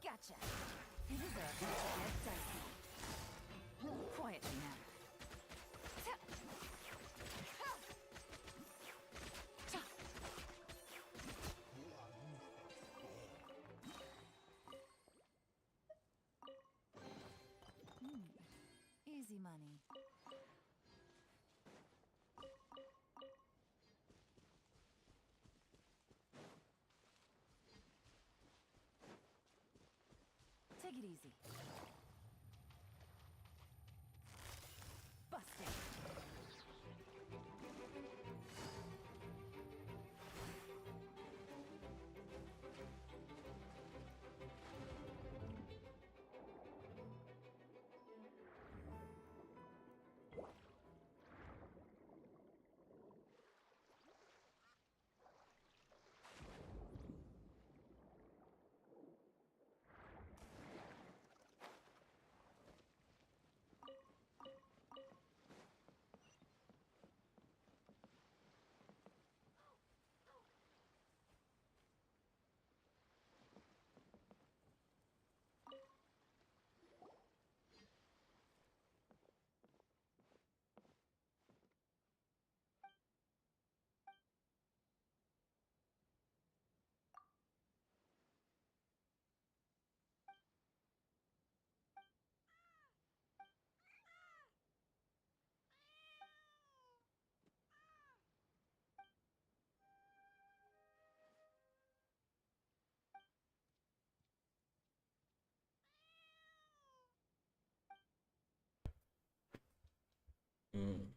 Gotcha. These are a bit dicey. Quietly now. Easy money. Take it easy. Busted. Mm.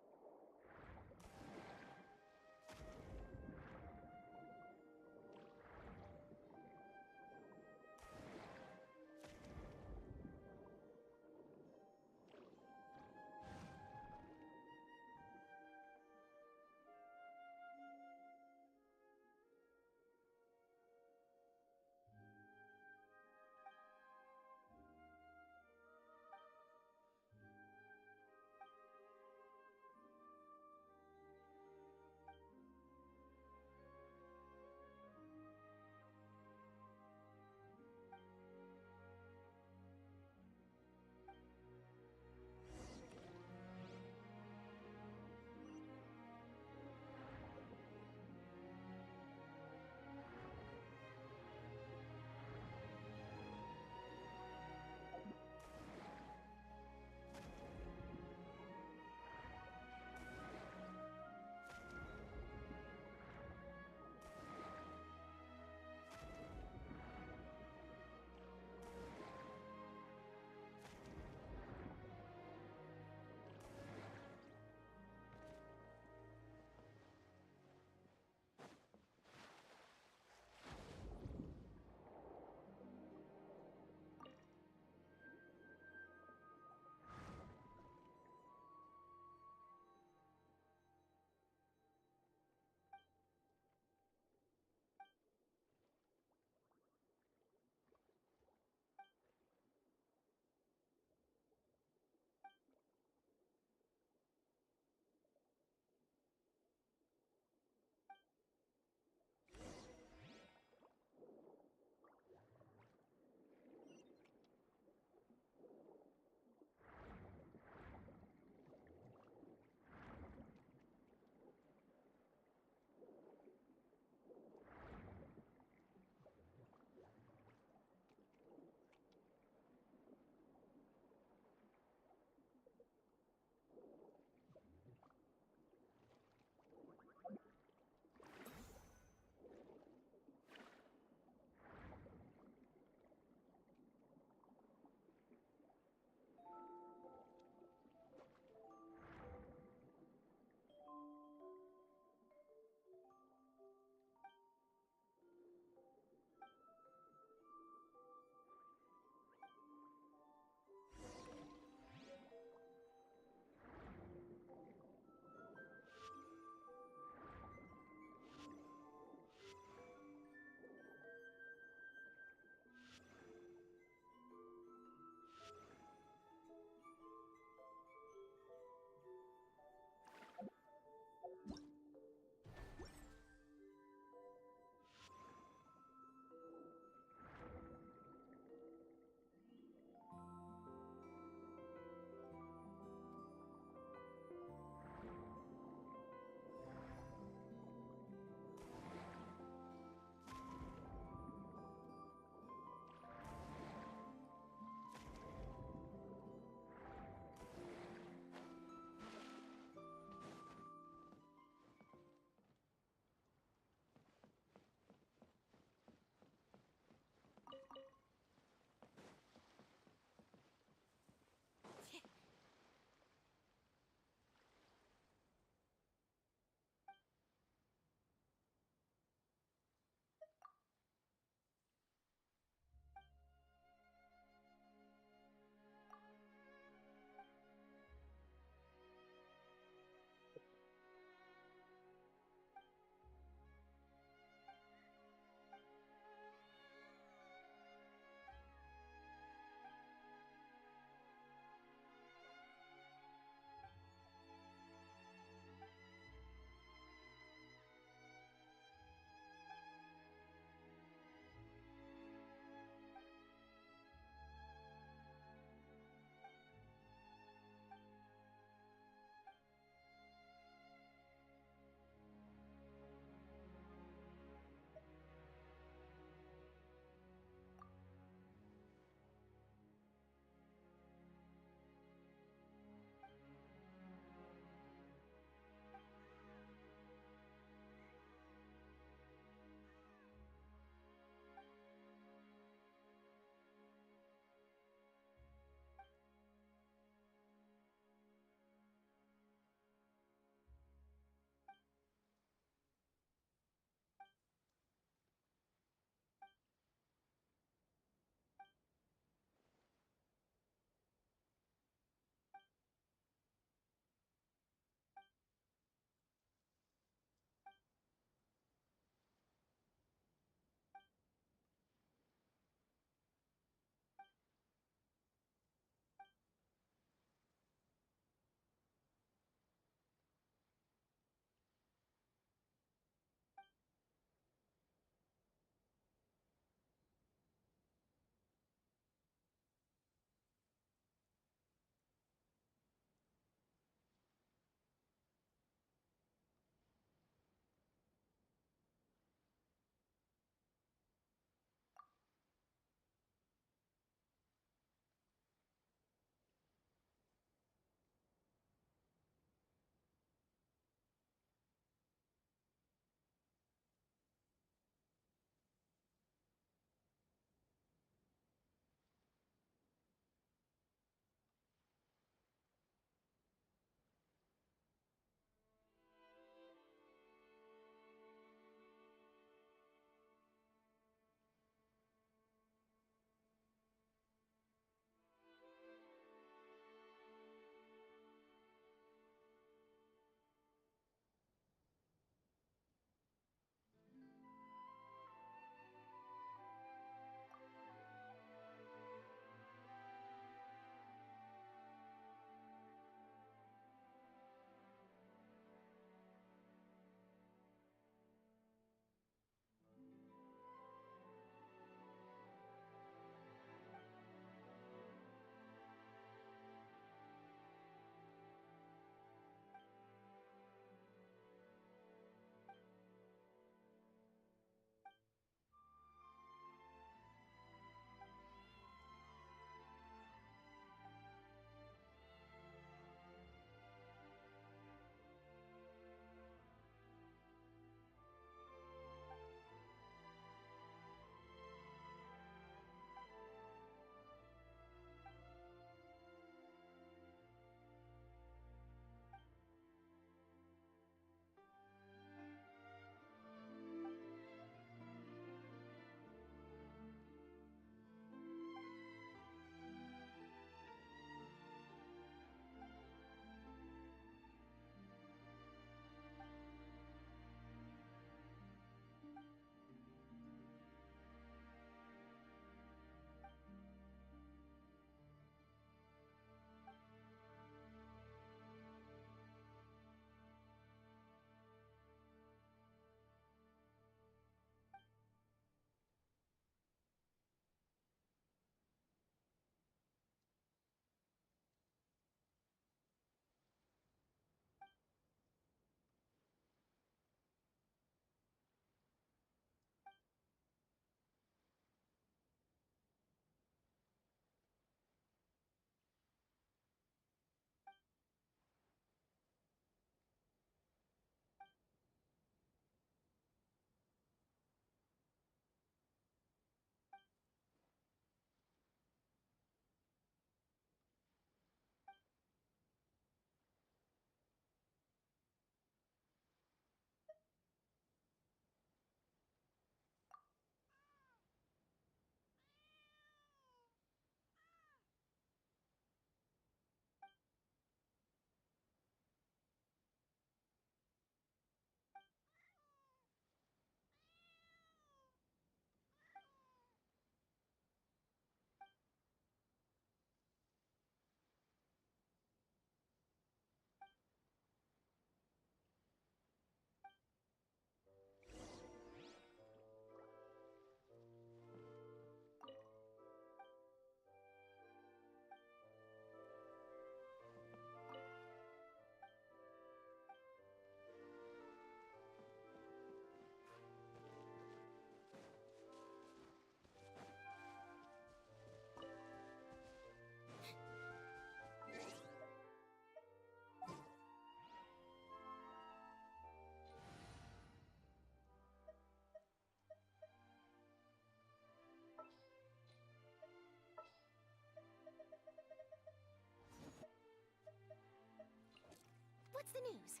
What's the news?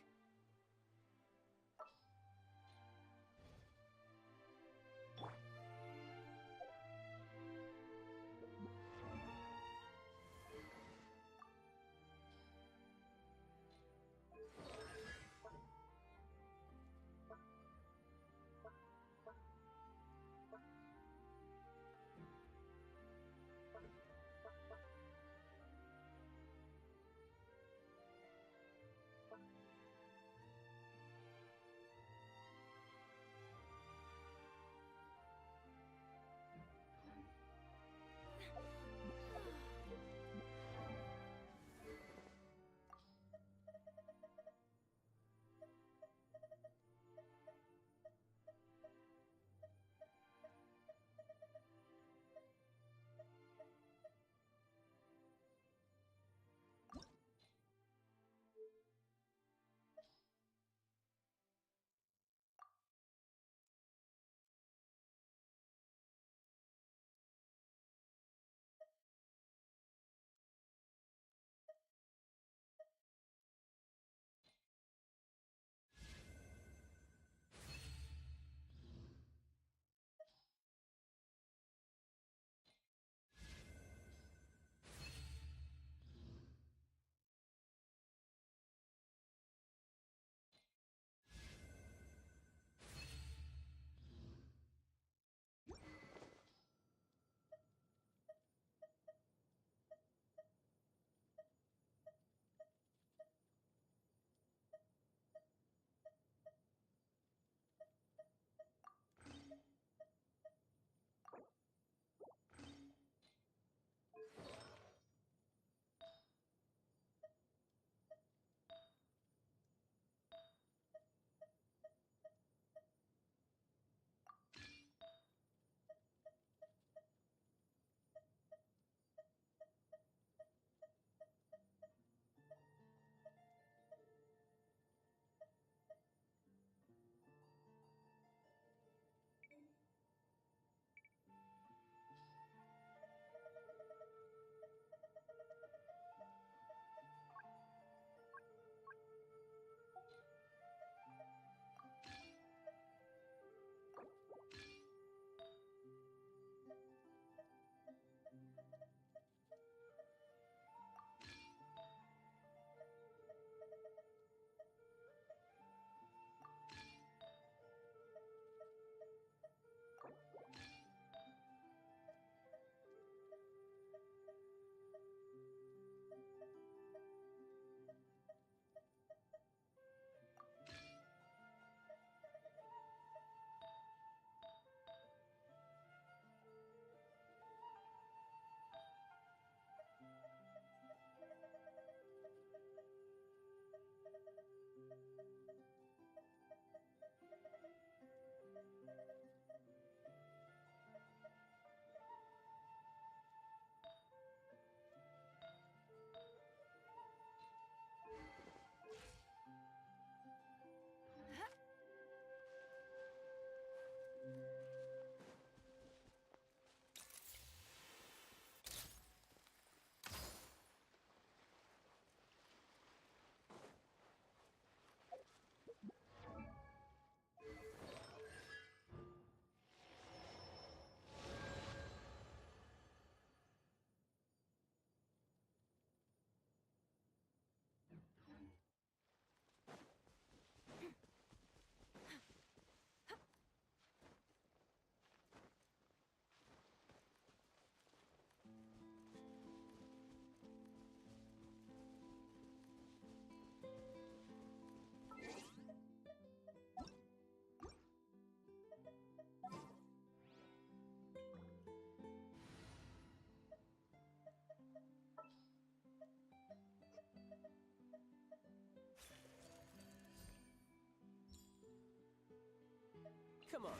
Come on,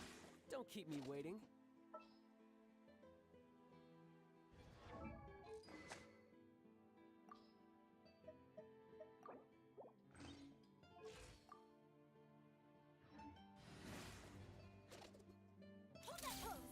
don't keep me waiting. Hold that pose!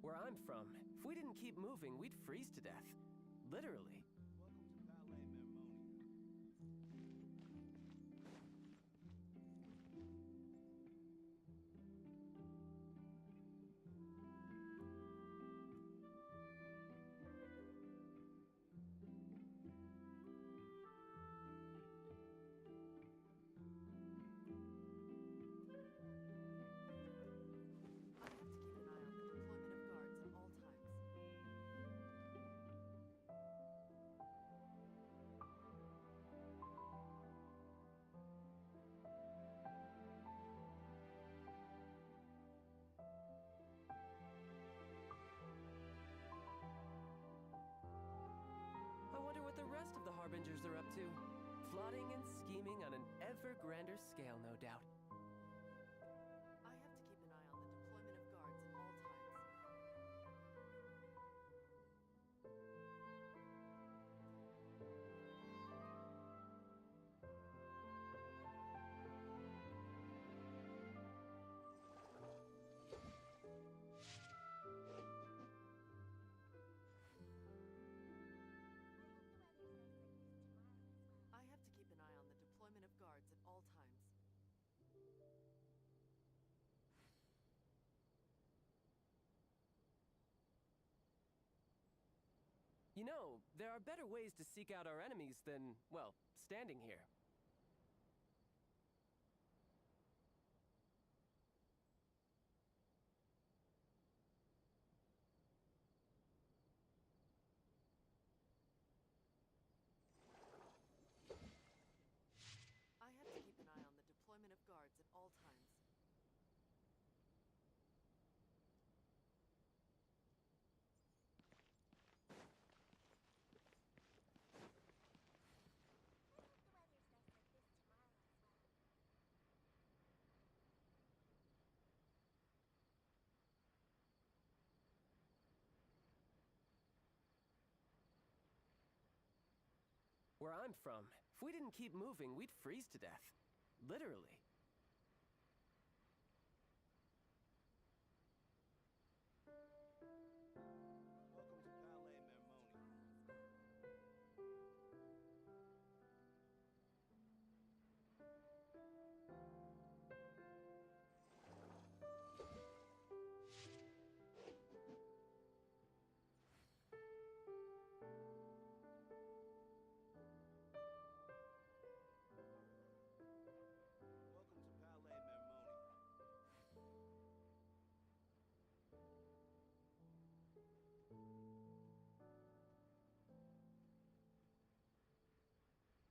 Where I'm from, if we didn't keep moving, we'd freeze to death. Literally. I wonder what the rest of the Harbingers are up to. Plotting and scheming on an ever grander scale, no doubt. I have to keep an eye on the deployment of guards at all times. I have to keep an eye on the deployment of guards at all times. You know, there are better ways to seek out our enemies than, well, standing here. I have to keep an eye on the deployment of guards at all times. Where I'm from, if we didn't keep moving, we'd freeze to death. Literally.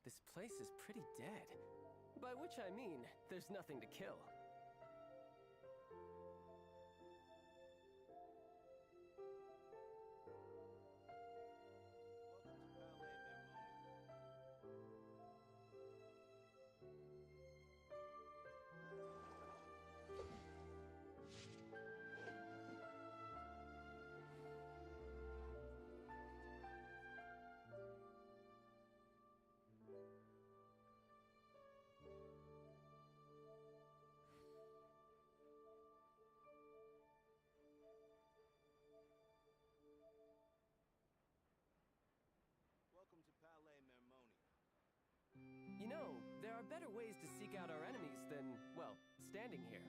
This place is pretty dead. By which I mean, there's nothing to kill. You know, there are better ways to seek out our enemies than, well, standing here.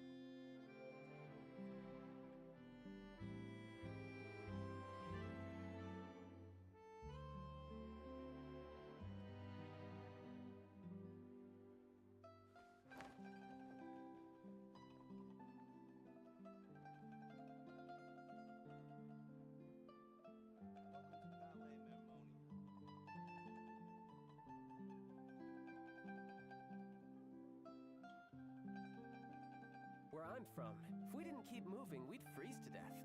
Where I'm from, if we didn't keep moving, we'd freeze to death.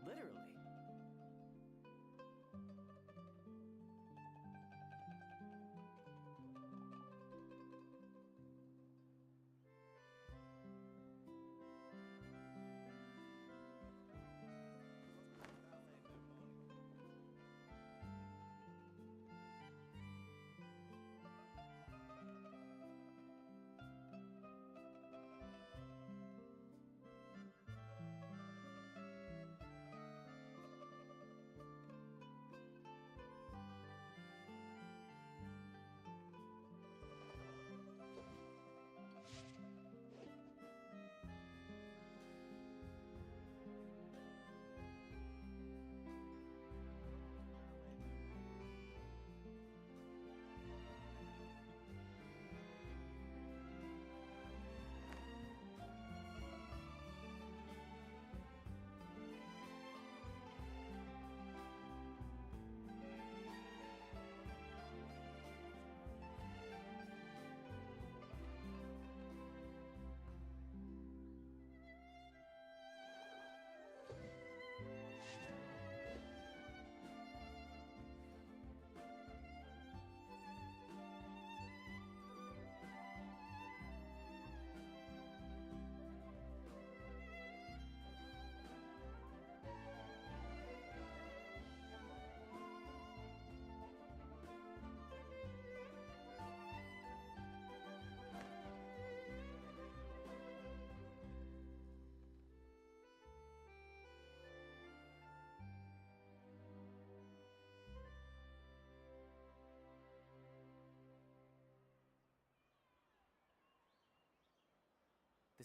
Literally.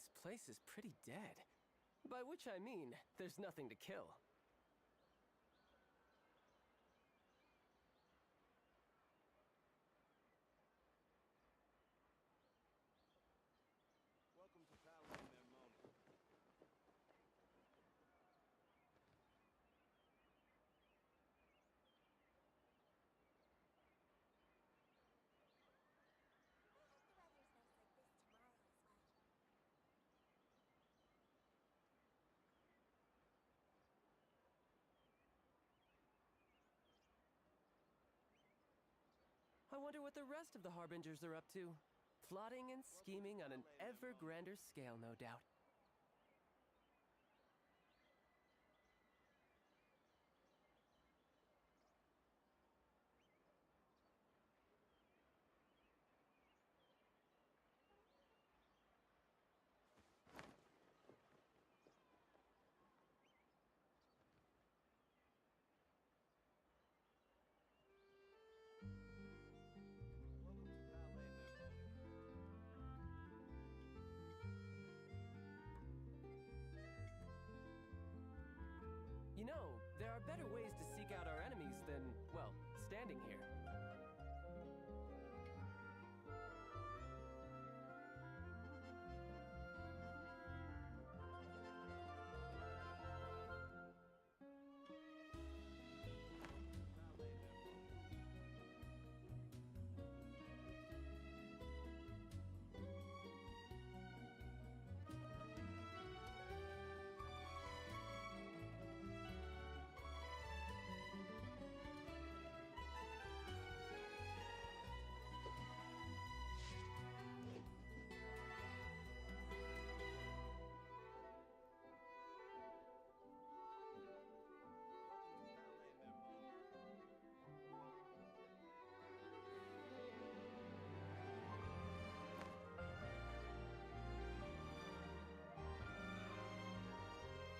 This place is pretty dead. By which I mean, there's nothing to kill. Welcome to Palais Mermoni. I hope the weather's nice like this tomorrow as well. I wonder what the rest of the Harbingers are up to. Plotting and scheming on an ever grander scale, no doubt. Welcome to Palais Mermoni. You know, there are better ways to seek out our enemies than, well, standing here. Palais Mermoni. Welcome to Palais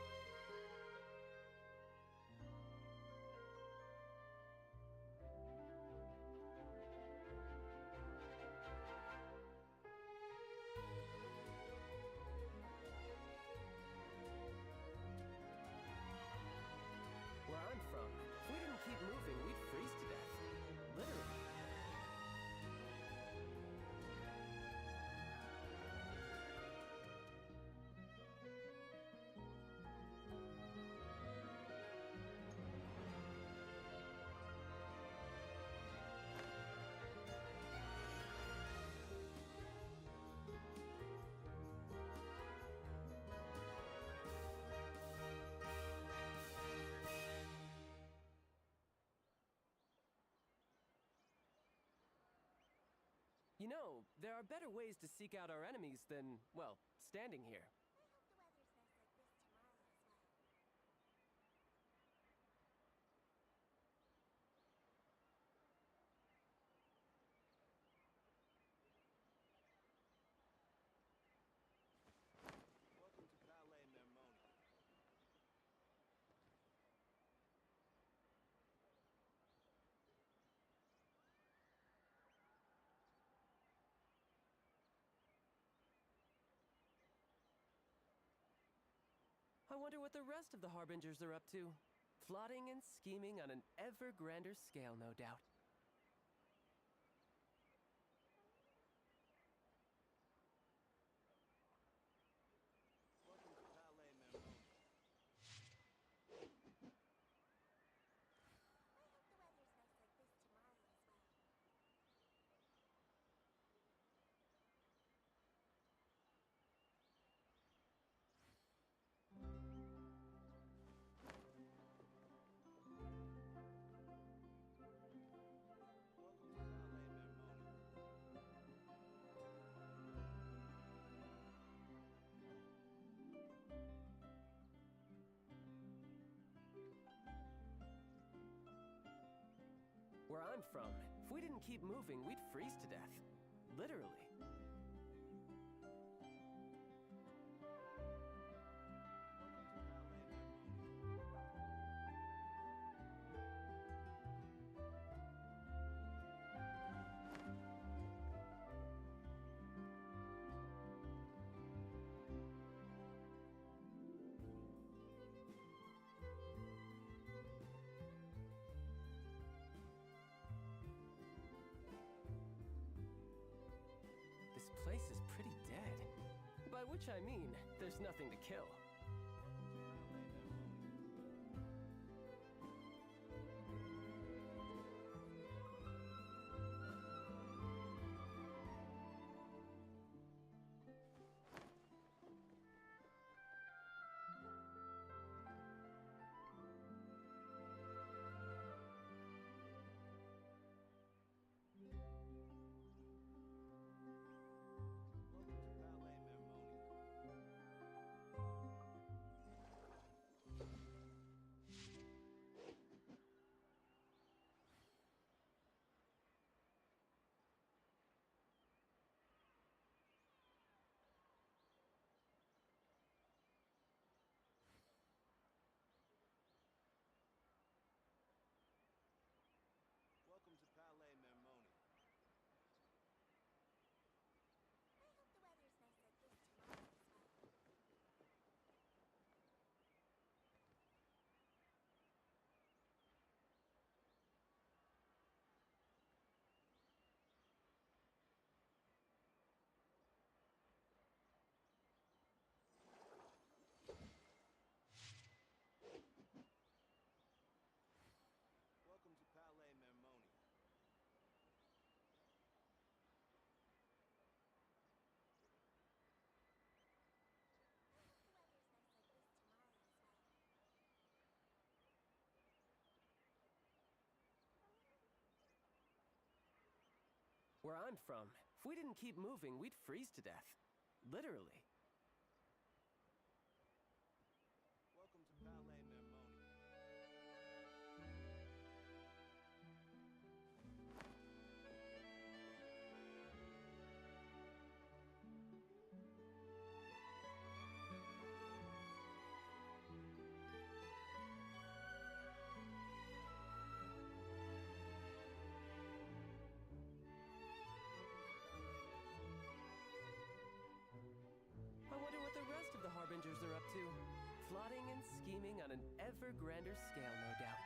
Mermoni. Where I'm from, if we didn't keep moving, we'd freeze to death. Literally. You know, there are better ways to seek out our enemies than, well, standing here. I hope the weather's nice like this tomorrow as well. Welcome to Palais Mermoni. I wonder what the rest of the Harbingers are up to. Plotting and scheming on an ever grander scale, no doubt. Welcome to Palais Mermoni. I hope the weather's nice like this tomorrow as well. Welcome to Palais Mermoni. Where I'm from, if we didn't keep moving, we'd freeze to death. Literally. Welcome to Palais Mermoni. By which I mean, there's nothing to kill. Welcome to Ballet Mermoni. Welcome to Ballet Mermoni. I hope the weather's nice like this tomorrow as well. Welcome to Ballet Mermoni. I hope the weather's nice like this tomorrow as well. Where I'm from, if we didn't keep moving, we'd freeze to death. Literally. Welcome to Ballet Mermoni. I wonder what the rest of the Harbingers are up to. Plotting and scheming on an ever grander scale, no doubt.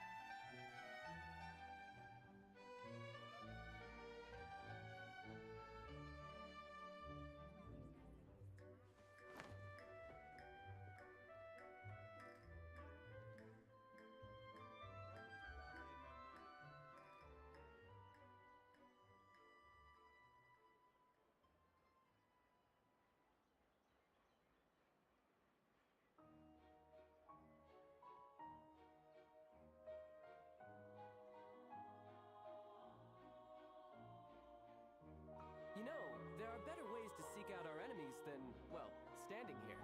You know, there are better ways to seek out our enemies than, well, standing here.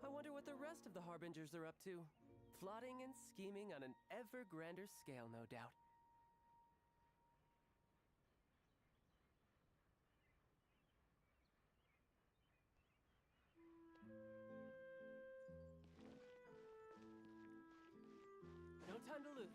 I wonder what the rest of the Harbingers are up to. Plotting and scheming on an ever grander scale, no doubt. No time to lose.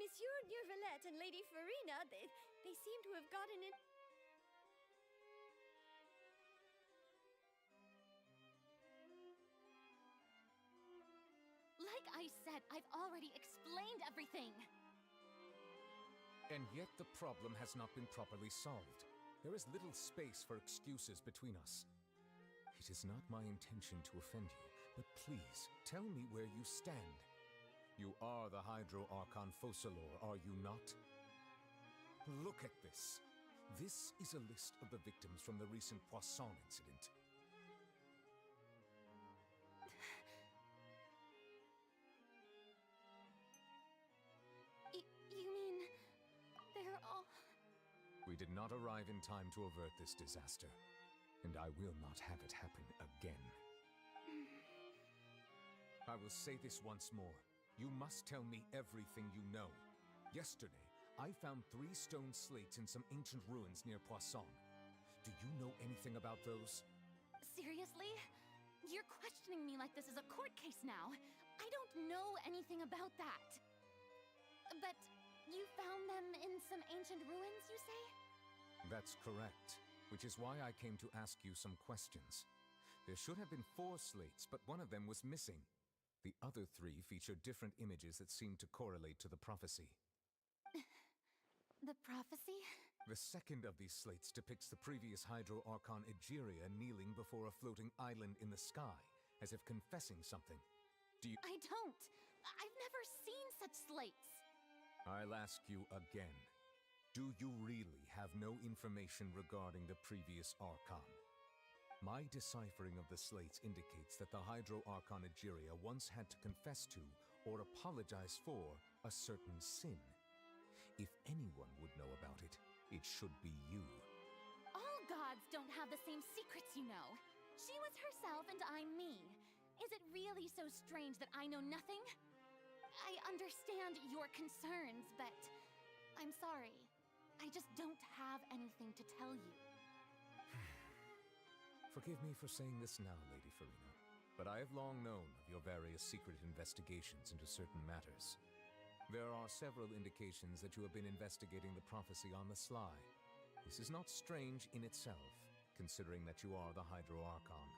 Monsieur Neuvillette and Lady Farina, they seem to have gotten it. Like I said, I've already explained everything. And yet the problem has not been properly solved. There is little space for excuses between us. It is not my intention to offend you, but please, tell me where you stand. You are the Hydro Archon Focalor, are you not? Look at this. This is a list of the victims from the recent Poisson incident. You mean they're all... We did not arrive in time to avert this disaster, and I will not have it happen again. I will say this once more. You must tell me everything you know. Yesterday, I found 3 stone slates in some ancient ruins near Poisson. Do you know anything about those? Seriously? You're questioning me like this is a court case now. I don't know anything about that. But you found them in some ancient ruins, you say? That's correct, which is why I came to ask you some questions. There should have been 4 slates, but one of them was missing. The other 3 feature different images that seem to correlate to the prophecy. The prophecy? The second of these slates depicts the previous Hydro Archon Enjoyy kneeling before a floating island in the sky, as if confessing something. Do you... I don't. I've never seen such slates. I'll ask you again. Do you really have no information regarding the previous Archon? My deciphering of the slates indicates that the Hydro Archon Enjoyy once had to confess to, or apologize for, a certain sin. If anyone would know about it, it should be you. All gods don't have the same secrets, you know. She was herself and I'm me. Is it really so strange that I know nothing? I understand your concerns, but I'm sorry. I just don't have anything to tell you. Forgive me for saying this now, Lady Farina, but I have long known of your various secret investigations into certain matters. There are several indications that you have been investigating the prophecy on the sly. This is not strange in itself, considering that you are the Hydro Archon.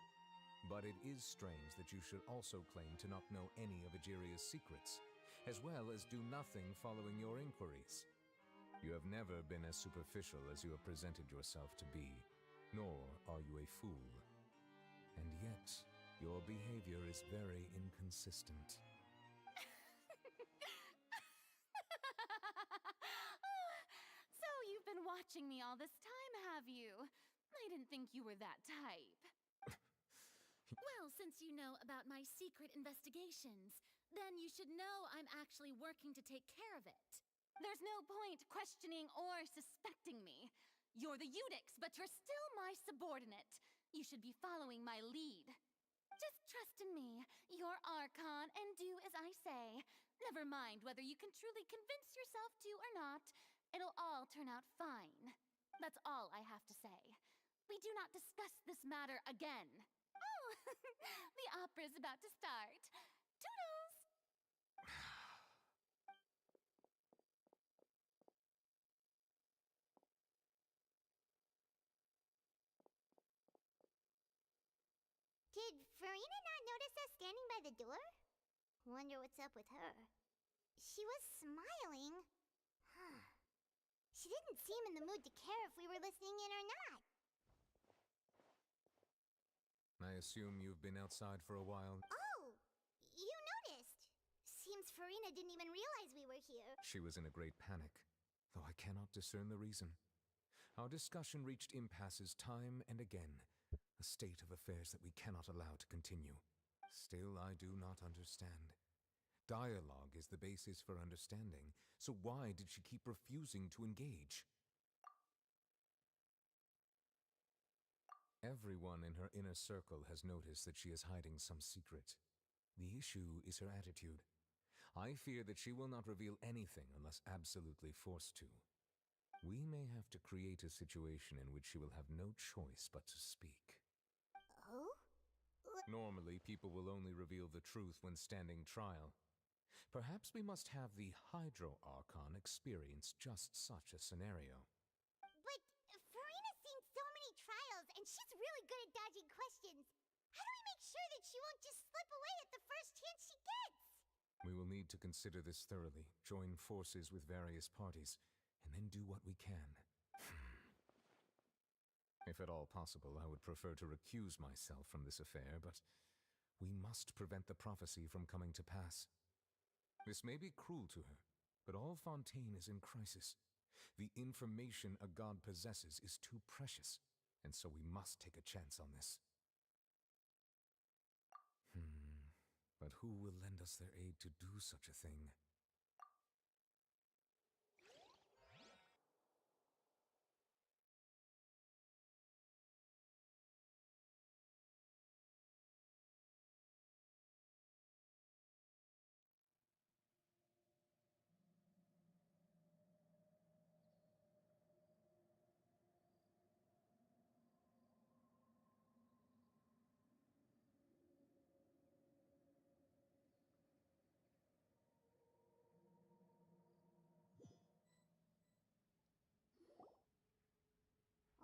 But it is strange that you should also claim to not know any of Enjoyy's secrets, as well as do nothing following your inquiries. You have never been as superficial as you have presented yourself to be, nor are you a fool. And yet, your behavior is very inconsistent. So you've been watching me all this time, have you? I didn't think you were that type. Well, since you know about my secret investigations, then you should know I'm actually working to take care of it. There's no point questioning or suspecting me. You're the Eudix, but you're still my subordinate. You should be following my lead. Just trust in me, you're Archon, and do as I say. Never mind whether you can truly convince yourself to or not. It'll all turn out fine. That's all I have to say. We do not discuss this matter again. Oh, the opera's about to start. Toodles! Did Farina not notice us standing by the door? Wonder what's up with her. She was smiling. Huh. She didn't seem in the mood to care if we were listening in or not. I assume you've been outside for a while. Oh, you noticed. Seems Farina didn't even realize we were here. She was in a great panic, though I cannot discern the reason. Our discussion reached impasses time and again, a state of affairs that we cannot allow to continue. Still, I do not understand. Dialogue is the basis for understanding, so why did she keep refusing to engage? Everyone in her inner circle has noticed that she is hiding some secret. The issue is her attitude. I fear that she will not reveal anything unless absolutely forced to. We may have to create a situation in which she will have no choice but to speak. Oh? Normally, people will only reveal the truth when standing trial. Perhaps we must have the Hydro Archon experience just such a scenario. But Farina's seen so many trials, and she's really good at dodging questions. How do we make sure that she won't just slip away at the first chance she gets? We will need to consider this thoroughly, join forces with various parties, and then do what we can. If at all possible, I would prefer to recuse myself from this affair, but we must prevent the prophecy from coming to pass. This may be cruel to her, but all Fontaine is in crisis. The information a god possesses is too precious, and so we must take a chance on this. But who will lend us their aid to do such a thing?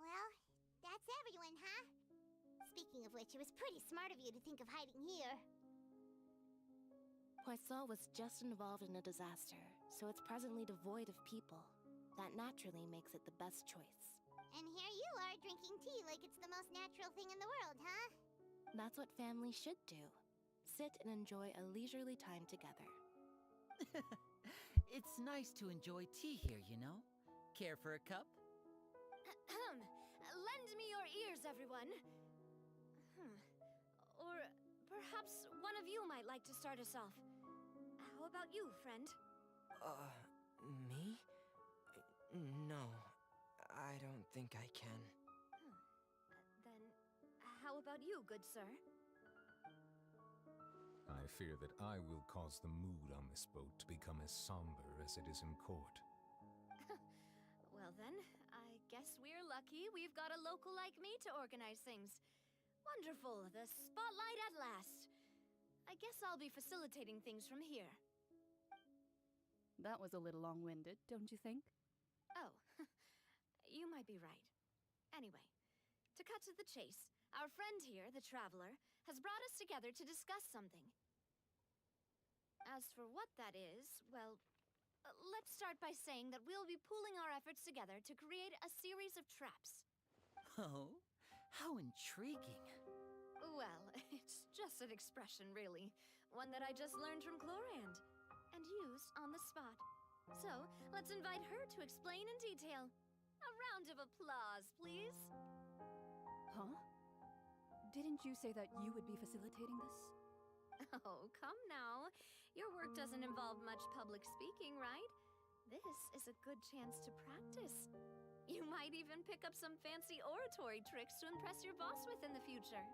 Well, that's everyone, huh? Speaking of which, it was pretty smart of you to think of hiding here. Poisson was just involved in a disaster, so it's presently devoid of people. That naturally makes it the best choice. And here you are drinking tea like it's the most natural thing in the world, huh? That's what family should do. Sit and enjoy a leisurely time together. It's nice to enjoy tea here, you know? Care for a cup? Lend me your ears, everyone. Or perhaps one of you might like to start us off. How about you, friend? Me? No, I don't think I can. Then, how about you, good sir? I fear that I will cause the mood on this boat to become as somber as it is in court. Well then, I guess we're lucky we've got a local like me to organize things. Wonderful, the spotlight at last. I guess I'll be facilitating things from here. That was a little long-winded, don't you think? Oh, you might be right. Anyway, to cut to the chase, our friend here, the Traveler, has brought us together to discuss something. As for what that is, well, let's start by saying that we'll be pooling our efforts together to create a series of traps. Oh, how intriguing. Well, it's just an expression, really. One that I just learned from Chlorand, and used on the spot. So, let's invite her to explain in detail. A round of applause, please. Huh? Didn't you say that you would be facilitating this? Oh, come now. Your work doesn't involve much public speaking, right? This is a good chance to practice. You might even pick up some fancy oratory tricks to impress your boss with in the future.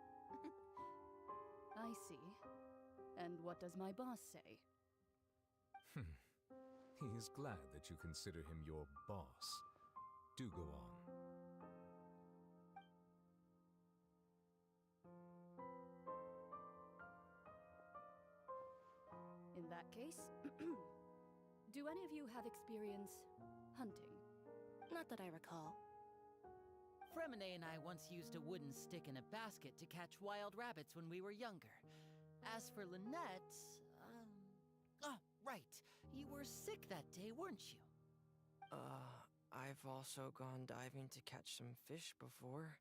I see. And what does my boss say? He is glad that you consider him your boss. Do go on. In that case, do any of you have experience hunting? Not that I recall. Fremine and I once used a wooden stick in a basket to catch wild rabbits when we were younger. As for Lynette, right. You were sick that day, weren't you? I've also gone diving to catch some fish before.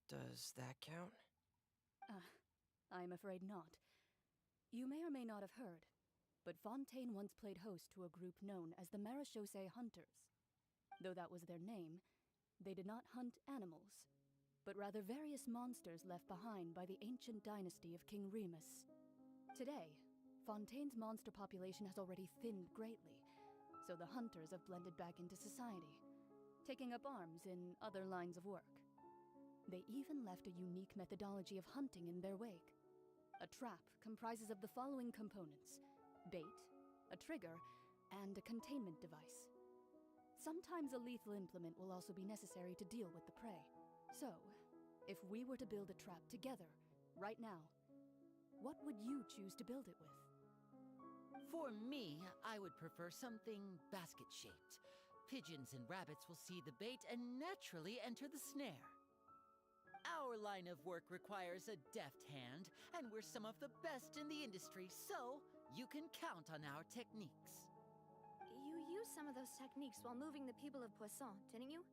Does that count? I'm afraid not. You may or may not have heard, but Fontaine once played host to a group known as the Marechaussee Hunters. Though that was their name, they did not hunt animals, but rather various monsters left behind by the ancient dynasty of King Remus. Today, Fontaine's monster population has already thinned greatly, so the hunters have blended back into society, taking up arms in other lines of work. They even left a unique methodology of hunting in their wake. A trap comprises of the following components: bait, a trigger, and a containment device. Sometimes a lethal implement will also be necessary to deal with the prey. So, if we were to build a trap together, right now, what would you choose to build it with? For me, I would prefer something basket-shaped. Pigeons and rabbits will see the bait and naturally enter the snare. Our line of work requires a deft hand, and we're some of the best in the industry, so you can count on our techniques. You used some of those techniques while moving the people of Poisson, didn't you?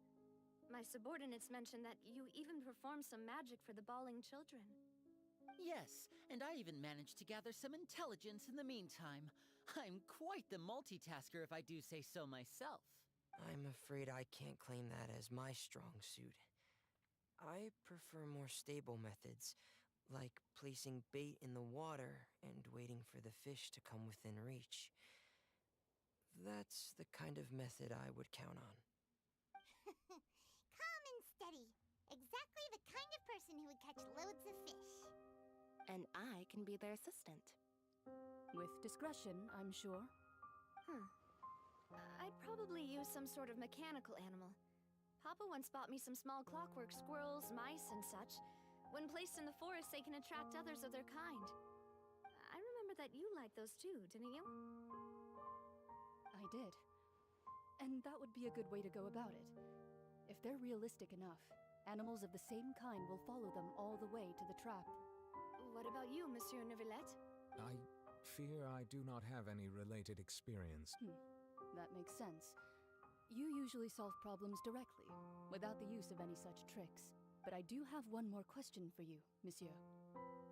My subordinates mentioned that you even performed some magic for the bawling children. Yes, and I even managed to gather some intelligence in the meantime. I'm quite the multitasker if I do say so myself. I'm afraid I can't claim that as my strong suit. I prefer more stable methods, like placing bait in the water and waiting for the fish to come within reach. That's the kind of method I would count on. Calm and steady. Exactly the kind of person who would catch loads of fish. And I can be their assistant. With discretion, I'm sure. I'd probably use some sort of mechanical animal. Papa once bought me some small clockwork squirrels, mice, and such. When placed in the forest, they can attract others of their kind. I remember that you liked those too, didn't you? I did. And that would be a good way to go about it. If they're realistic enough, animals of the same kind will follow them all the way to the trap. What about you, Monsieur Neuvillette? I fear I do not have any related experience. That makes sense. You usually solve problems directly, without the use of any such tricks. But I do have one more question for you, monsieur.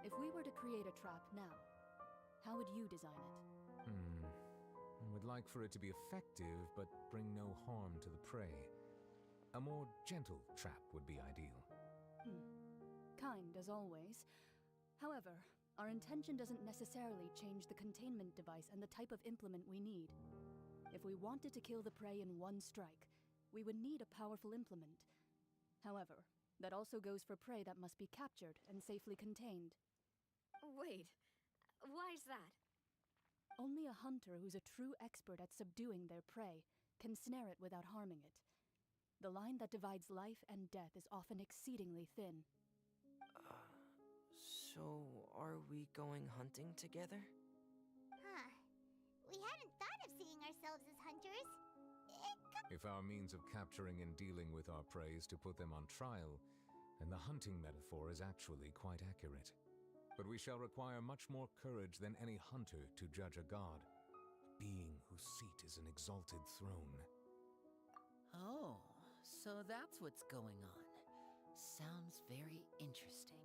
If we were to create a trap now, how would you design it? I would like for it to be effective, but bring no harm to the prey. A more gentle trap would be ideal. Kind, as always. However, our intention doesn't necessarily change the containment device and the type of implement we need. If we wanted to kill the prey in one strike, we would need a powerful implement. However, that also goes for prey that must be captured and safely contained. Wait, why's that? Only a hunter who's a true expert at subduing their prey can snare it without harming it. The line that divides life and death is often exceedingly thin. So are we going hunting together? We hadn't thought of seeing ourselves as hunters. If our means of capturing and dealing with our prey is to put them on trial, then the hunting metaphor is actually quite accurate. But we shall require much more courage than any hunter to judge a god, a being whose seat is an exalted throne. Oh, so that's what's going on. Sounds very interesting.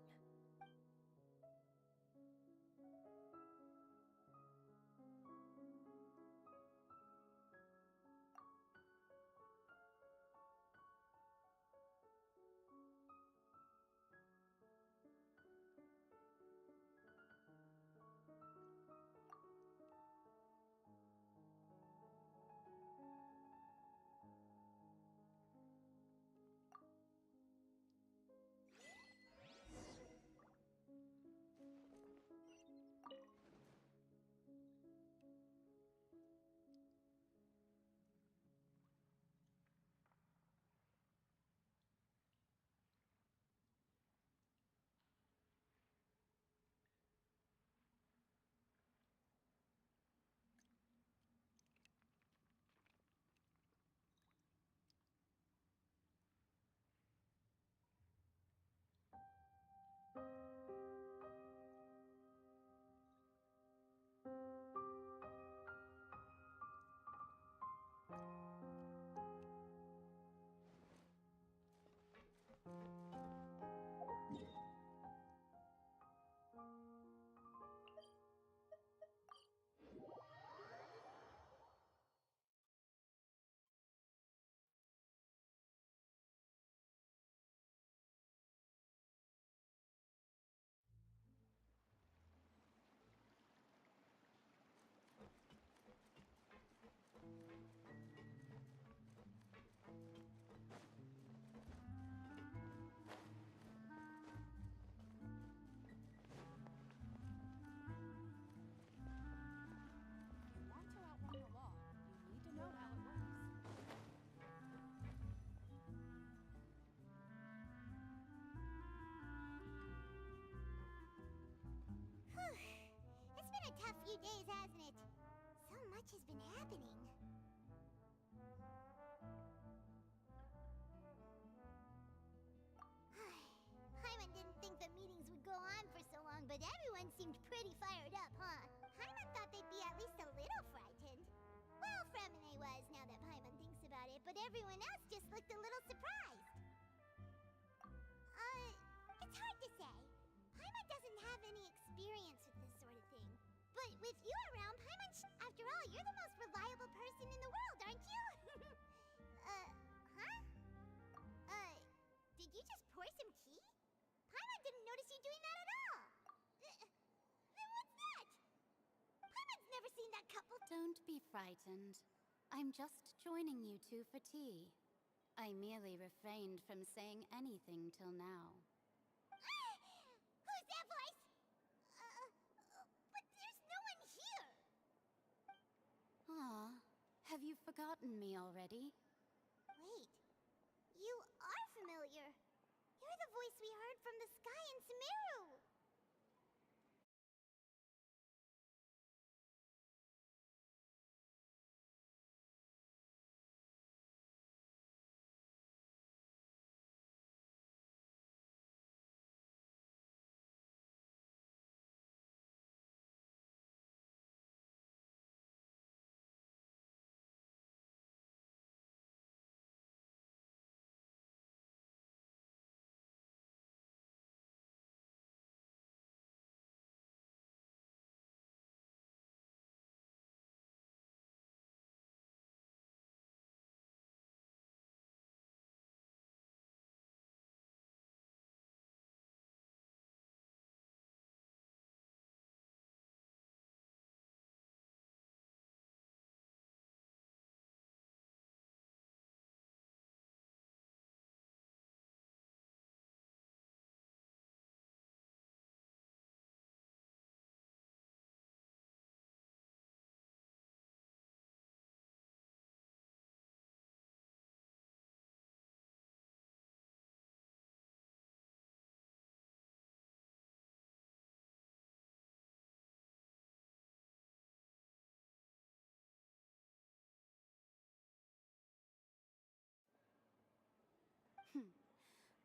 has been happening. Paimon didn't think the meetings would go on for so long, but everyone seemed pretty fired up, huh? Paimon thought they'd be at least a little frightened. Well, Fontainee was, now that Paimon thinks about it, but everyone else just looked a little surprised. It's hard to say. Paimon doesn't have any experience with this sort of thing. But with you around, Paimon, after all, you're the most reliable person in the world, aren't you? Huh? Did you just pour some tea? Paimon didn't notice you doing that at all. Then what's that? Paimon's never seen that couple. Don't be frightened. I'm just joining you two for tea. I merely refrained from saying anything till now. Who's that voice? But there's no one here. Ah, have you forgotten me already? Wait, you are familiar. You're the voice we heard from the sky in Sumeru.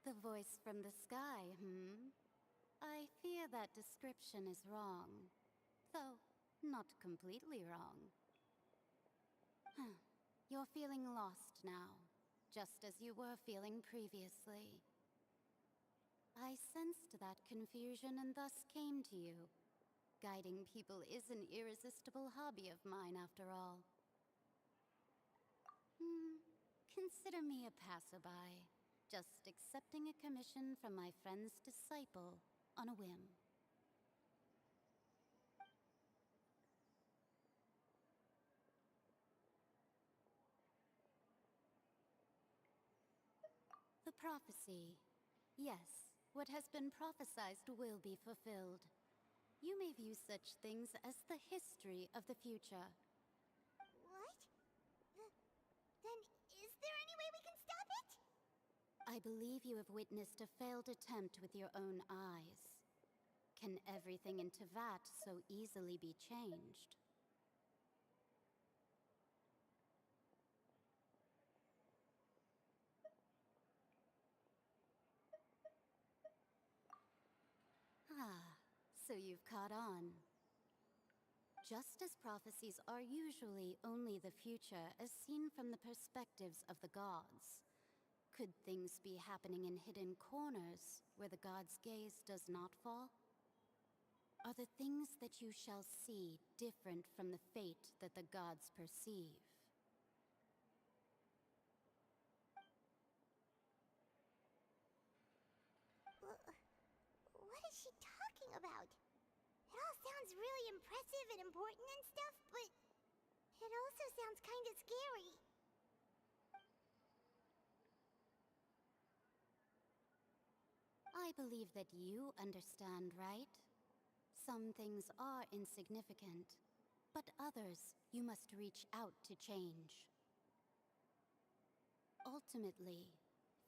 The voice from the sky, I fear that description is wrong. Though, not completely wrong. You're feeling lost now, just as you were feeling previously. I sensed that confusion and thus came to you. Guiding people is an irresistible hobby of mine, after all. Consider me a passerby. Just accepting a commission from my friend's disciple on a whim. The prophecy. Yes, what has been prophesized will be fulfilled. You may view such things as the history of the future. What? Then is there any way we can stop it? I believe you have witnessed a failed attempt with your own eyes. Can everything in Tevat so easily be changed? So you've caught on. Just as prophecies are usually only the future as seen from the perspectives of the gods, could things be happening in hidden corners where the gods' gaze does not fall? Are the things that you shall see different from the fate that the gods perceive? What is she talking about? It all sounds really impressive and important and stuff, but it also sounds kind of scary. I believe that you understand, right? Some things are insignificant, but others you must reach out to change. Ultimately,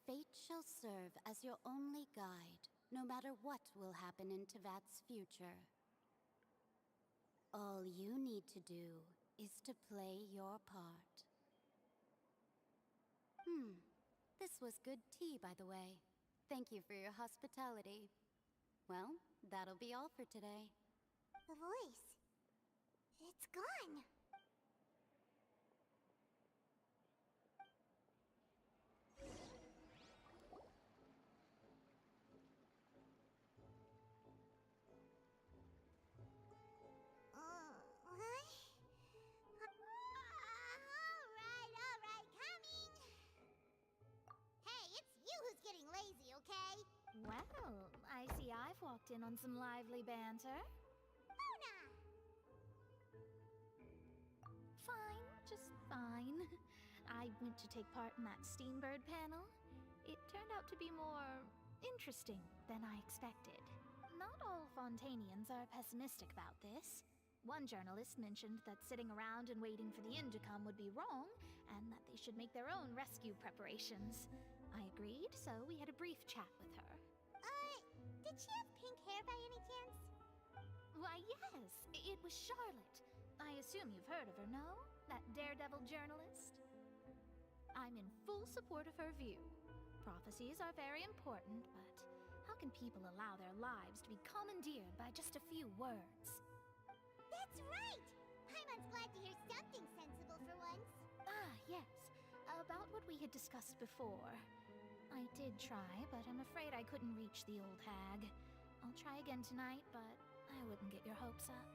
fate shall serve as your only guide, no matter what will happen in Tevat's future. All you need to do is to play your part. This was good tea, by the way. Thank you for your hospitality. Well, that'll be all for today. The voice. It's gone. Alright, coming! Hey, it's you who's getting lazy, okay? Well, I see I've walked in on some lively banter. Luna! Fine, just fine. I went to take part in that Steambird panel. It turned out to be more interesting than I expected. Not all Fontainians are pessimistic about this. One journalist mentioned that sitting around and waiting for the end to come would be wrong, and that they should make their own rescue preparations. I agreed, so we had a brief chat with her. Did she have pink hair by any chance? Why, yes, it was Charlotte. I assume you've heard of her, no? That daredevil journalist? I'm in full support of her view. Prophecies are very important, but how can people allow their lives to be commandeered by just a few words? That's right! Paimon's glad to hear something sensible for once. Ah, yes. About what we had discussed before. I did try, but I'm afraid I couldn't reach the old hag. I'll try again tonight, but I wouldn't get your hopes up.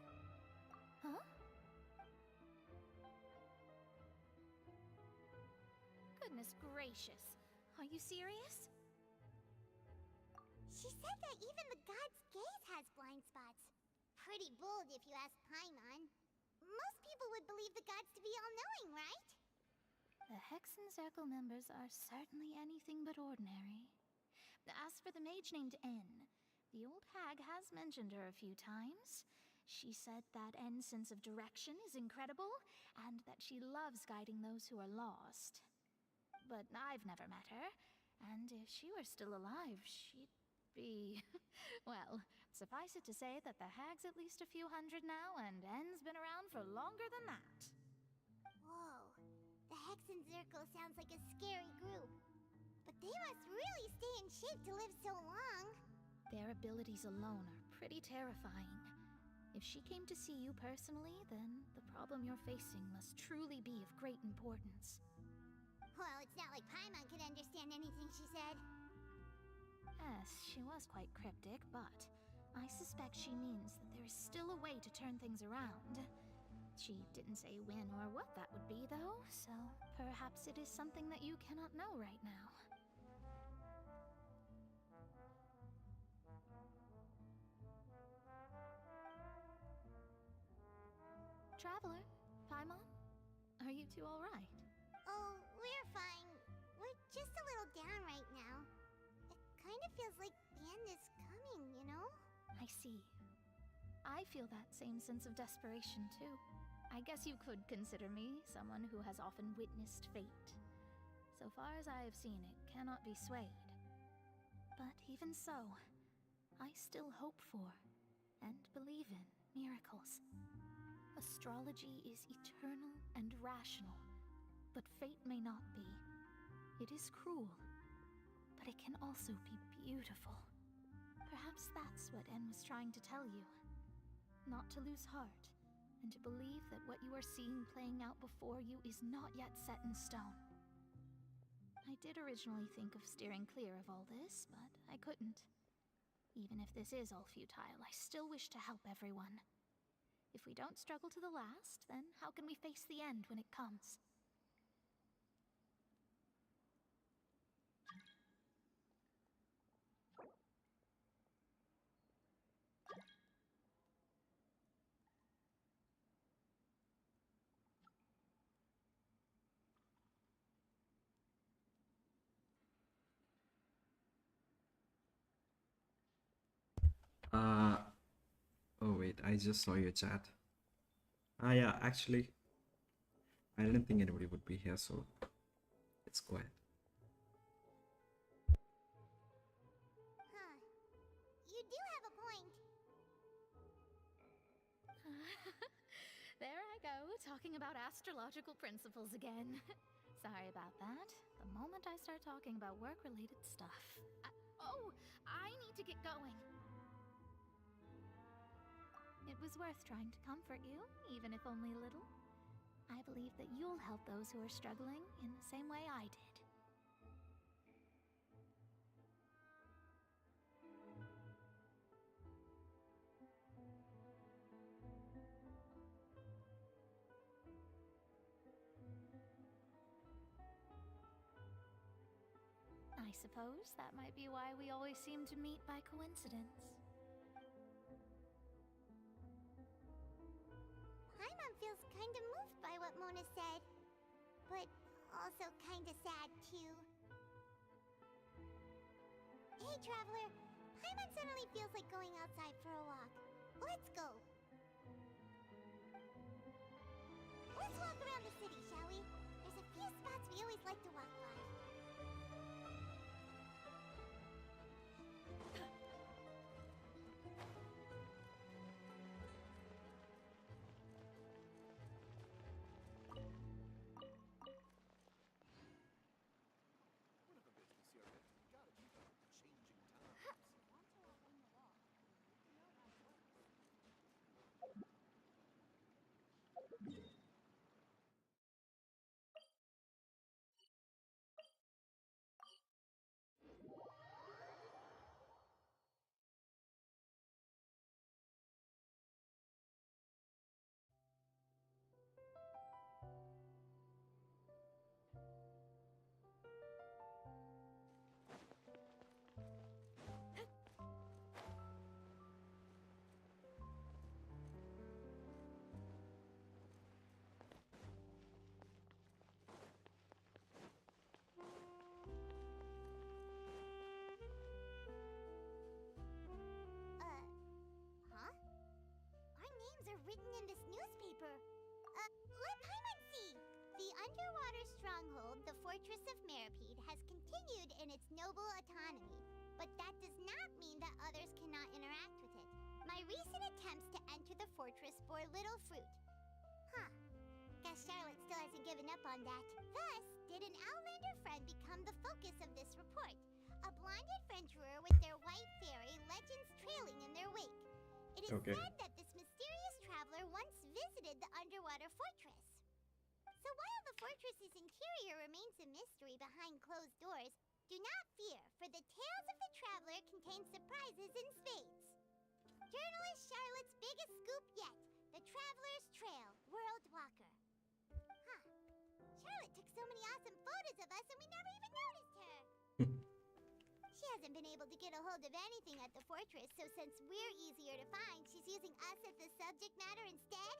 Huh? Goodness gracious. Are you serious? She said that even the god's gaze has blind spots. Pretty bold if you ask Paimon. Most people would believe the gods to be all-knowing, right? The Hexen Circle members are certainly anything but ordinary. As for the mage named N, the old hag has mentioned her a few times. She said that N's sense of direction is incredible, and that she loves guiding those who are lost. But I've never met her, and if she were still alive, she'd be... well, suffice it to say that the hag's at least a few hundred now, and N's been around for longer than that. Whoa. The Hexen Circle sounds like a scary group. But they must really stay in shape to live so long. Their abilities alone are pretty terrifying. If she came to see you personally, then the problem you're facing must truly be of great importance. Well, it's not like Paimon could understand anything she said. Yes, she was quite cryptic, but I suspect she means that there is still a way to turn things around. She didn't say when or what that would be, though, so perhaps it is something that you cannot know right now. Traveler, Paimon, are you two all right? Oh, we're fine. We're just a little down right now. It kind of feels like the end is coming, you know? I see. I feel that same sense of desperation, too. I guess you could consider me someone who has often witnessed fate. So far as I have seen, it cannot be swayed. But even so, I still hope for and believe in miracles. Astrology is eternal and rational, but fate may not be. It is cruel, but it can also be beautiful. Perhaps that's what En was trying to tell you. Not to lose heart, and to believe that what you are seeing playing out before you is not yet set in stone. I did originally think of steering clear of all this, but I couldn't. Even if this is all futile, I still wish to help everyone. If we don't struggle to the last, then how can we face the end when it comes? Oh wait, I just saw your chat. Yeah, actually, I didn't think anybody would be here, so it's quiet. Huh. You do have a point. There I go, talking about astrological principles again. Sorry about that. The moment I start talking about work-related stuff. I need to get going. It was worth trying to comfort you, even if only a little. I believe that you'll help those who are struggling in the same way I did. I suppose that might be why we always seem to meet by coincidence. Paimon feels kinda moved by what Mona said, but also kinda sad too. Hey, Traveler! Paimon suddenly feels like going outside for a walk. Let's go! Let's walk around the city, shall we? There's a few spots we always like to walk by. Written in this newspaper. Let Paimon see! The underwater stronghold, the Fortress of Meripede, has continued in its noble autonomy. But that does not mean that others cannot interact with it. My recent attempts to enter the fortress bore little fruit. Guess Charlotte still hasn't given up on that. Thus, did an Outlander friend become the focus of this report. A blind adventurer with their white fairy, legends trailing in their wake. It is said that this mysterious traveler once visited the underwater fortress. So while the fortress's interior remains a mystery behind closed doors, do not fear, for the tales of the traveler contain surprises in spades. Journalist Charlotte's biggest scoop yet, the Traveler's Trail, World Walker. Charlotte took so many awesome photos of us and we never even noticed her. She hasn't been able to get a hold of anything at the fortress, so since we're easier to find, she's using us as the subject matter instead?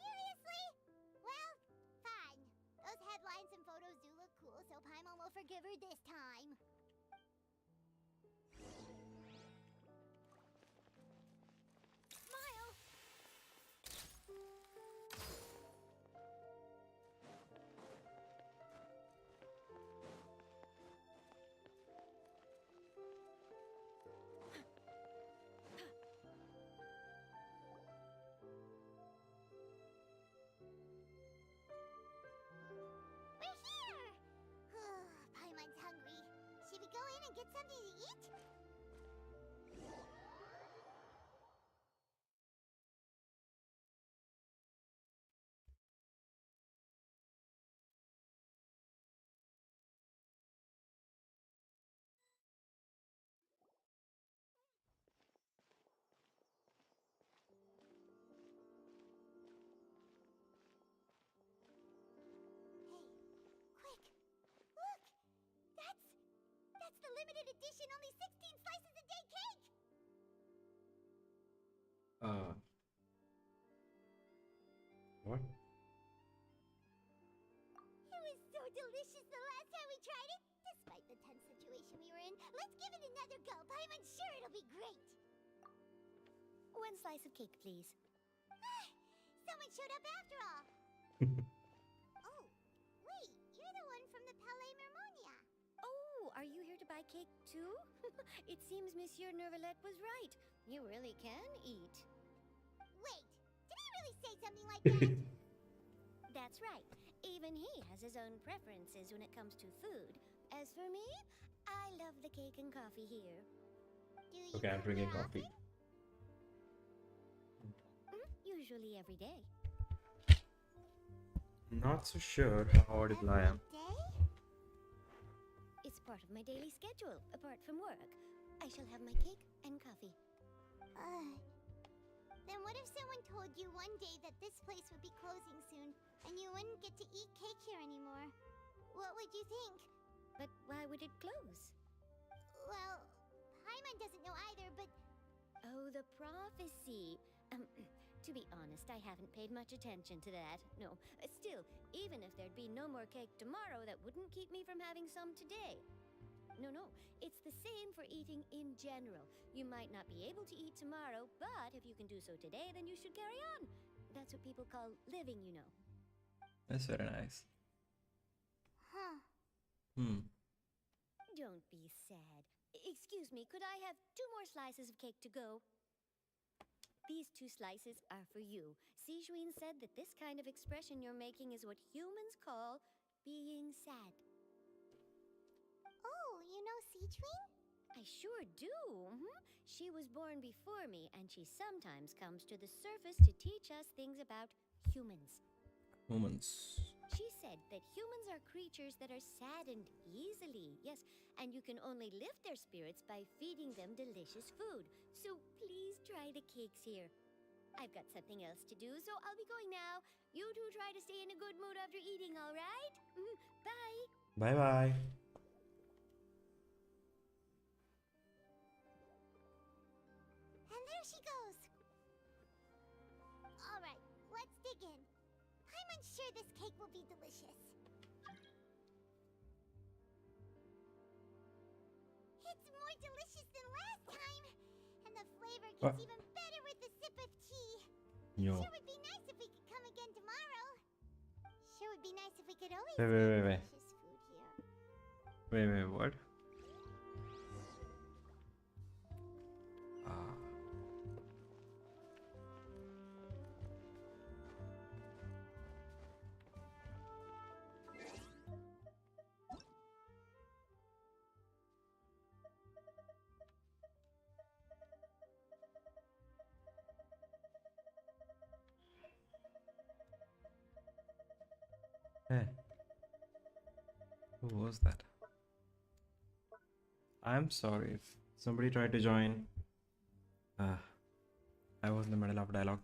Seriously? Well, fine. Those headlines and photos do look cool, so Paimon will forgive her this time. Smile! Paimon's hungry. Should we go in and get something to eat? That's the limited edition, only 16 slices a day cake! What? It was so delicious the last time we tried it, despite the tense situation we were in. Let's give it another go. I'm sure it'll be great. One slice of cake, please. Someone showed up after all. Oh, wait, you're the one from the Palais Mermonia. Oh, are you here to buy cake too? It seems Monsieur Nervalette was right. You really can eat. Wait, did he really say something like that. That's right. Even he has his own preferences when it comes to food. As for me, I love the cake and coffee here. Do you Okay, I'm come drinking here coffee. Usually every day. Not so sure how audible I am. Day? It's part of my daily schedule, apart from work. I shall have my cake and coffee. Then what if someone told you one day that this place would be closing soon, and you wouldn't get to eat cake here anymore? What would you think? But why would it close? Well, Paimon doesn't know either, but... Oh, the prophecy. To be honest, I haven't paid much attention to that. No, still, even if there'd be no more cake tomorrow, that wouldn't keep me from having some today. No, it's the same for eating in general. You might not be able to eat tomorrow, but if you can do so today, then you should carry on. That's what people call living, you know. That's very nice. Huh. Don't be sad. Excuse me, could I have 2 more slices of cake to go? These 2 slices are for you. Sijuin said that this kind of expression you're making is what humans call being sad. Oh, you know Sijuin? I sure do. She was born before me, and she sometimes comes to the surface to teach us things about humans. Moments. She said that humans are creatures that are saddened easily. Yes, and you can only lift their spirits by feeding them delicious food. So please try the cakes here. I've got something else to do, so I'll be going now. You two try to stay in a good mood after eating, all right? Bye. Bye-bye. And there she goes. All right, let's dig in. I'm sure this cake will be delicious. It's more delicious than last time, and the flavor gets even better with the sip of tea. Yo. Sure would be nice if we could come again tomorrow. Sure would be nice if we could always Wait. get delicious food here. Wait, what? Hey. Who was that? I'm sorry if somebody tried to join. I was in the middle of dialogue.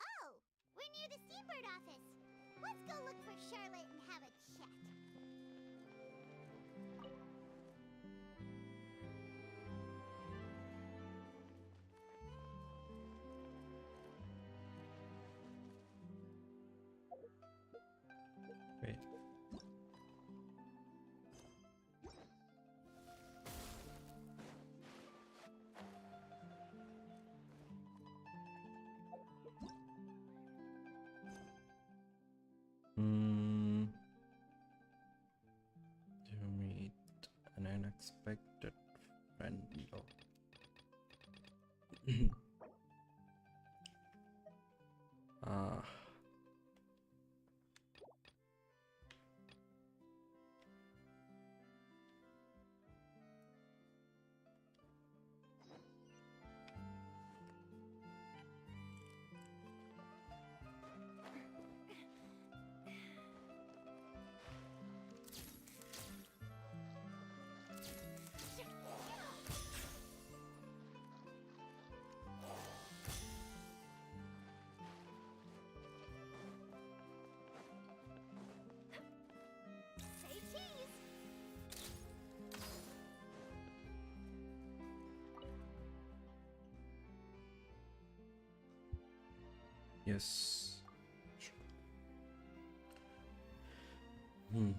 Oh, we're near the Seabird office. Let's go look for Charlotte and have a chat. Wait. To meet an unexpected friend. Yes. Hmm.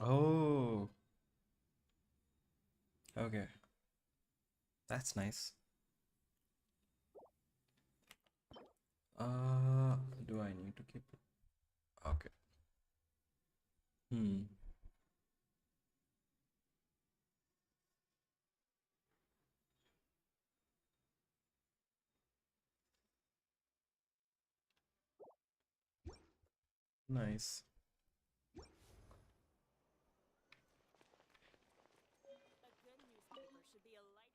Oh, okay. That's nice. Do I need to keep it? Okay. Hmm. Nice. A good newspaper should be a light.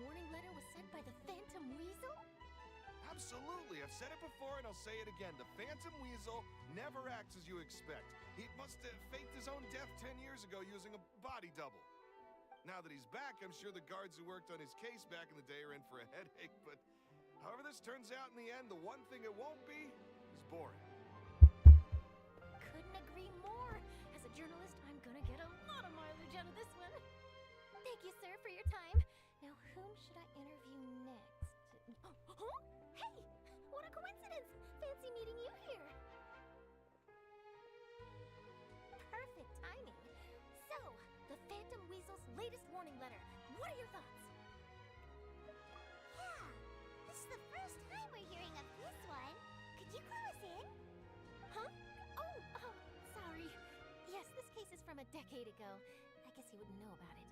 warning letter was sent by the Phantom Weasel? Absolutely. I've said it before and I'll say it again. The Phantom Weasel never acts as you expect. He must have faked his own death 10 years ago using a body double. Now that he's back, I'm sure the guards who worked on his case back in the day are in for a headache, but however this turns out in the end, the one thing it won't be is boring. Couldn't agree more. As a journalist, I'm gonna get a lot of mileage out of this one. Thank you, sir, for your time. Now, whom should I interview next? Huh? Hey! What a coincidence! Fancy meeting you here. Perfect timing. So, the Phantom Weasel's latest warning letter. What are your thoughts? Yeah, this is the first time we're hearing of this one. Could you clue us in? Huh? Oh, sorry. Yes, this case is from a decade ago. I guess you wouldn't know about it.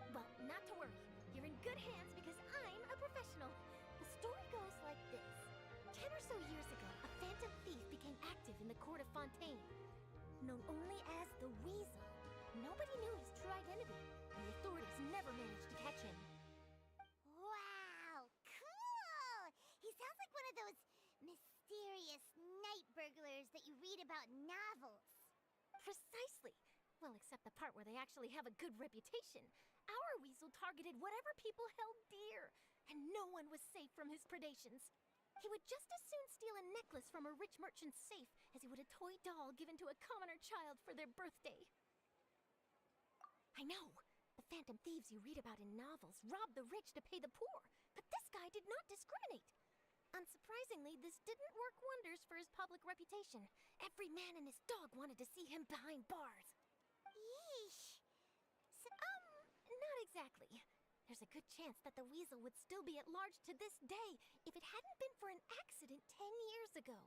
Well, not to worry. You're in good hands because I'm a professional. The story goes like this. 10 or so years ago, a phantom thief became active in the court of Fontainee. Known only as the Weasel, nobody knew his true identity, and the authorities never managed to catch him. Wow, cool! He sounds like one of those mysterious night burglars that you read about in novels. Precisely. Well, except the part where they actually have a good reputation. Our weasel targeted whatever people held dear, and no one was safe from his predations. He would just as soon steal a necklace from a rich merchant's safe as he would a toy doll given to a commoner child for their birthday. I know. The phantom thieves you read about in novels rob the rich to pay the poor, but this guy did not discriminate. Unsurprisingly, this didn't work wonders for his public reputation. Every man and his dog wanted to see him behind bars. Yeesh. Not exactly. There's a good chance that the weasel would still be at large to this day if it hadn't been for an accident 10 years ago.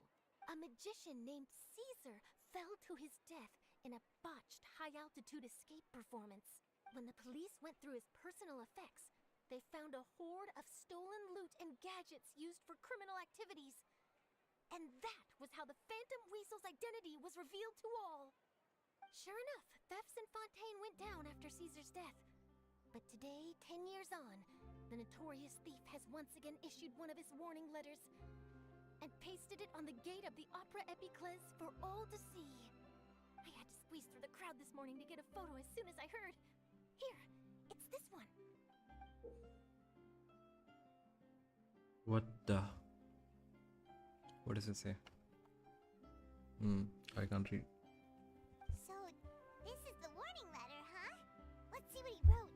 A magician named Caesar fell to his death in a botched high-altitude escape performance. When the police went through his personal effects, they found a hoard of stolen loot and gadgets used for criminal activities. And that was how the Phantom Weasel's identity was revealed to all. Sure enough, thefts in Fontaine went down after Caesar's death. But today, 10 years on, the notorious thief has once again issued one of his warning letters and pasted it on the gate of the Opera Epiclese for all to see. I had to squeeze through the crowd this morning to get a photo as soon as I heard. Here, it's this one. What the? What does it say? I can't read. So, this is the warning letter, huh? Let's see what he wrote.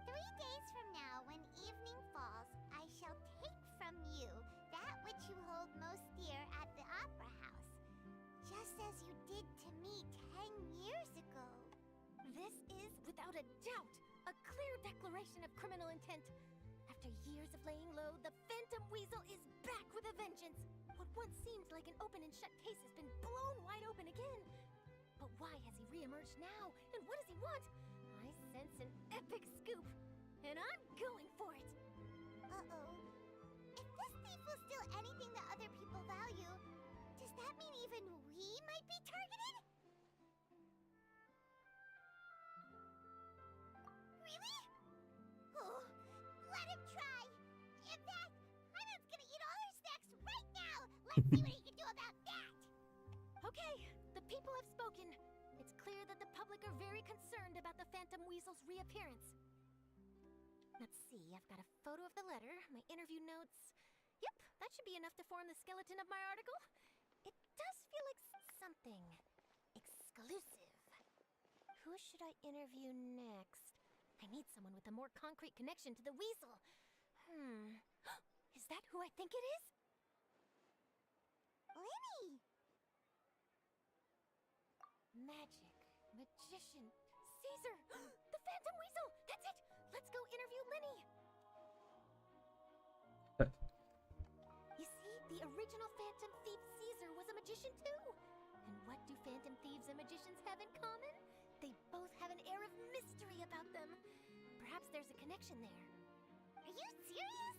3 days from now, when evening falls, I shall take from you that which you hold most dear at the Opera House, just as you did to me 10 years ago. This is, without a doubt, a clear declaration of criminal intent. After years of laying low, the Phantom Weasel is back with a vengeance. What once seemed like an open and shut case has been blown wide open again. But why has he reemerged now? And what does he want? I sense an epic scoop, and I'm going for it. Uh-oh. If this thief will steal anything that other people value, does that mean even we might be targeted? Really? Oh, let him try. In fact, Hyman's gonna eat all our snacks right now. Let's see what he can do about that. Okay, the people have spoken. It's clear that the public are very concerned about the Phantom Weasel's reappearance. Let's see, I've got a photo of the letter, my interview notes. Yep, that should be enough to form the skeleton of my article. It does feel like something exclusive. Who should I interview next? I need someone with a more concrete connection to the weasel. Is that who I think it is? Lenny! Magic, magician, Caesar! The Phantom Weasel! That's it! Let's go interview Lenny! You see, the original Phantom Thief Caesar was a magician too! And what do Phantom Thieves and magicians have in common? They both have an air of mystery about them. Perhaps there's a connection there. Are you serious?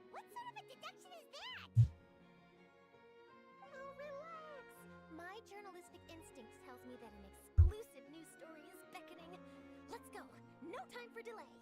What sort of a deduction is that? Oh, relax! My journalistic instinct tells me that an exclusive news story is beckoning. Let's go! No time for delay!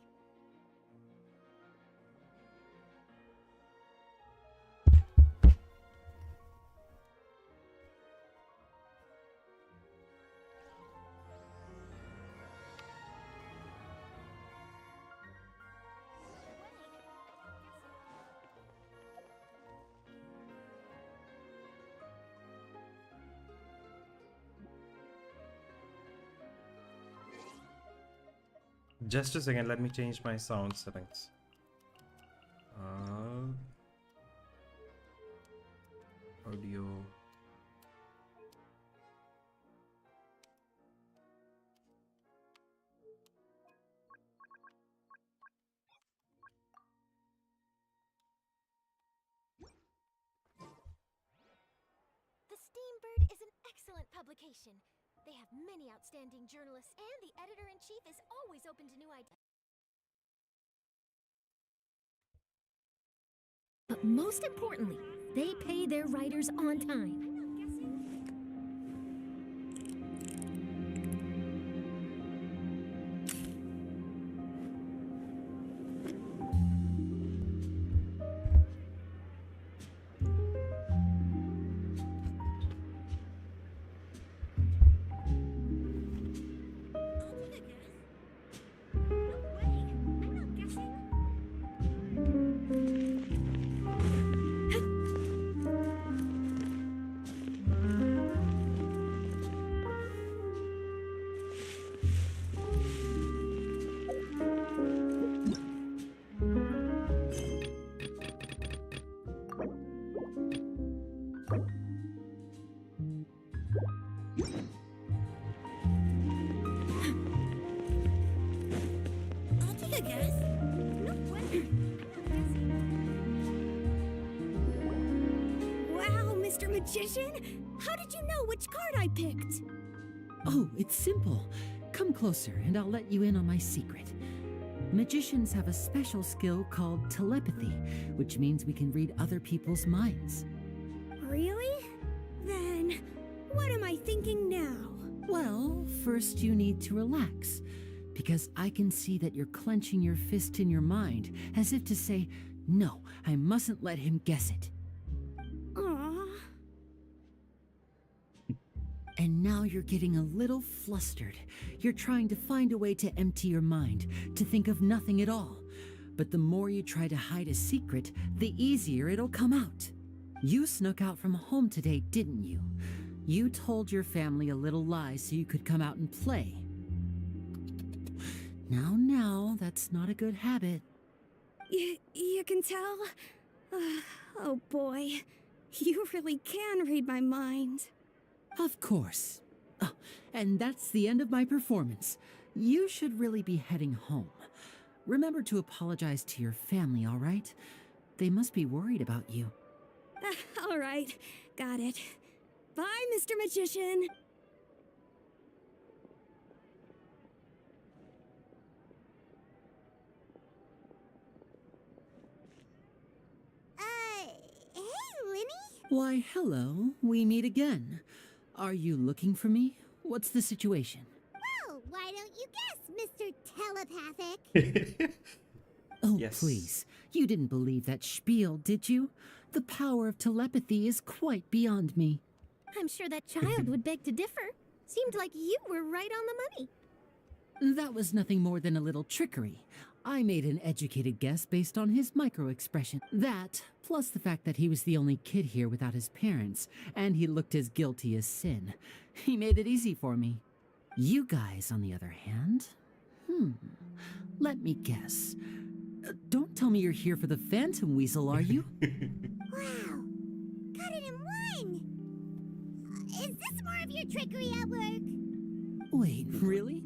Just a second, let me change my sound settings. Audio. The Steambird is an excellent publication. They have many outstanding journalists, and the editor-in-chief is always open to new ideas. But most importantly, they pay their writers on time. I'll take a guess. No Magician? How did you know which card I picked? Oh, it's simple. Come closer and I'll let you in on my secret. Magicians have a special skill called telepathy, which means we can read other people's minds. Really? Then, what am I thinking now? Well, first you need to relax, because I can see that you're clenching your fist in your mind, as if to say, no, I mustn't let him guess it. Aww. And now you're getting a little flustered. You're trying to find a way to empty your mind, to think of nothing at all. But the more you try to hide a secret, the easier it'll come out. You snuck out from home today, didn't you? You told your family a little lie so you could come out and play. Now, that's not a good habit. You can tell? Oh boy, you really can read my mind. Of course. Oh, and that's the end of my performance. You should really be heading home. Remember to apologize to your family, all right? They must be worried about you. All right, got it. Bye, Mr. Magician. Hey, Linny? Why, hello. We meet again. Are you looking for me? What's the situation? Well, why don't you guess, Mr. Telepathic? Oh, Yes. please. You didn't believe that spiel, did you? The power of telepathy is quite beyond me. I'm sure that child would beg to differ. Seemed like you were right on the money. That was nothing more than a little trickery. I made an educated guess based on his micro-expression. That, plus the fact that he was the only kid here without his parents, and he looked as guilty as sin. He made it easy for me. You guys, on the other hand... Let me guess. Don't tell me you're here for the Phantom Weasel, are you? Wow, got it in one! Is this more of your trickery at work? Wait, really?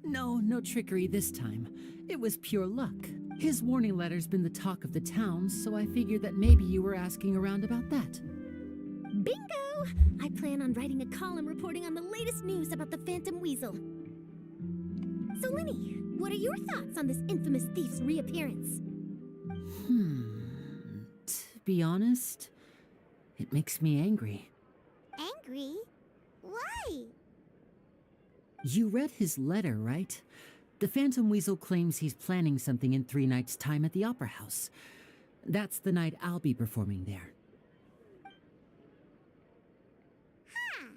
No trickery this time. It was pure luck. His warning letter's been the talk of the town, so I figured that maybe you were asking around about that. Bingo! I plan on writing a column reporting on the latest news about the Phantom Weasel. So, Linny, what are your thoughts on this infamous thief's reappearance? To be honest, it makes me angry. Angry? Why? You read his letter, right? The Phantom Weasel claims he's planning something in 3 nights' time at the Opera House. That's the night I'll be performing there. Huh.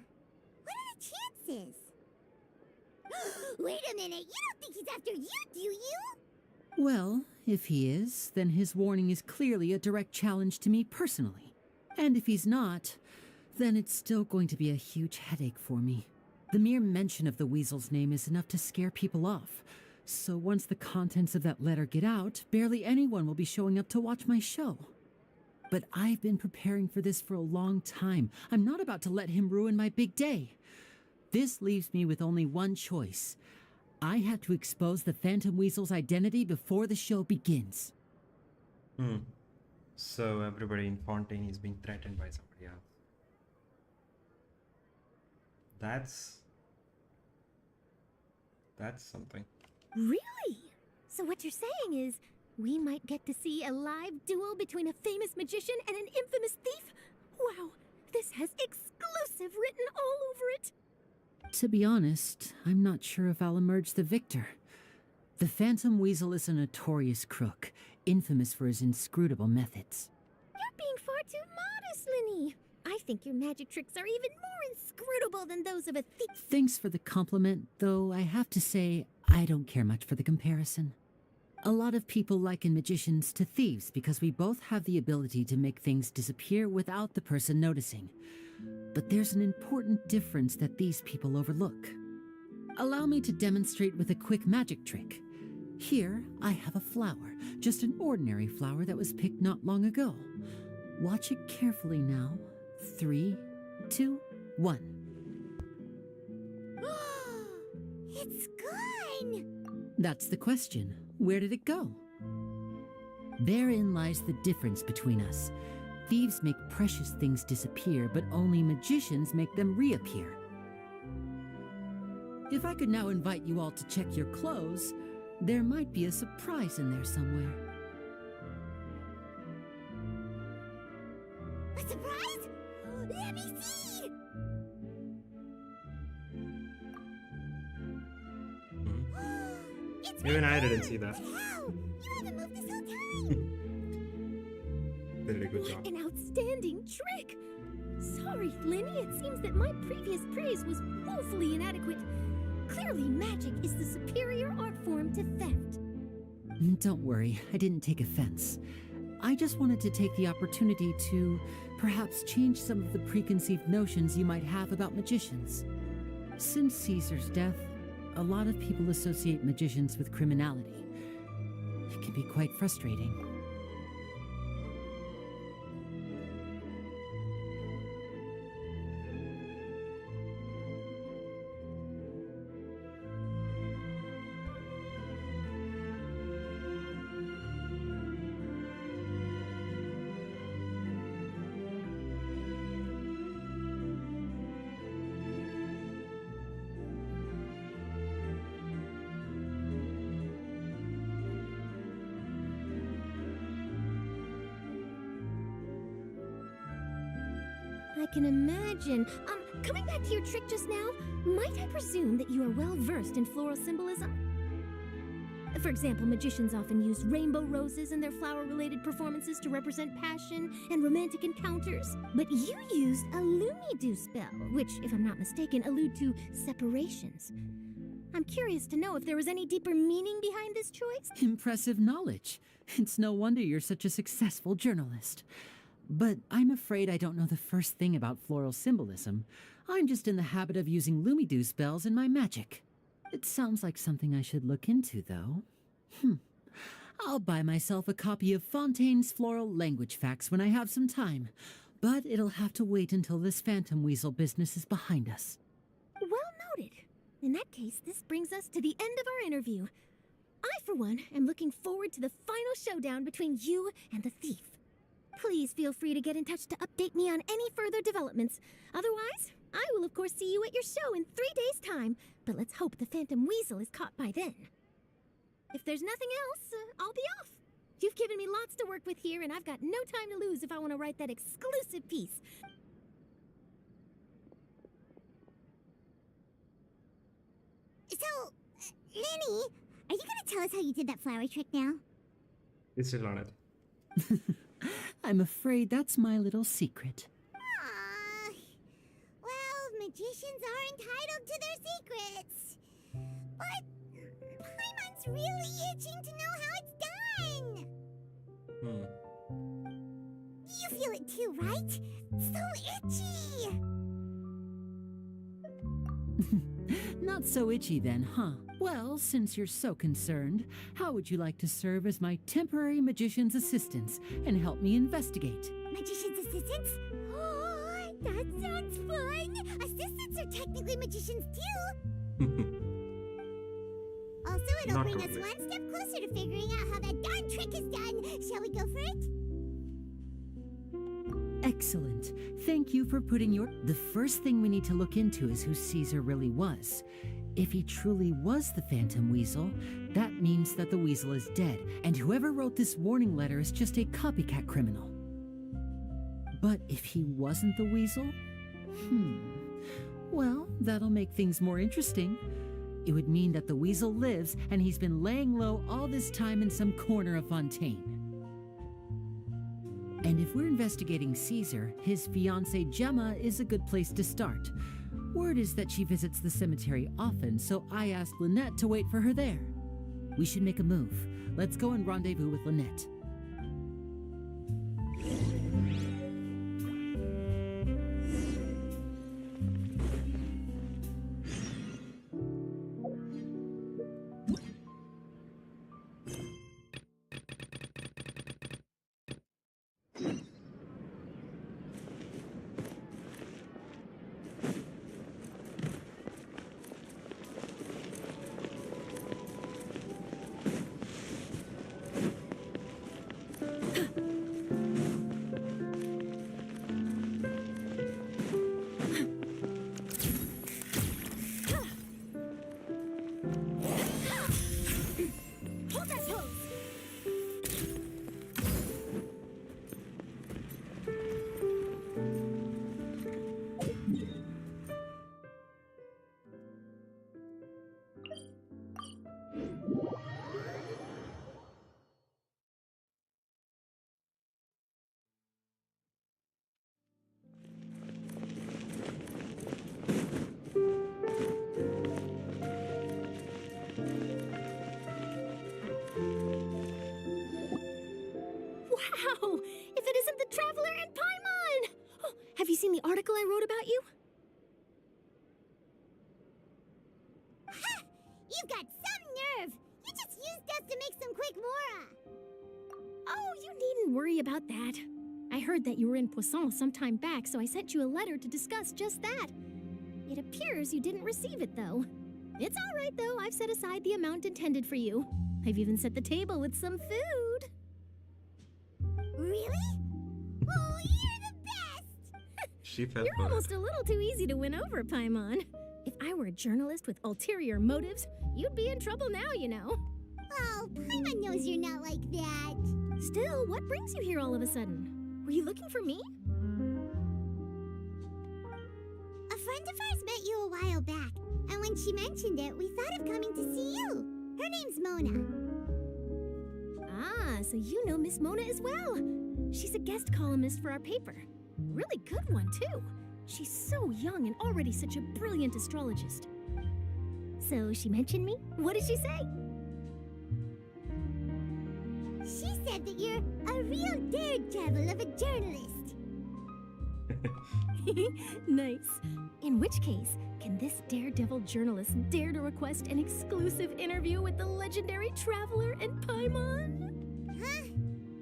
What are the chances? Wait a minute, you don't think he's after you, do you? Well, if he is, then his warning is clearly a direct challenge to me personally. And if he's not, then it's still going to be a huge headache for me. The mere mention of the Weasel's name is enough to scare people off. So once the contents of that letter get out, barely anyone will be showing up to watch my show. But I've been preparing for this for a long time. I'm not about to let him ruin my big day. This leaves me with only one choice. I have to expose the Phantom Weasel's identity before the show begins. So everybody in Fontainee is being threatened by somebody else. That's something. Really? So what you're saying is, we might get to see a live duel between a famous magician and an infamous thief? Wow, this has exclusive written all over it. To be honest, I'm not sure if I'll emerge the victor. The Phantom Weasel is a notorious crook, infamous for his inscrutable methods. You're being far too modest, Linny. I think your magic tricks are even more inscrutable than those of a thief. Thanks for the compliment, though I have to say, I don't care much for the comparison. A lot of people liken magicians to thieves because we both have the ability to make things disappear without the person noticing. But there's an important difference that these people overlook. Allow me to demonstrate with a quick magic trick. Here, I have a flower, just an ordinary flower that was picked not long ago. Watch it carefully now. 3, 2, 1. It's gone! That's the question. Where did it go? Therein lies the difference between us. Thieves make precious things disappear, but only magicians make them reappear. If I could now invite you all to check your clothes, there might be a surprise in there somewhere. A surprise? Let me see! It's Even right I didn't there! see that. Wow! You haven't moved this whole time! They did a good What job. an outstanding trick! Sorry, Lenny, it seems that my previous praise was woefully inadequate. Clearly, magic is the superior art form to theft. Don't worry, I didn't take offense. I just wanted to take the opportunity to perhaps change some of the preconceived notions you might have about magicians. Since Caesar's death, a lot of people associate magicians with criminality. It can be quite frustrating. I can imagine. Coming back to your trick just now, might I presume that you are well versed in floral symbolism? For example, magicians often use rainbow roses in their flower-related performances to represent passion and romantic encounters. But you used a Lumidu spell, which, if I'm not mistaken, allude to separations. I'm curious to know if there was any deeper meaning behind this choice. Impressive knowledge. It's no wonder you're such a successful journalist. But I'm afraid I don't know the first thing about floral symbolism. I'm just in the habit of using Lumidu spells in my magic. It sounds like something I should look into, though. I'll buy myself a copy of Fontaine's Floral Language Facts when I have some time. But it'll have to wait until this phantom weasel business is behind us. Well noted. In that case, this brings us to the end of our interview. I, for one, am looking forward to the final showdown between you and the thief. Please feel free to get in touch to update me on any further developments. Otherwise, I will of course see you at your show in 3 days' time, but let's hope the Phantom Weasel is caught by then. If there's nothing else, I'll be off. You've given me lots to work with here, and I've got no time to lose if I want to write that exclusive piece. So, Lenny, are you gonna tell us how you did that flower trick now? It's still on it. I'm afraid that's my little secret. Aww. Well, magicians are entitled to their secrets. But Paimon's really itching to know how it's done. You feel it too, right? So itchy. Not so itchy then, huh? Well, since you're so concerned, how would you like to serve as my temporary magician's assistants and help me investigate? Magician's assistants? Oh, that sounds fun! Assistants are technically magicians too! Also, it'll Not bring us totally. one step closer to figuring out how that darn trick is done! Shall we go for it? Excellent. Thank you for putting your... The first thing we need to look into is who Caesar really was. If he truly was the Phantom Weasel, that means that the weasel is dead, and whoever wrote this warning letter is just a copycat criminal. But if he wasn't the weasel? Well, that'll make things more interesting. It would mean that the weasel lives, and he's been laying low all this time in some corner of Fontaine. And if we're investigating Caesar, his fiancée Gemma is a good place to start. Word is that she visits the cemetery often, so I asked Lynette to wait for her there. We should make a move. Let's go and rendezvous with Lynette. Wow! If it isn't the Traveler and Paimon! Oh, have you seen the article I wrote about you? Ha! You've got some nerve! You just used us to make some quick mora! Oh, you needn't worry about that. I heard that you were in Poisson some time back, so I sent you a letter to discuss just that. It appears you didn't receive it, though. It's all right, though. I've set aside the amount intended for you. I've even set the table with some food. Really? Oh, you're the best! She fell You're for it. almost a little too easy to win over, Paimon. If I were a journalist with ulterior motives, you'd be in trouble now, you know. Oh, Paimon knows you're not like that. Still, what brings you here all of a sudden? Were you looking for me? A friend of ours met you a while back, and when she mentioned it, we thought of coming to see you. Her name's Mona. Ah, so you know Miss Mona as well. She's a guest columnist for our paper. Really good one, too. She's so young and already such a brilliant astrologist. So she mentioned me? What did she say? She said that you're a real daredevil of a journalist. Nice. In which case, can this daredevil journalist dare to request an exclusive interview with the legendary Traveler and Paimon? Huh?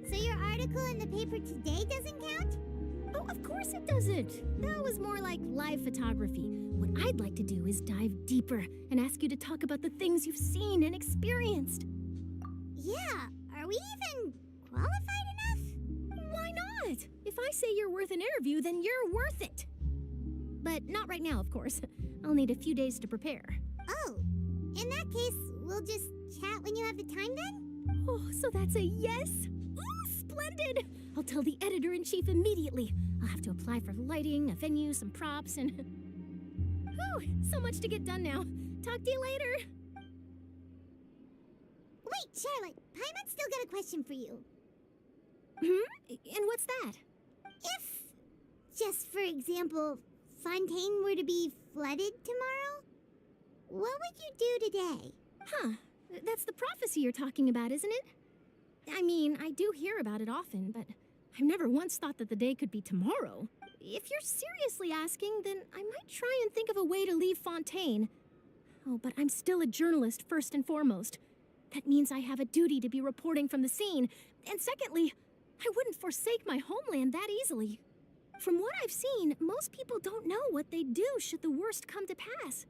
So your article in the paper today doesn't count? Oh, of course it doesn't. That was more like live photography. What I'd like to do is dive deeper and ask you to talk about the things you've seen and experienced. Yeah, are we even qualified enough? Why not? If I say you're worth an interview, then you're worth it. But not right now, of course. I'll need a few days to prepare. Oh, in that case, we'll just chat when you have the time then? Oh, so that's a yes? Ooh, splendid! I'll tell the editor-in-chief immediately. I'll have to apply for lighting, a venue, some props, and... Whew, so much to get done now. Talk to you later. Wait, Charlotte, Paimon's still got a question for you. And what's that? If, just for example, Fontaine were to be flooded tomorrow, what would you do today? Huh, that's the prophecy you're talking about, isn't it? I mean, I do hear about it often, but I've never once thought that the day could be tomorrow. If you're seriously asking, then I might try and think of a way to leave Fontaine. Oh, but I'm still a journalist first and foremost. That means I have a duty to be reporting from the scene. And secondly, I wouldn't forsake my homeland that easily. From what I've seen, most people don't know what they'd do should the worst come to pass.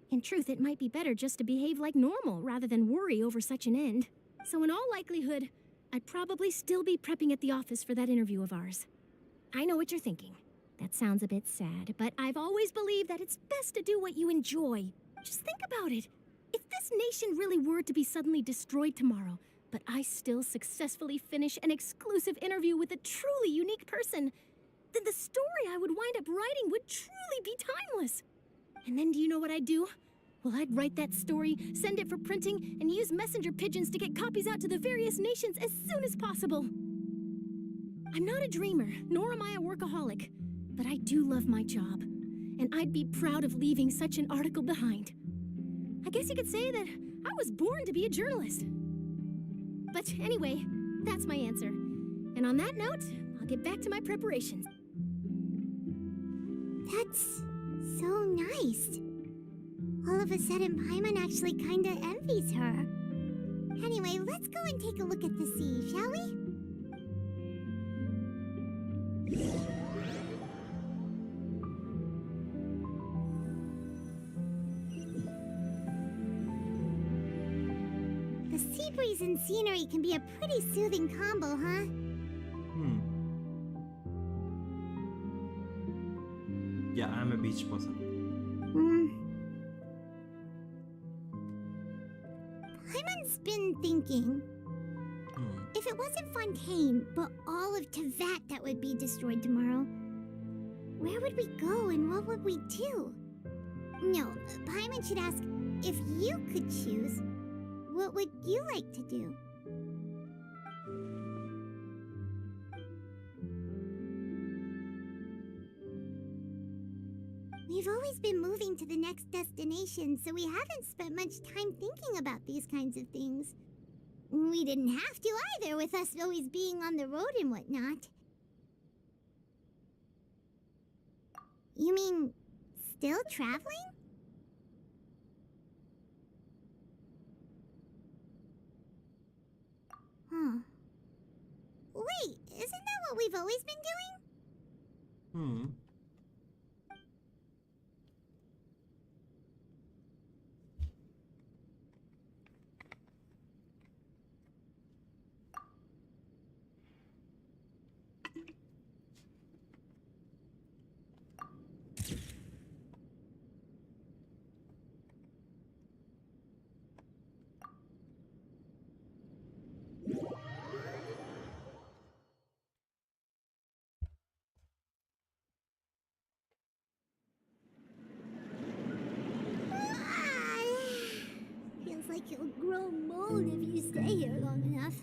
In truth, it might be better just to behave like normal rather than worry over such an end. So in all likelihood, I'd probably still be prepping at the office for that interview of ours. I know what you're thinking. That sounds a bit sad, but I've always believed that it's best to do what you enjoy. Just think about it. If this nation really were to be suddenly destroyed tomorrow, but I still successfully finish an exclusive interview with a truly unique person, then the story I would wind up writing would truly be timeless. And then do you know what I'd do? Well, I'd write that story, send it for printing, and use messenger pigeons to get copies out to the various nations as soon as possible. I'm not a dreamer, nor am I a workaholic, but I do love my job, and I'd be proud of leaving such an article behind. I guess you could say that I was born to be a journalist. But anyway, that's my answer. And on that note, I'll get back to my preparations. That's so nice. All of a sudden, Paimon actually kinda envies her. Anyway, let's go and take a look at the sea, shall we? The sea breeze and scenery can be a pretty soothing combo, huh? Yeah, I'm a beach person. Paimon's been thinking. If it wasn't Fontaine, but all of Tevat that would be destroyed tomorrow, where would we go and what would we do? No, Paimon should ask, if you could choose, what would you like to do? We've always been moving to the next destination, so we haven't spent much time thinking about these kinds of things. We didn't have to either, with us always being on the road and whatnot. You mean, still traveling? Huh. Wait, isn't that what we've always been doing? Feels like you'll grow mold if you stay here long enough.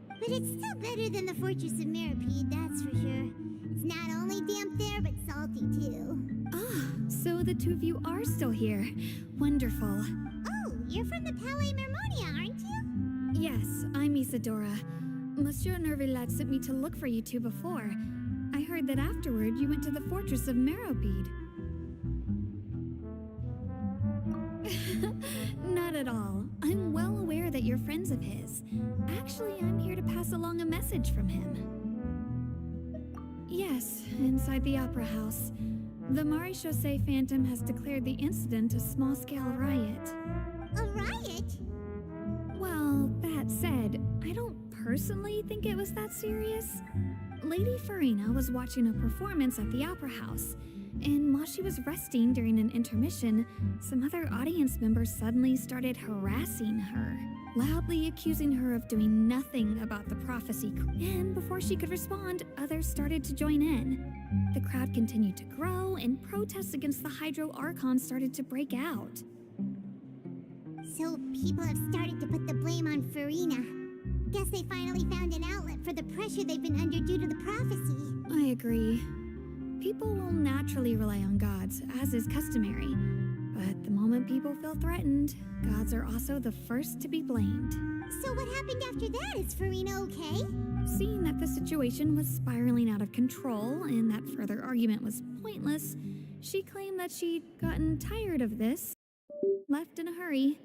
But it's still better than the Fortress of Mirapede, that's for sure. It's not only damp there, but salty too. Ah, so the two of you are still here. Wonderful. Oh, you're from the Palais Mermonia, aren't you? Yes, I'm Isadora. Monsieur Nervillet sent me to look for you two before. I heard that afterward you went to the Fortress of Meropide. Not at all. I'm well aware that you're friends of his. Actually, I'm here to pass along a message from him. Yes, inside the Opera House. The Maréchaussée Phantom has declared the incident a small-scale riot. A riot? Well, that said, I don't personally think it was that serious. Lady Farina was watching a performance at the Opera House, and while she was resting during an intermission, some other audience members suddenly started harassing her, loudly accusing her of doing nothing about the prophecy. And before she could respond, others started to join in. The crowd continued to grow, and protests against the Hydro Archon started to break out. So people have started to put the blame on Farina. Guess they finally found an outlet for the pressure they've been under due to the prophecy. I agree. People will naturally rely on gods, as is customary. But the moment people feel threatened, gods are also the first to be blamed. So what happened after that? Is Farina okay? Seeing that the situation was spiraling out of control and that further argument was pointless, she claimed that she'd gotten tired of this, left in a hurry.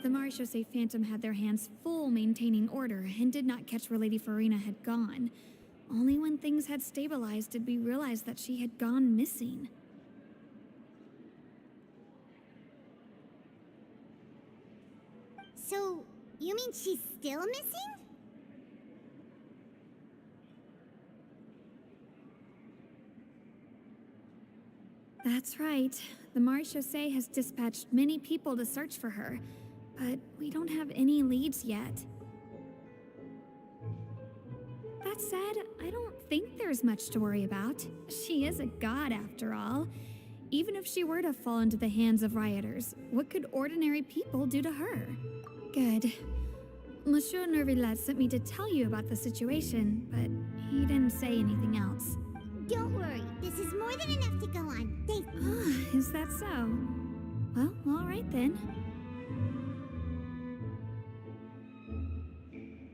The Maréchaussée Phantom had their hands full maintaining order and did not catch where Lady Farina had gone. Only when things had stabilized did we realize that she had gone missing. So, you mean she's still missing? That's right. The Maréchaussée has dispatched many people to search for her, but we don't have any leads yet. That said, I don't think there's much to worry about. She is a god after all. Even if she were to fall into the hands of rioters, what could ordinary people do to her? Good. Monsieur Nervillet sent me to tell you about the situation, but he didn't say anything else. Don't worry, this is more than enough to go on. Is that so? Well, all right then.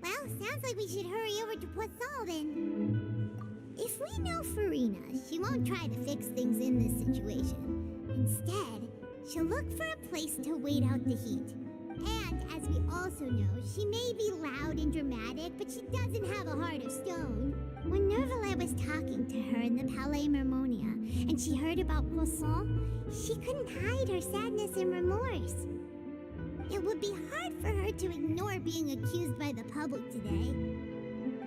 Well, sounds like we should hurry over to Poisson then. If we know Farina, she won't try to fix things in this situation. Instead, she'll look for a place to wait out the heat. And, as we also know, she may be loud and dramatic, but she doesn't have a heart of stone. When Nervillet was talking to her in the Palais Mermonia, and she heard about Poisson, she couldn't hide her sadness and remorse. It would be hard for her to ignore being accused by the public today.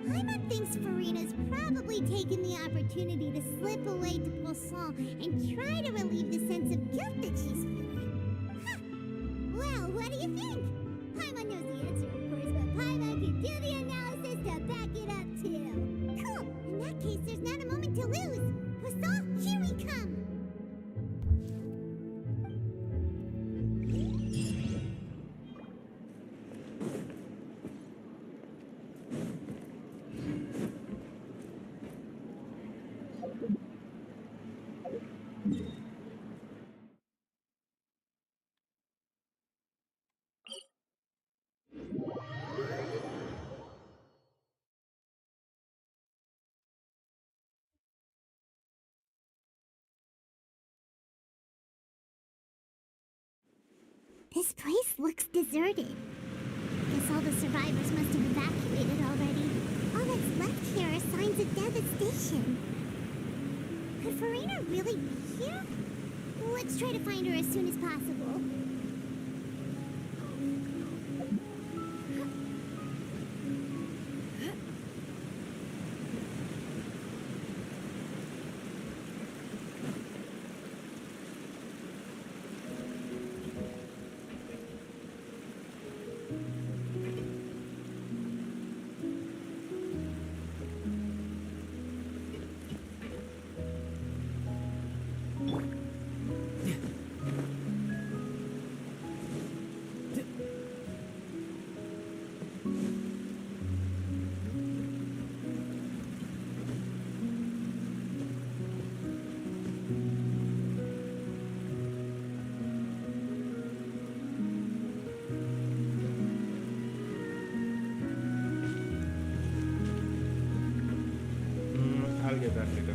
Paimon thinks Farina's probably taken the opportunity to slip away to Poisson and try to relieve the sense of guilt that she's feeling. Huh. Well, what do you think? Paimon knows the answer, of course, but Paimon can do the analysis to back it up, too. Cool! In that case, there's not a moment to lose. Poisson, here we come! This place looks deserted. Guess all the survivors must have evacuated already. All that's left here are signs of devastation. Could Farina really be here? Let's try to find her as soon as possible. I'll get that later.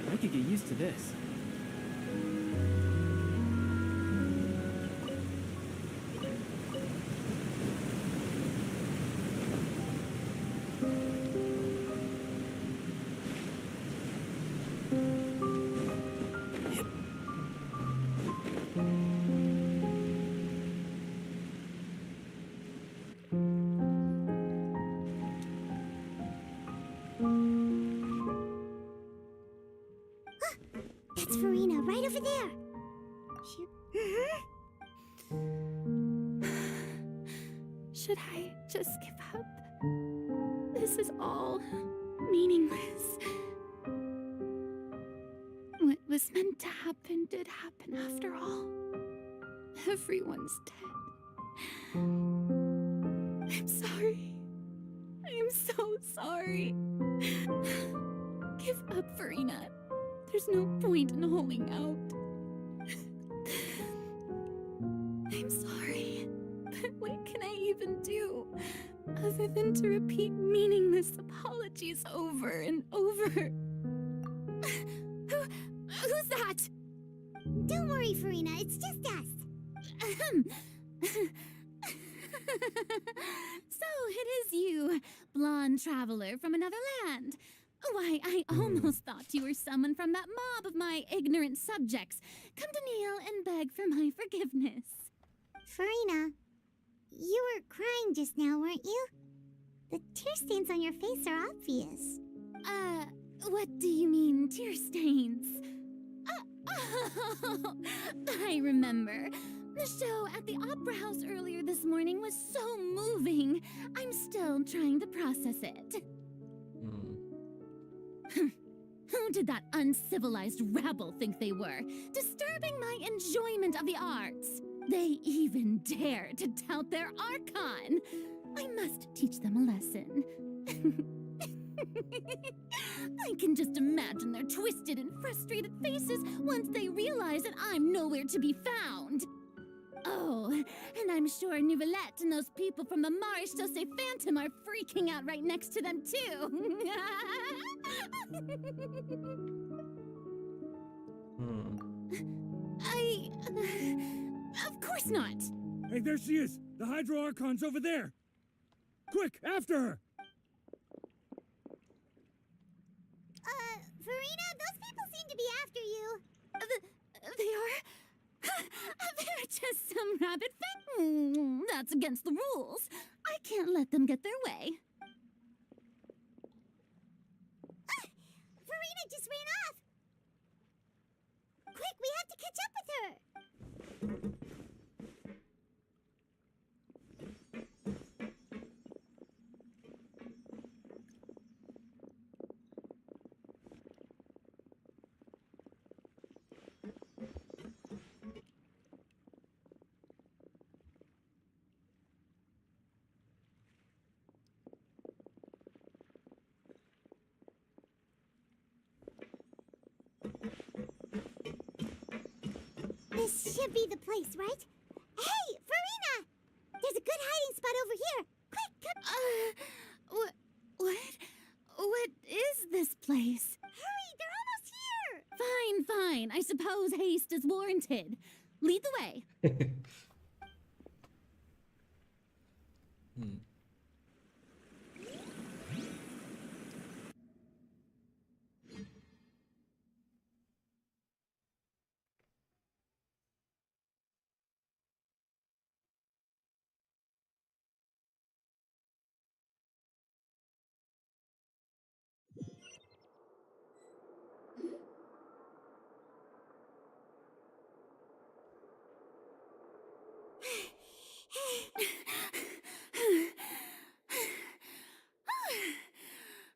I could get used to this. That's Farina, right over there. Should I just give up? This is all meaningless. What was meant to happen did happen after all. Everyone's dead. I'm sorry. I am so sorry. Give up, Farina. There's no point in holding out. I'm sorry, but what can I even do other than to repeat meaningless apologies over and over? Who's that? Don't worry, Farina, it's just us. So it is you, blonde traveler from another land. Why, I almost thought you were someone from that mob of my ignorant subjects, come to kneel and beg for my forgiveness. Farina, you were crying just now, weren't you? The tear stains on your face are obvious. What do you mean, tear stains? Oh, I remember. The show at the Opera House earlier this morning was so moving. I'm still trying to process it. Who did that uncivilized rabble think they were, disturbing my enjoyment of the arts? They even dare to tout their Archon. I must teach them a lesson. I can just imagine their twisted and frustrated faces once they realize that I'm nowhere to be found. Oh, and I'm sure Nouvellette and those people from the Maréchaussée Phantom are freaking out right next to them, too. Of course not. Hey, there she is! The Hydro Archon's over there! Quick, after her! Farina, those people seem to be after you. They are? They're just some rabbit That's against the rules. I can't let them get their way. Farina just ran off. Quick, we have to catch up with her. This should be the place, right? Hey, Farina! There's a good hiding spot over here. Quick, come. What is this place? Hurry, they're almost here. Fine. I I suppose haste is warranted. Lead the way. Hmm.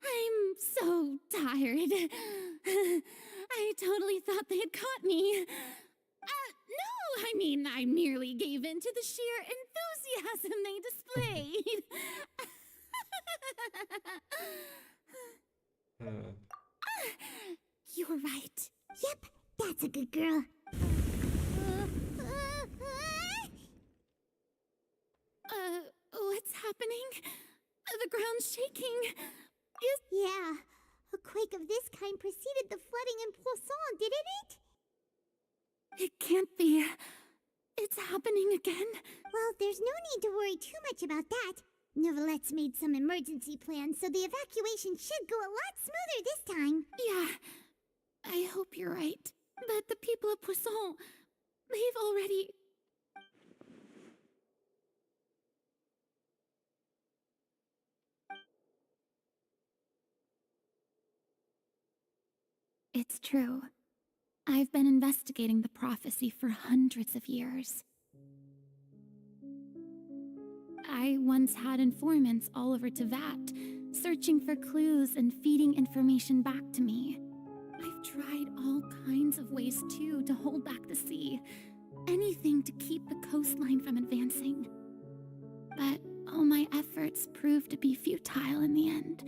I'm so tired. I totally thought they had caught me. No, I mean, I merely gave in to the sheer enthusiasm they displayed. You were right. Yep, that's a good girl. What's happening? The ground's shaking. Yeah, a quake of this kind preceded the flooding in Poisson, didn't it? It can't be. It's happening again. Well, there's no need to worry too much about that. Neverlette's made some emergency plans, so the evacuation should go a lot smoother this time. Yeah, I hope you're right. But the people of Poisson, they've already... It's true. I've been investigating the prophecy for hundreds of years. I once had informants all over Tevat, searching for clues and feeding information back to me. I've tried all kinds of ways, too, to hold back the sea. Anything to keep the coastline from advancing. But all my efforts proved to be futile in the end.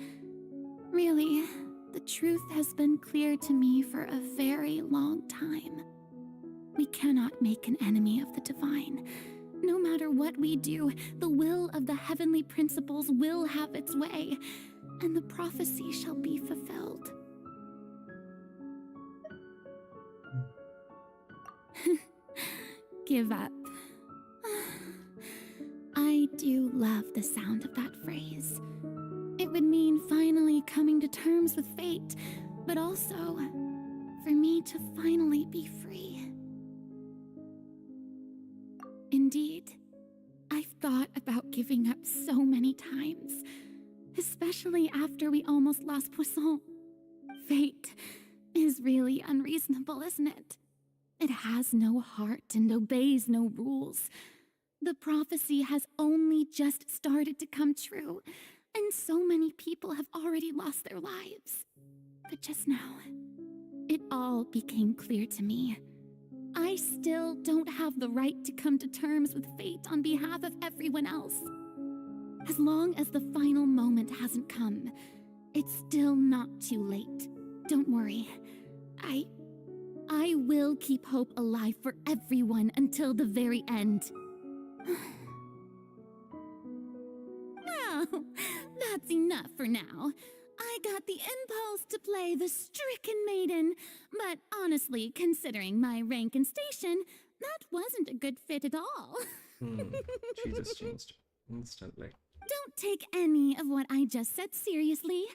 Really, the truth has been clear to me for a very long time. We cannot make an enemy of the divine. No matter what we do, the will of the heavenly principles will have its way, and the prophecy shall be fulfilled. Give up. I do love the sound of that phrase. It would mean finally coming to terms with fate, but also for me to finally be free. Indeed, I've thought about giving up so many times, especially after we almost lost Poisson. Fate is really unreasonable, isn't it? It has no heart and obeys no rules. The prophecy has only just started to come true, and so many people have already lost their lives. But just now, it all became clear to me. I still don't have the right to come to terms with fate on behalf of everyone else. As long as the final moment hasn't come, it's still not too late. Don't worry. I will keep hope alive for everyone until the very end. Well, that's enough for now. I got the impulse to play the stricken maiden, but honestly, considering my rank and station, that wasn't a good fit at all. She just changed instantly. Don't take any of what I just said seriously.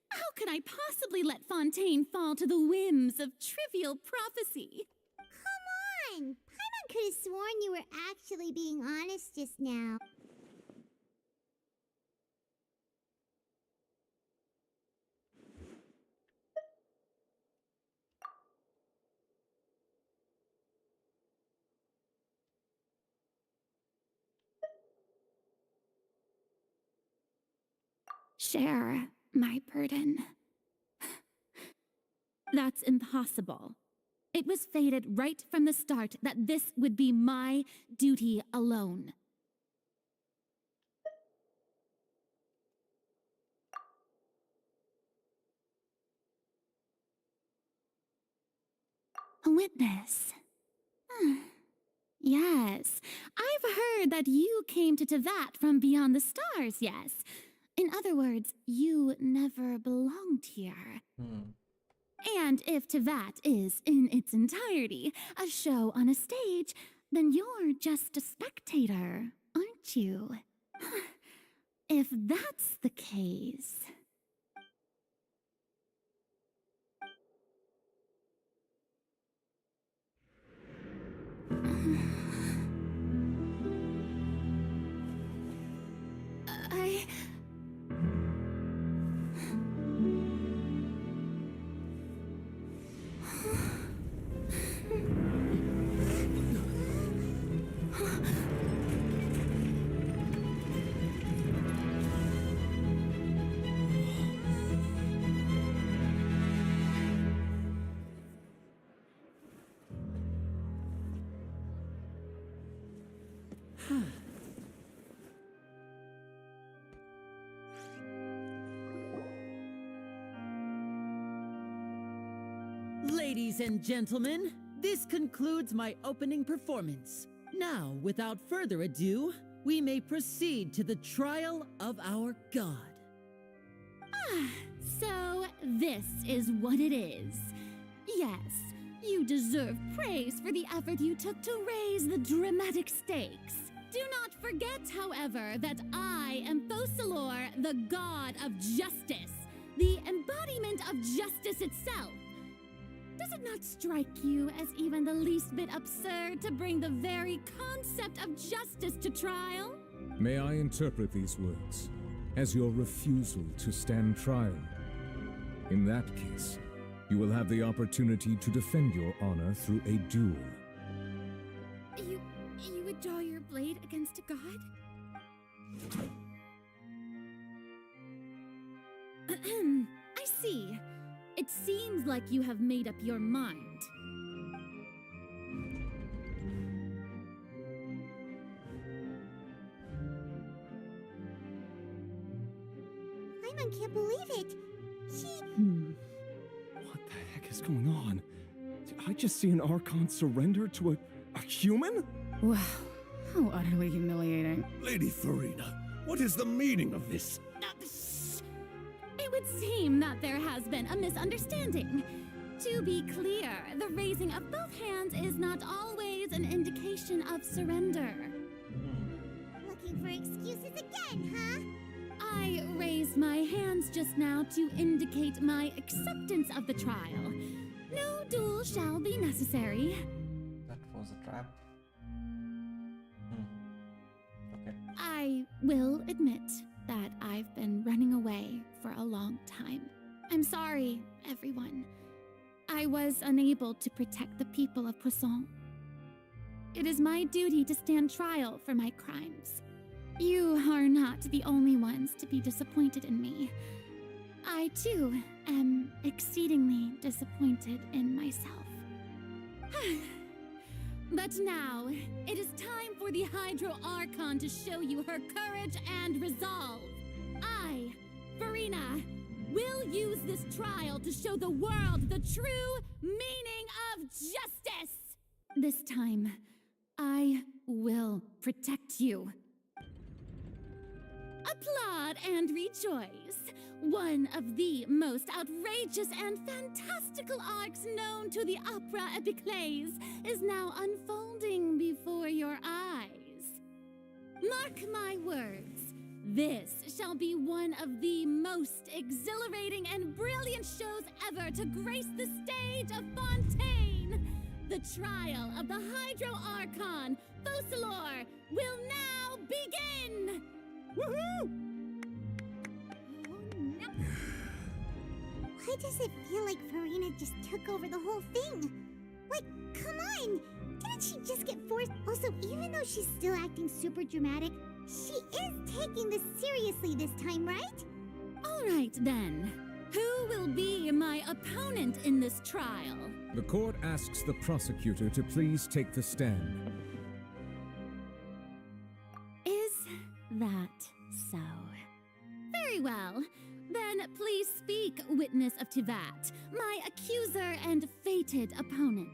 How could I possibly let Fontaine fall to the whims of trivial prophecy? Come on! Paimon could have sworn you were actually being honest just now. Share my burden. That's impossible. It was fated right from the start that this would be my duty alone. A witness. Yes, I've heard that you came to Tevat from beyond the stars, yes. In other words, you never belonged here. And if Tivat is, in its entirety, a show on a stage, then you're just a spectator, aren't you? If that's the case... I... Ladies and gentlemen, this concludes my opening performance. Now, without further ado, we may proceed to the trial of our god. So this is what it is. Yes, you deserve praise for the effort you took to raise the dramatic stakes. Do not forget, however, that I am Focalor, the god of justice, the embodiment of justice itself. Does it not strike you as even the least bit absurd to bring the very concept of justice to trial? May I interpret these words as your refusal to stand trial? In that case, you will have the opportunity to defend your honor through a duel. You would draw your blade against a god? I see. It seems like you have made up your mind. Paimon can't believe it. What the heck is going on? Did I just see an Archon surrender to a human? Wow, how utterly humiliating. Lady Farina, what is the meaning of this? It would seem that there has been a misunderstanding. To be clear, the raising of both hands is not always an indication of surrender. Looking for excuses again, huh? I raised my hands just now to indicate my acceptance of the trial. No duel shall be necessary. That was a trap. Okay. I will admit that I've been running away for a long time. I'm sorry, everyone. I was unable to protect the people of Poisson. It is my duty to stand trial for my crimes. You are not the only ones to be disappointed in me. I, too, am exceedingly disappointed in myself. But now, it is time for the Hydro Archon to show you her courage and resolve. I, Farina, will use this trial to show the world the true meaning of justice. This time, I will protect you. Applaud and rejoice. One of the most outrageous and fantastical arcs known to the opera epiclese is now unfolding before your eyes. Mark my words, this shall be one of the most exhilarating and brilliant shows ever to grace the stage of Fontainee. The trial of the Hydro Archon, Focalor, will now begin! Woohoo! Why does it feel like Farina just took over the whole thing? Like, come on! Didn't she just get forced? Also, even though she's still acting super dramatic, she is taking this seriously this time, right? All right, then. Who will be my opponent in this trial? The court asks the prosecutor to please take the stand. Is that so? Very well. Then please speak, witness of Tivat, my accuser and fated opponent.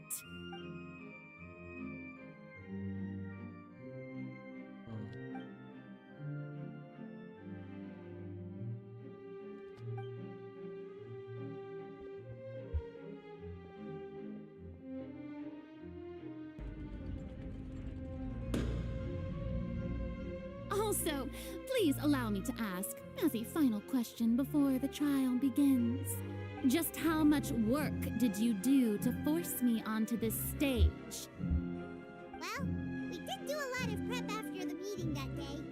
Also, please allow me to ask, as a final question before the trial begins, just how much work did you do to force me onto this stage? Well, we did do a lot of prep after the meeting that day.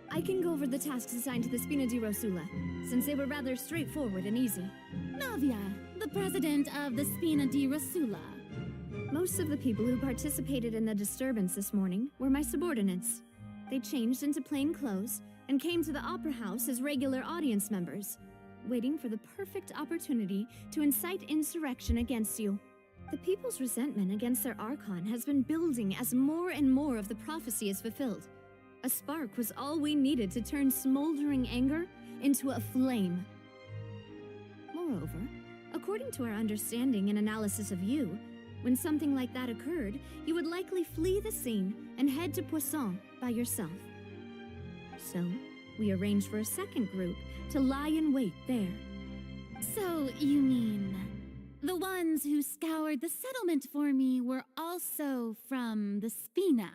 I can go over the tasks assigned to the Spina di Rosula, since they were rather straightforward and easy. Navia, the president of the Spina di Rosula. Most of the people who participated in the disturbance this morning were my subordinates. They changed into plain clothes and came to the Opera House as regular audience members, waiting for the perfect opportunity to incite insurrection against you. The people's resentment against their Archon has been building as more and more of the prophecy is fulfilled. A spark was all we needed to turn smoldering anger into a flame. Moreover, according to our understanding and analysis of you, when something like that occurred, you would likely flee the scene and head to Poisson by yourself. So, we arranged for a second group to lie in wait there. So, you mean the ones who scoured the settlement for me were also from the Spina?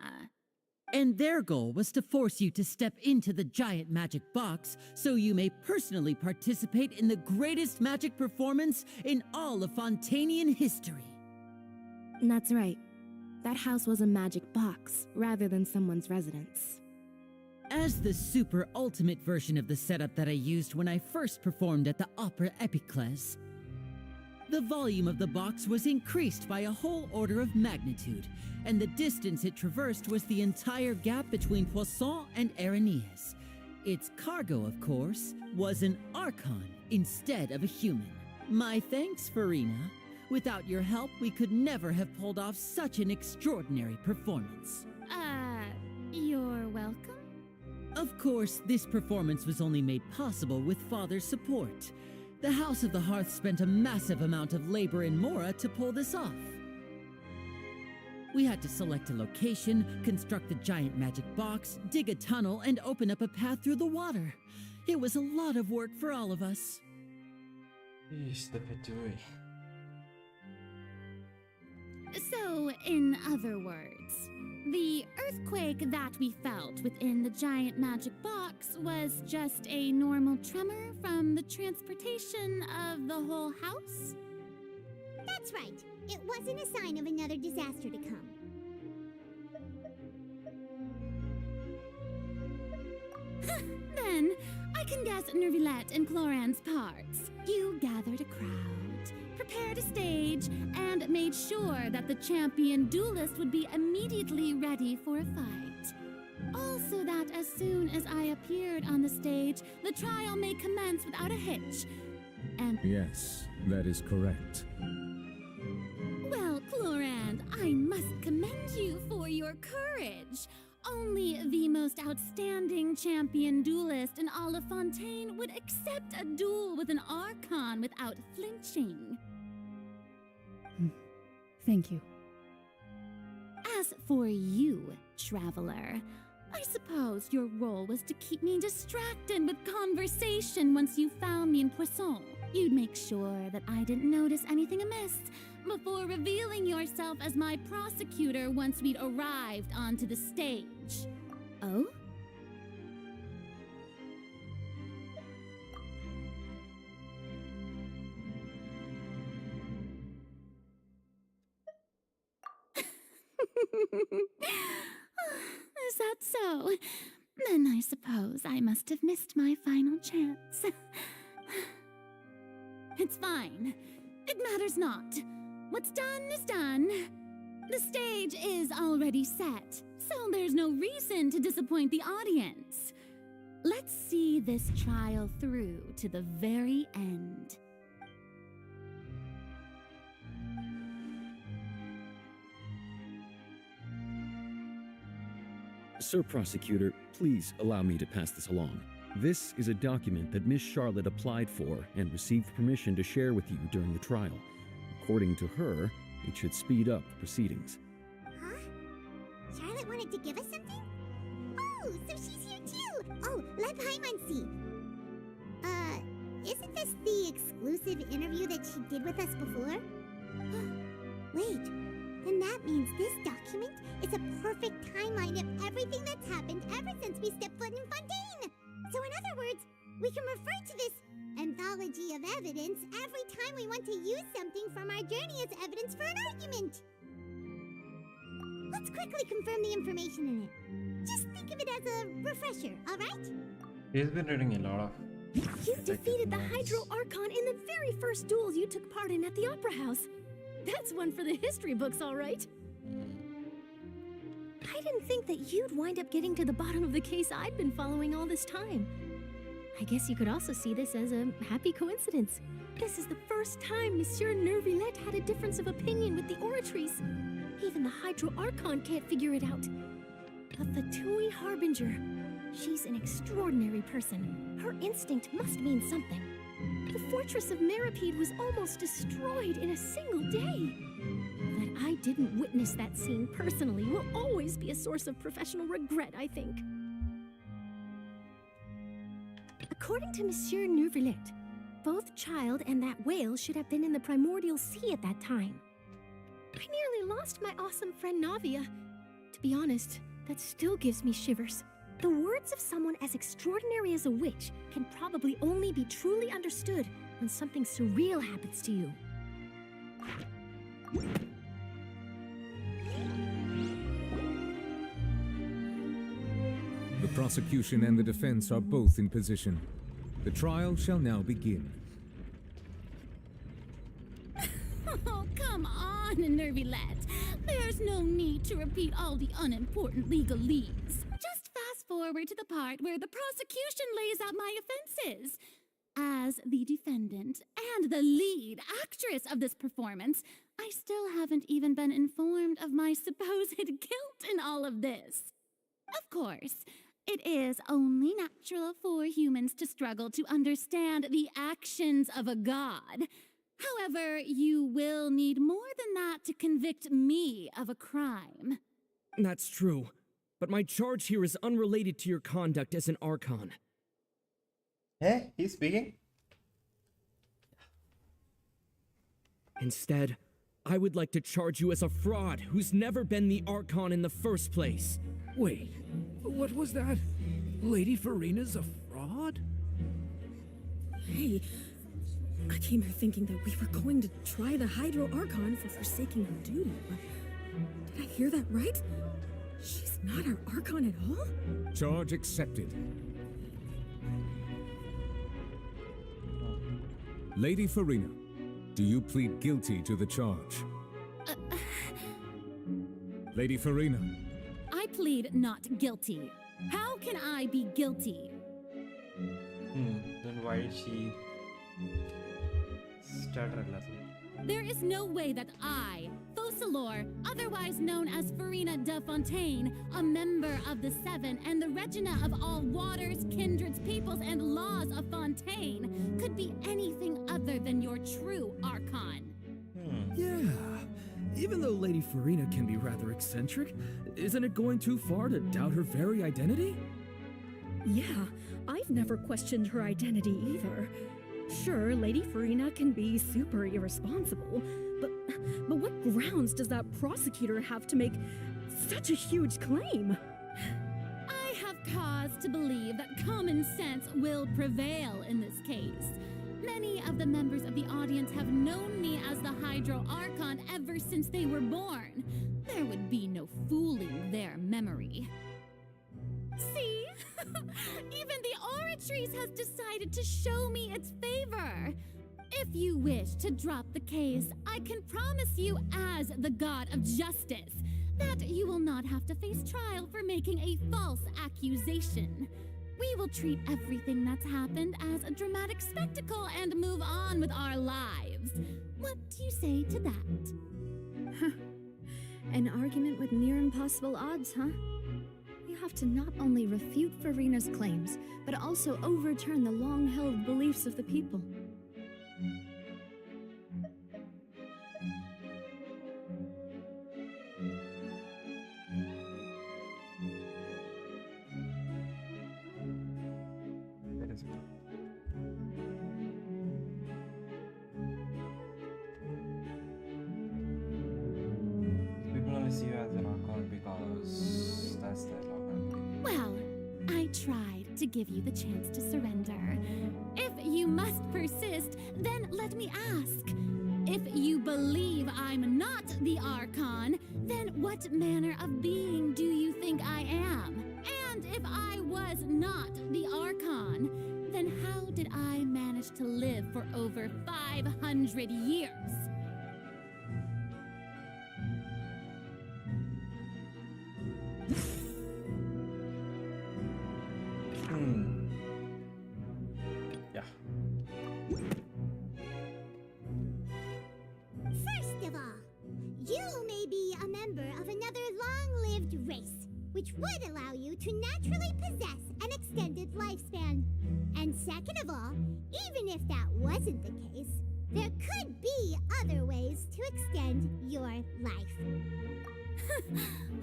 And their goal was to force you to step into the giant magic box so you may personally participate in the greatest magic performance in all of Fontainian history. That's right. That house was a magic box, rather than someone's residence. As the super ultimate version of the setup that I used when I first performed at the Opera Epiclese, the volume of the box was increased by a whole order of magnitude, and the distance it traversed was the entire gap between Poisson and Areneas. Its cargo, of course, was an Archon instead of a human. My thanks, Farina. Without your help, we could never have pulled off such an extraordinary performance. You're welcome? Of course, this performance was only made possible with Father's support. The House of the Hearth spent a massive amount of labor in Mora to pull this off. We had to select a location, construct the giant magic box, dig a tunnel, and open up a path through the water. It was a lot of work for all of us. So, in other words, the earthquake that we felt within the giant magic box was just a normal tremor from the transportation of the whole house? That's right. It wasn't a sign of another disaster to come. Then, I can guess Nervilette and Cloran's parts. You gathered a crowd, prepared a stage, and made sure that the champion duelist would be immediately ready for a fight. Also that as soon as I appeared on the stage, the trial may commence without a hitch. And Yes, that is correct. well, Clorand, I must commend you for your courage. Only the most outstanding champion duelist in all of Fontaine would accept a duel with an Archon without flinching. Thank you. As for you, traveler, I suppose your role was to keep me distracted with conversation once you found me in Poisson. You'd make sure that I didn't notice anything amiss before revealing yourself as my prosecutor once we'd arrived onto the stage. Oh? Is that so? Then I suppose I must have missed my final chance. It's fine. It matters not. What's done is done. The stage is already set, so there's no reason to disappoint the audience. Let's see this trial through to the very end. Sir Prosecutor, please allow me to pass this along. This is a document that Miss Charlotte applied for and received permission to share with you during the trial. According to her, it should speed up the proceedings. Huh? Charlotte wanted to give us something? Oh, so she's here too! Oh, let Paimon see. Isn't this the exclusive interview that she did with us before? Wait, then that means this document is a perfect timeline of everything that's happened ever since we stepped foot in Fontaine. So in other words, we can refer to this anthology of evidence every time we want to use something from our journey as evidence for an argument. Let's quickly confirm the information in it. Just think of it as a refresher, alright? He's been reading a lot of. You defeated the Hydro Archon in the very first duel you took part in at the Opera House. That's one for the history books, all right. I didn't think that you'd wind up getting to the bottom of the case I'd been following all this time. I guess you could also see this as a happy coincidence. This is the first time Monsieur Neuvillette had a difference of opinion with the Oratories. Even the Hydro Archon can't figure it out. A Fatui Harbinger. She's an extraordinary person. Her instinct must mean something. The fortress of Meripede was almost destroyed in a single day. That I didn't witness that scene personally will always be a source of professional regret, I think. According to Monsieur Neuvillette, both Child and that whale should have been in the primordial sea at that time. I nearly lost my awesome friend Navia. To be honest, that still gives me shivers. The words of someone as extraordinary as a witch can probably only be truly understood when something surreal happens to you. The prosecution and the defense are both in position. The trial shall now begin. Oh, come on, Neuvillette. There's no need to repeat all the unimportant legalese. Just fast forward to the part where the prosecution lays out my offenses. As the defendant and the lead actress of this performance, I still haven't even been informed of my supposed guilt in all of this. Of course, it is only natural for humans to struggle to understand the actions of a god. However, you will need more than that to convict me of a crime. That's true, but my charge here is unrelated to your conduct as an Archon. Hey, he's speaking? Instead, I would like to charge you as a fraud who's never been the Archon in the first place. Wait, what was that? Lady Farina's a fraud? Hey, I came here thinking that we were going to try the Hydro Archon for forsaking her duty, but did I hear that right? She's not our Archon at all? Charge accepted. Lady Farina, do you plead guilty to the charge? Lady Farina. I plead not guilty. How can I be guilty? Then why did she stutter a little? There is no way that I, Fauchelor, otherwise known as Farina de Fontaine, a member of the Seven and the Regina of all waters, kindreds, peoples, and laws of Fontaine, could be anything other than your true Archon. Yeah, even though Lady Farina can be rather eccentric, isn't it going too far to doubt her very identity? Yeah, I've never questioned her identity either. Sure, Lady Farina can be super irresponsible, but what grounds does that prosecutor have to make such a huge claim? I have cause to believe that common sense will prevail in this case. Many of the members of the audience have known me as the Hydro Archon ever since they were born. There would be no fooling their memory. See? Even the Oratories has decided to show me its favor. If you wish to drop the case, I can promise you as the god of justice that you will not have to face trial for making a false accusation. We will treat everything that's happened as a dramatic spectacle and move on with our lives. What do you say to that? An argument with near impossible odds, huh? You have to not only refute Farina's claims, but also overturn the long-held beliefs of the people. to give you the chance to surrender. If you must persist, then let me ask. If you believe I'm not the Archon, then what manner of being do you think I am? And if I was not the Archon, then how did I manage to live for over 500 years? Yeah. First of all, you may be a member of another long-lived race, which would allow you to naturally possess an extended lifespan. And second of all, even if that wasn't the case, there could be other ways to extend your life.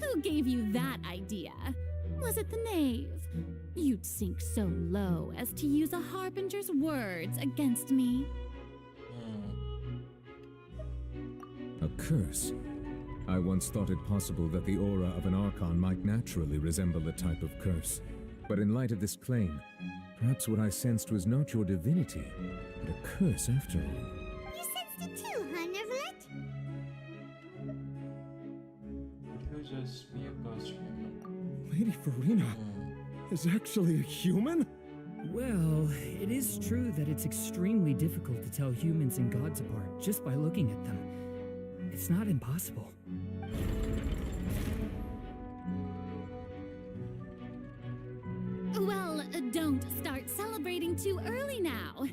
Who gave you that idea? Was it the knave? You'd sink so low as to use a harbinger's words against me. A curse? I once thought it possible that the aura of an Archon might naturally resemble a type of curse. But in light of this claim, perhaps what I sensed was not your divinity, but a curse after all. You sensed it too, huh, Neverlet? It would just be a ghost human. Lady Farina is actually a human? Well, it is true that it's extremely difficult to tell humans and gods apart just by looking at them. It's not impossible. Well, don't start celebrating too early now.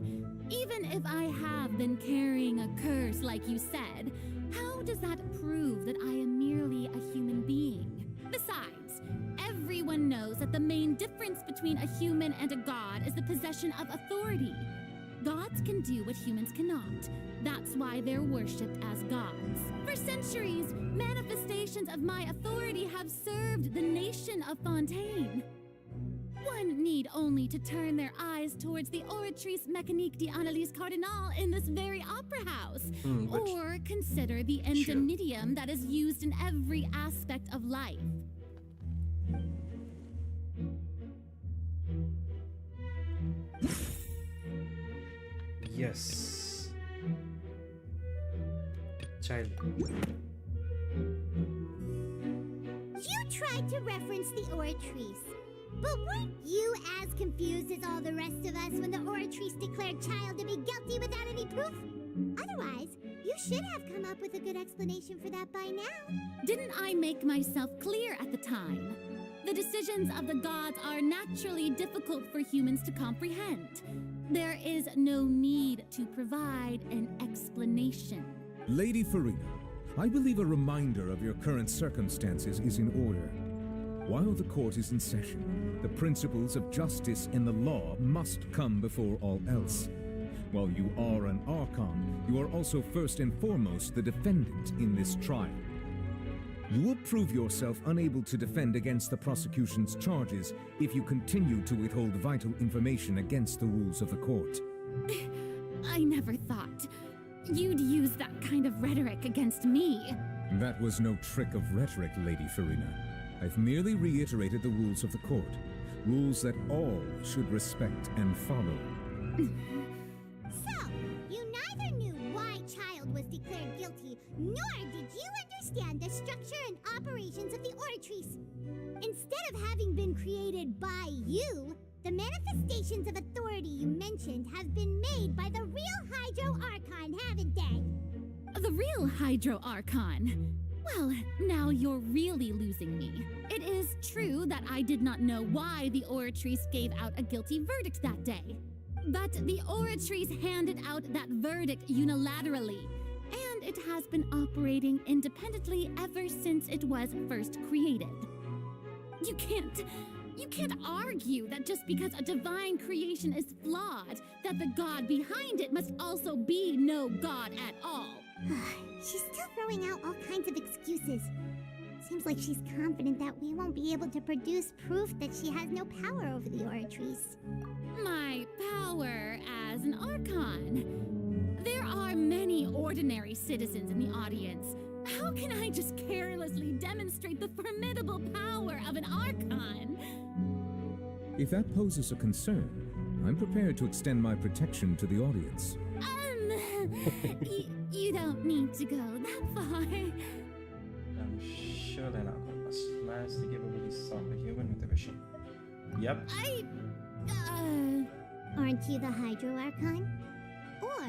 Even if I have been carrying a curse like you said, how does that prove that I am merely a human being? Besides, everyone knows that the main difference between a human and a god is the possession of authority. Gods can do what humans cannot. That's why they're worshipped as gods. For centuries, manifestations of my authority have served the nation of Fontainee. One need only to turn their eyes towards the Oratrice Mécanique d'Analyse Cardinal in this very opera house, or consider the endemitium that is used in every aspect of life. Yes. Child. You tried to reference the Oratrice, but weren't you as confused as all the rest of us when the Oratrice declared Child to be guilty without any proof? Otherwise, you should have come up with a good explanation for that by now. Didn't I make myself clear at the time? The decisions of the gods are naturally difficult for humans to comprehend. There is no need to provide an explanation. Lady Farina, I believe a reminder of your current circumstances is in order. While the court is in session, the principles of justice and the law must come before all else. While you are an Archon, you are also first and foremost the defendant in this trial. You will prove yourself unable to defend against the prosecution's charges if you continue to withhold vital information against the rules of the court. I never thought you'd use that kind of rhetoric against me. That was no trick of rhetoric, Lady Farina. I've merely reiterated the rules of the court. Rules that all should respect and follow. So, you neither knew why Child was declared guilty, nor did you understand the structure and operations of the Oratrice. Instead of having been created by you, the manifestations of authority you mentioned have been made by the real Hydro Archon, haven't they? The real Hydro Archon? Well, now you're really losing me. It is true that I did not know why the Oratrice gave out a guilty verdict that day. But the Oratrice handed out that verdict unilaterally, and it has been operating independently ever since it was first created. You can't argue that just because a divine creation is flawed, that the god behind it must also be no god at all. She's still throwing out all kinds of excuses. Seems like she's confident that we won't be able to produce proof that she has no power over the Oratrice. My power as an Archon. There are many ordinary citizens in the audience. How can I just carelessly demonstrate the formidable power of an Archon? If that poses a concern, I'm prepared to extend my protection to the audience. You don't need to go that far. I'm sure they're not going to smash the capabilities of a human with a vision. Yep. Aren't you the Hydro Archon? Or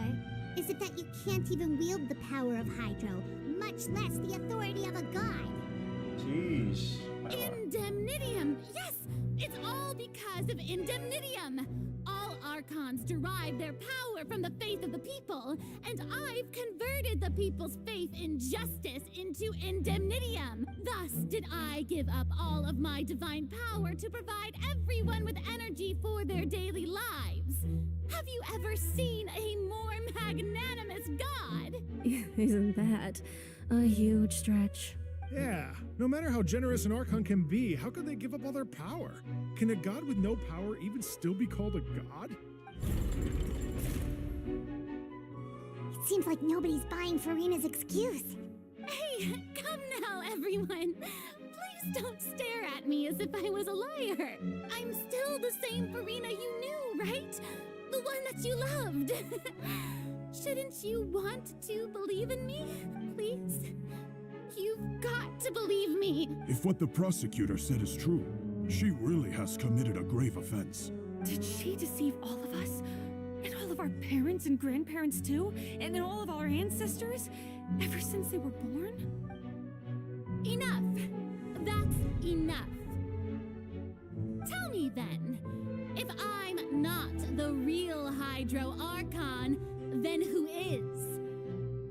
is it that you can't even wield the power of Hydro, much less the authority of a god? Jeez. Indemnitium! Yes! It's all because of Indemnitium! All Archons derive their power from the faith of the people, and I've converted the people's faith in justice into Indemnitium. Thus did I give up all of my divine power to provide everyone with energy for their daily lives. Have you ever seen a more magnanimous god? Isn't that a huge stretch? Yeah, no matter how generous an Archon can be, how could they give up all their power? Can a god with no power even still be called a god? It seems like nobody's buying Farina's excuse. Hey, come now, everyone. Please don't stare at me as if I was a liar. I'm still the same Farina you knew, right? The one that you loved. Shouldn't you want to believe in me, please? You've got to believe me. If what the prosecutor said is true, she really has committed a grave offense. Did she deceive all of us? And all of our parents and grandparents too? And then all of our ancestors? Ever since they were born? Enough! That's enough. Tell me then, if I'm not the real Hydro Archon, then who is?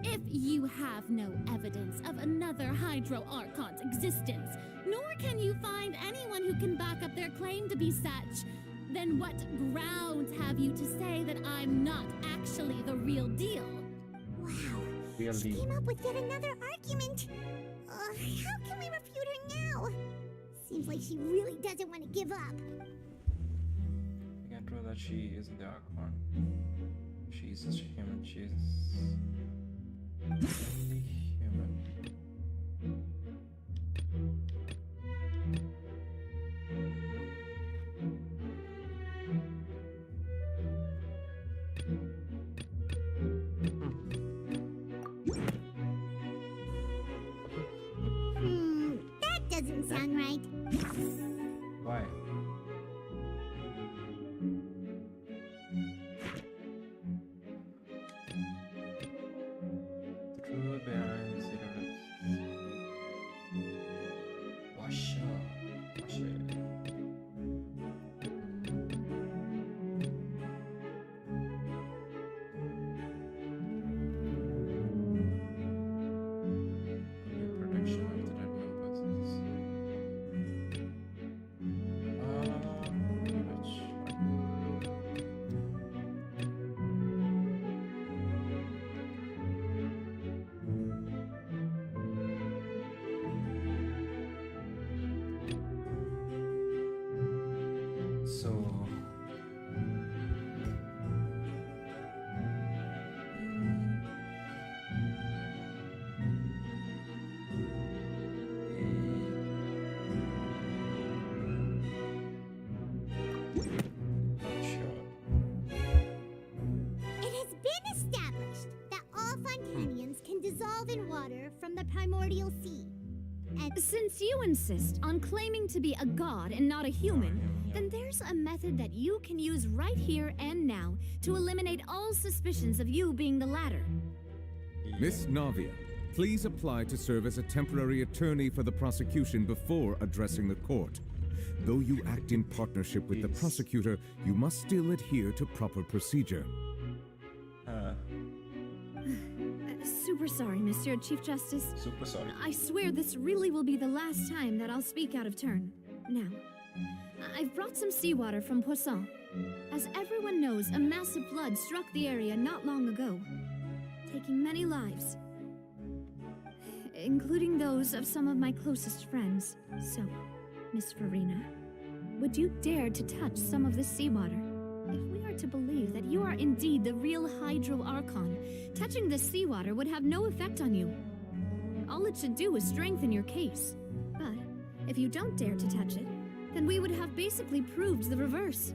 If you have no evidence of another Hydro Archon's existence, nor can you find anyone who can back up their claim to be such, then what grounds have you to say that I'm not actually the real deal? Wow. Real She deal. came up with yet another argument. How can we refute her now? Seems like she really doesn't want to give up. You can prove that she isn't the Archon. She's just a human. She's only human. That doesn't sound right. Why? The truth behind cigarettes. Wash up. Wash it. Protection of the dead man persons. So It has been established that all Fontainians can dissolve in water from the primordial sea. And Since you insist on claiming to be a god and not a human, then there's a method that you can use right here and now to eliminate all suspicions of you being the latter. Miss Navia, please apply to serve as a temporary attorney for the prosecution before addressing the court. Though you act in partnership with the prosecutor, you must still adhere to proper procedure. Super sorry, Monsieur Chief Justice. Super sorry. I swear this really will be the last time that I'll speak out of turn. Now, I've brought some seawater from Poisson. As everyone knows, a massive flood struck the area not long ago, taking many lives, including those of some of my closest friends. So, Miss Farina, would you dare to touch some of this seawater? If we are to believe that you are indeed the real Hydro Archon, touching this seawater would have no effect on you. All it should do is strengthen your case. But if you don't dare to touch it, then we would have basically proved the reverse.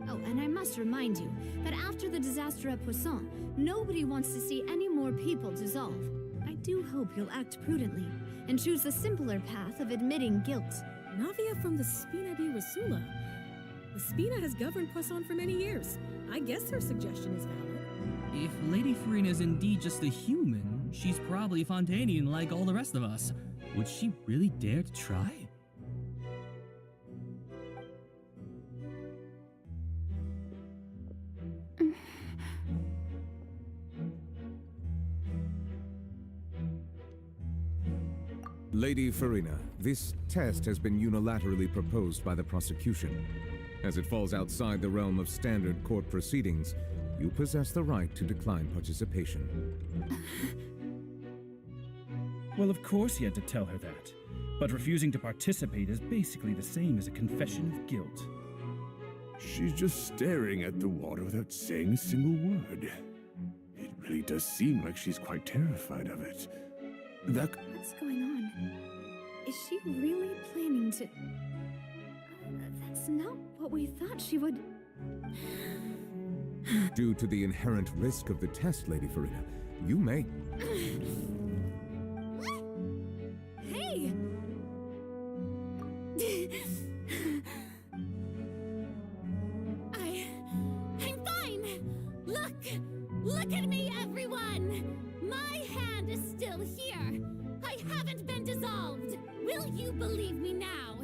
Oh, and I must remind you that after the disaster at Poisson, nobody wants to see any more people dissolve. I do hope you'll act prudently and choose the simpler path of admitting guilt. Navia from the Spina di Rasula. The Spina has governed Poisson for many years. I guess her suggestion is valid. If Lady Farina is indeed just a human, she's probably Fontainian like all the rest of us. Would she really dare to try? Lady Farina, this test has been unilaterally proposed by the prosecution. As it falls outside the realm of standard court proceedings, you possess the right to decline participation. Well, of course he had to tell her that. But refusing to participate is basically the same as a confession of guilt. She's just staring at the water without saying a single word. It really does seem like she's quite terrified of it. What's going on? Is she really planning to... That's not what we thought she would... Due to the inherent risk of the test, Lady Farina, you may... Hey! I'm fine! Look at me, everyone! My hand is still here! I haven't been dissolved! Will you believe me now?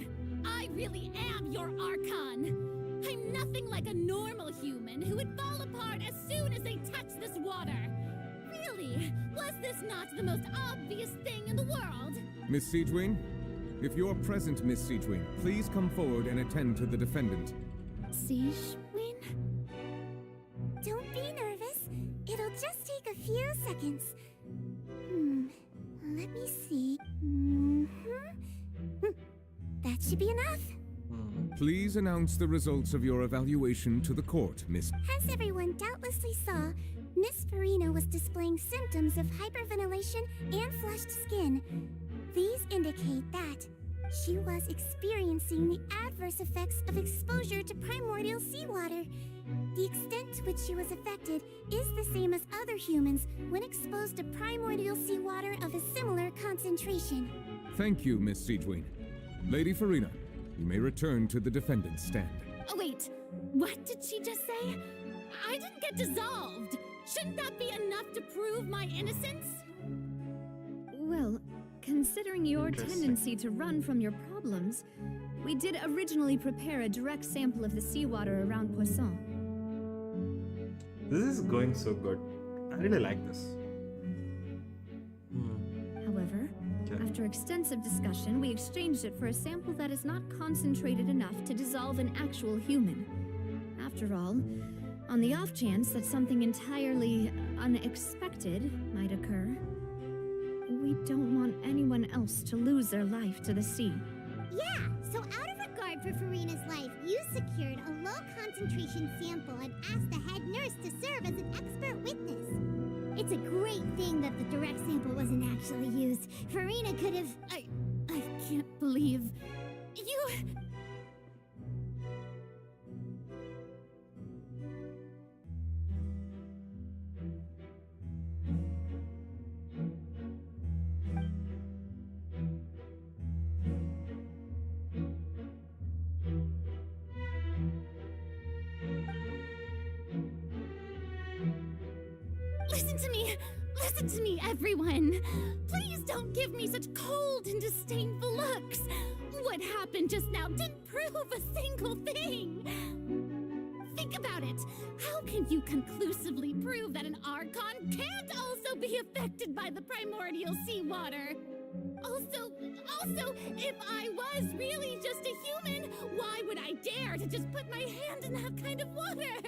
I really am your Archon! I'm nothing like a normal human who would fall apart as soon as they touch this water! Really? Was this not the most obvious thing in the world? Miss Siegewin? If you're present, Miss Siegewin, please come forward and attend to the defendant. Siegewin? Don't be nervous. It'll just take a few seconds. Let me see. That should be enough. Please announce the results of your evaluation to the court, Miss... As everyone doubtlessly saw, Miss Farina was displaying symptoms of hyperventilation and flushed skin. These indicate that she was experiencing the adverse effects of exposure to primordial seawater. The extent to which she was affected is the same as other humans when exposed to primordial seawater of a similar concentration. Thank you, Miss Siegewin. Lady Farina, you may return to the defendant's stand. Oh, wait. What did she just say? I didn't get dissolved. Shouldn't that be enough to prove my innocence? Well, considering your tendency to run from your problems, we did originally prepare a direct sample of the seawater around Poisson. This is going so good. I really like this. However, after extensive discussion, we exchanged it for a sample that is not concentrated enough to dissolve an actual human. After all, on the off chance that something entirely unexpected might occur, we don't want anyone else to lose their life to the sea. Yeah, so out of regard for Farina's life, you secured a low-concentration sample and asked the head nurse to serve as an expert witness. It's a great thing that the direct sample wasn't actually used. Farina could have... I can't believe... You... Listen to me, everyone! Please don't give me such cold and disdainful looks! What happened just now didn't prove a single thing! Think about it! How can you conclusively prove that an Archon can't also be affected by the primordial seawater? Also, if I was really just a human, why would I dare to just put my hand in that kind of water?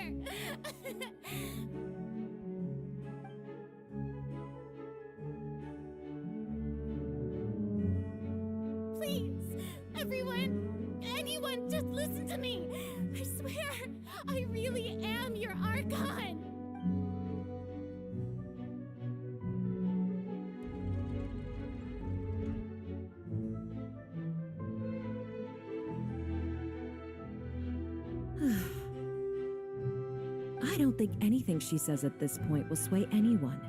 Please, everyone, anyone, just listen to me. I swear, I really am your Archon. I don't think anything she says at this point will sway anyone.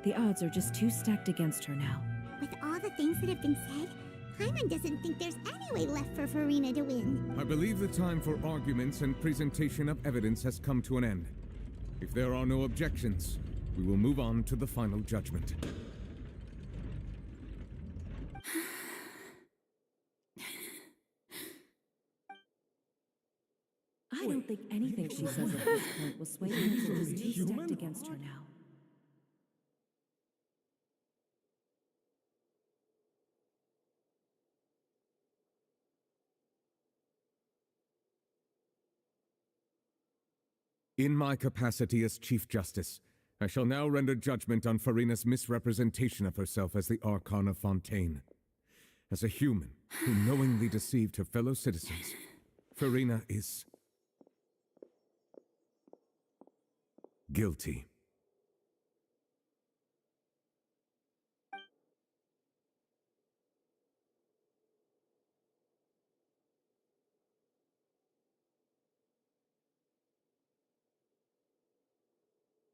The odds are just too stacked against her now. With all the things that have been said, Paimon doesn't think there's any way left for Farina to win. I believe the time for arguments and presentation of evidence has come to an end. If there are no objections, we will move on to the final judgment. I don't think anything she says at this point will sway anyone. Just too stacked against her now. In my capacity as Chief Justice, I shall now render judgment on Farina's misrepresentation of herself as the Archon of Fontainee. As a human who knowingly deceived her fellow citizens, Farina is guilty.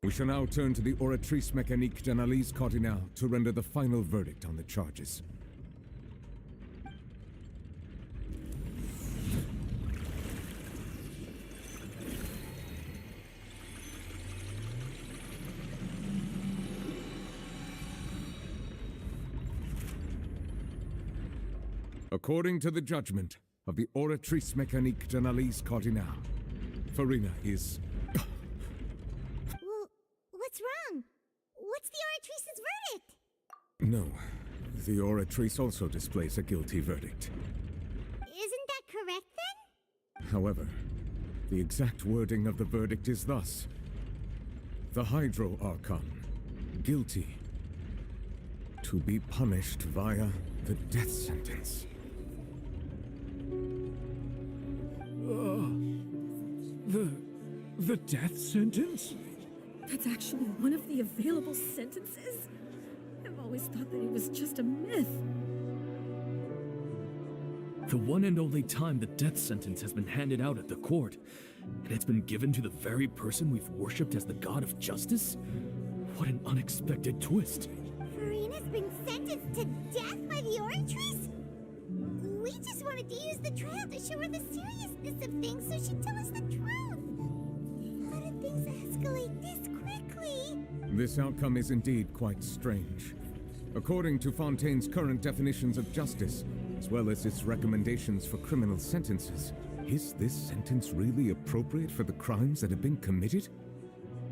We shall now turn to the Oratrice Mécanique d'Analyse Cardinale to render the final verdict on the charges. According to the judgment of the Oratrice Mécanique d'Analyse Cardinale, Farina is... Well, what's wrong? What's the Oratrice's verdict? No, the Oratrice also displays a guilty verdict. Isn't that correct then? However, the exact wording of the verdict is thus. The Hydro Archon, guilty, to be punished via the death sentence. The death sentence? That's actually one of the available sentences? I've always thought that it was just a myth. The one and only time the death sentence has been handed out at the court, and it's been given to the very person we've worshipped as the god of justice? What an unexpected twist. Farina's been sentenced to death by the Oratrice? We just wanted to use the trial to show her the seriousness of things so she'd tell us the truth. How did things escalate this quickly? This outcome is indeed quite strange. According to Fontaine's current definitions of justice, as well as its recommendations for criminal sentences, is this sentence really appropriate for the crimes that have been committed?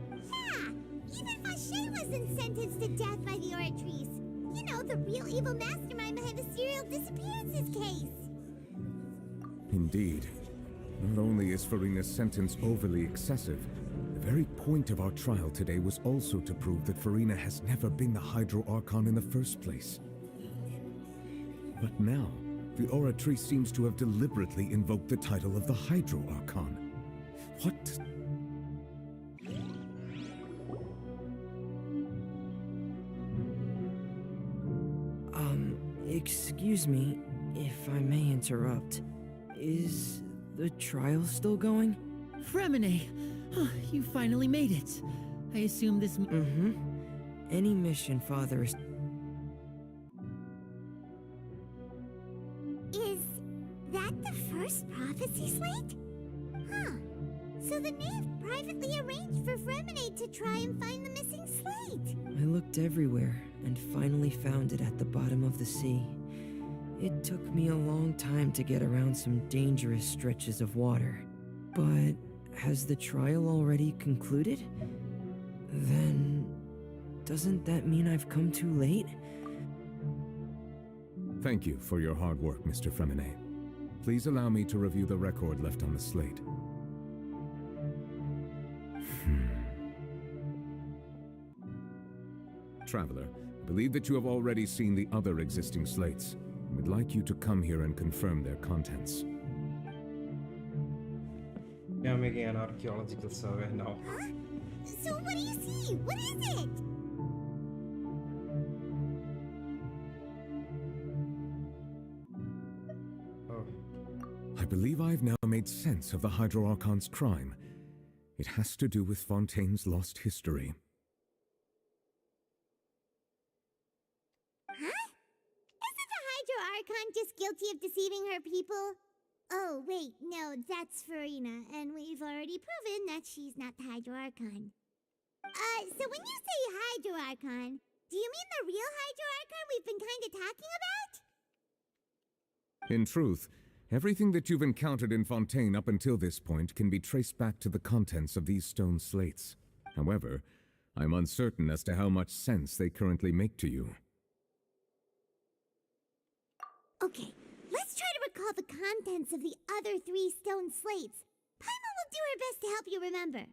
Yeah! Even Fauché wasn't sentenced to death by the Oratrice. You know, the real evil mastermind behind the serial disappearances case. Indeed. Not only is Farina's sentence overly excessive, the very point of our trial today was also to prove that Farina has never been the Hydro Archon in the first place. But now, the Oratrice seems to have deliberately invoked the title of the Hydro Archon. What? Excuse me, if I may interrupt. Is the trial still going? Fontainee! Oh, you finally made it. I assume this... Mm-hmm. Any mission, Father, is... Is that the first prophecy slate? Huh. So the knave privately arranged for Fontainee to try and find the missing slate. I looked everywhere and finally found it at the bottom of the sea. It took me a long time to get around some dangerous stretches of water. But has the trial already concluded? Then... doesn't that mean I've come too late? Thank you for your hard work, Mr. Fontainee. Please allow me to review the record left on the slate. Traveler, I believe that you have already seen the other existing slates. I would like you to come here and confirm their contents. Yeah, I'm making an archaeological survey now. Huh? So what do you see? What is it? I believe I've now made sense of the Hydro Archon's crime. It has to do with Fontaine's lost history. Huh? Isn't the Hydro Archon just guilty of deceiving her people? Oh, wait, no, that's Farina, and we've already proven that she's not the Hydro Archon. So when you say Hydro Archon, do you mean the real Hydro Archon we've been kinda talking about? In truth, everything that you've encountered in Fontaine up until this point can be traced back to the contents of these stone slates. However, I'm uncertain as to how much sense they currently make to you. Okay, let's try to recall the contents of the other 3 stone slates. Paimon will do her best to help you remember.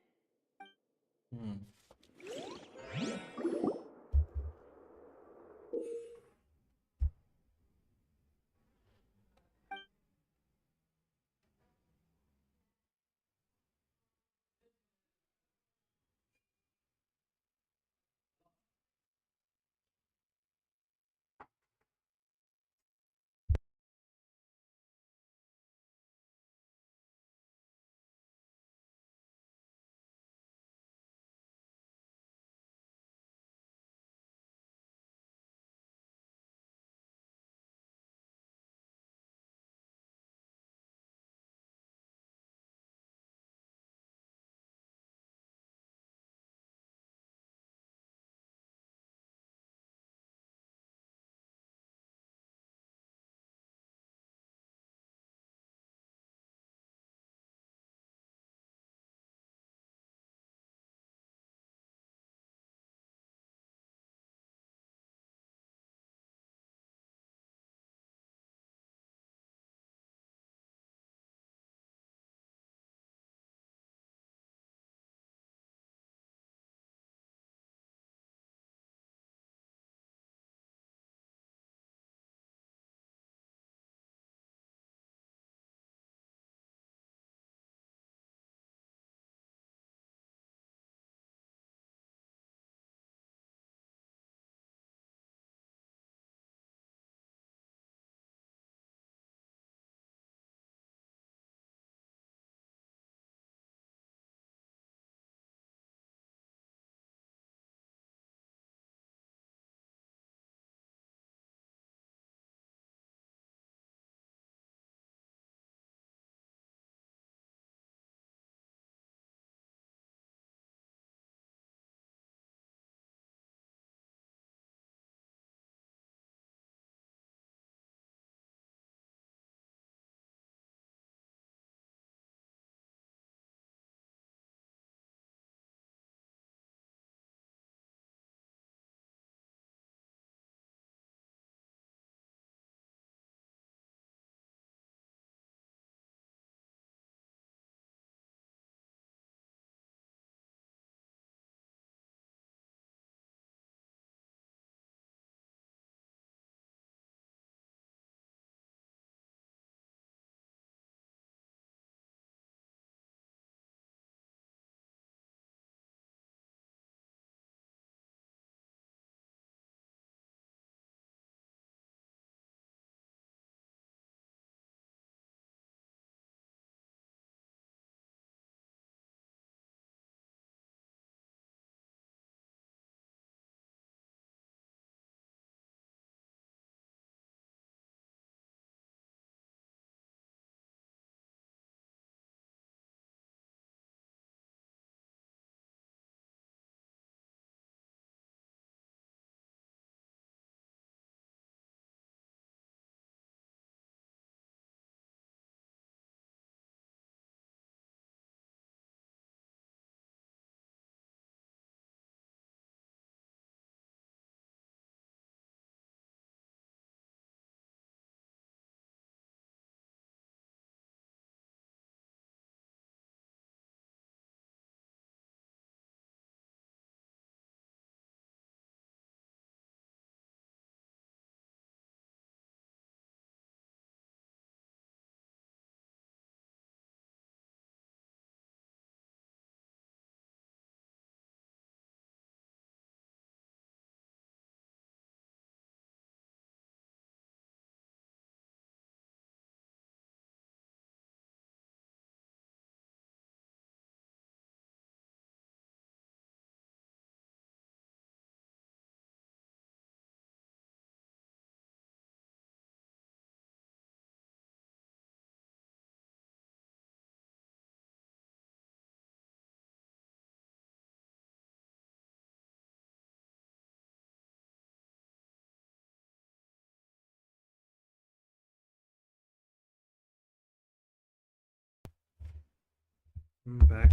I'm back.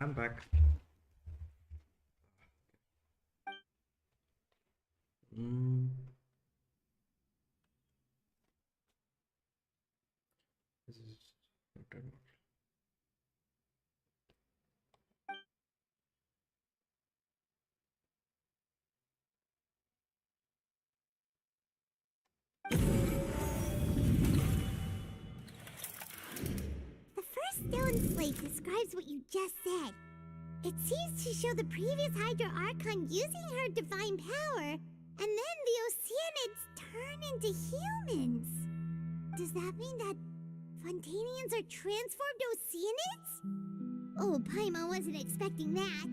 I'm back. This is not The first stone slate describes what you just said. It seems to show the previous Hydro Archon using her divine power, and then the Oceanids turn into humans. Does that mean that Fontainians are transformed Oceanids? Oh, Paimon wasn't expecting that.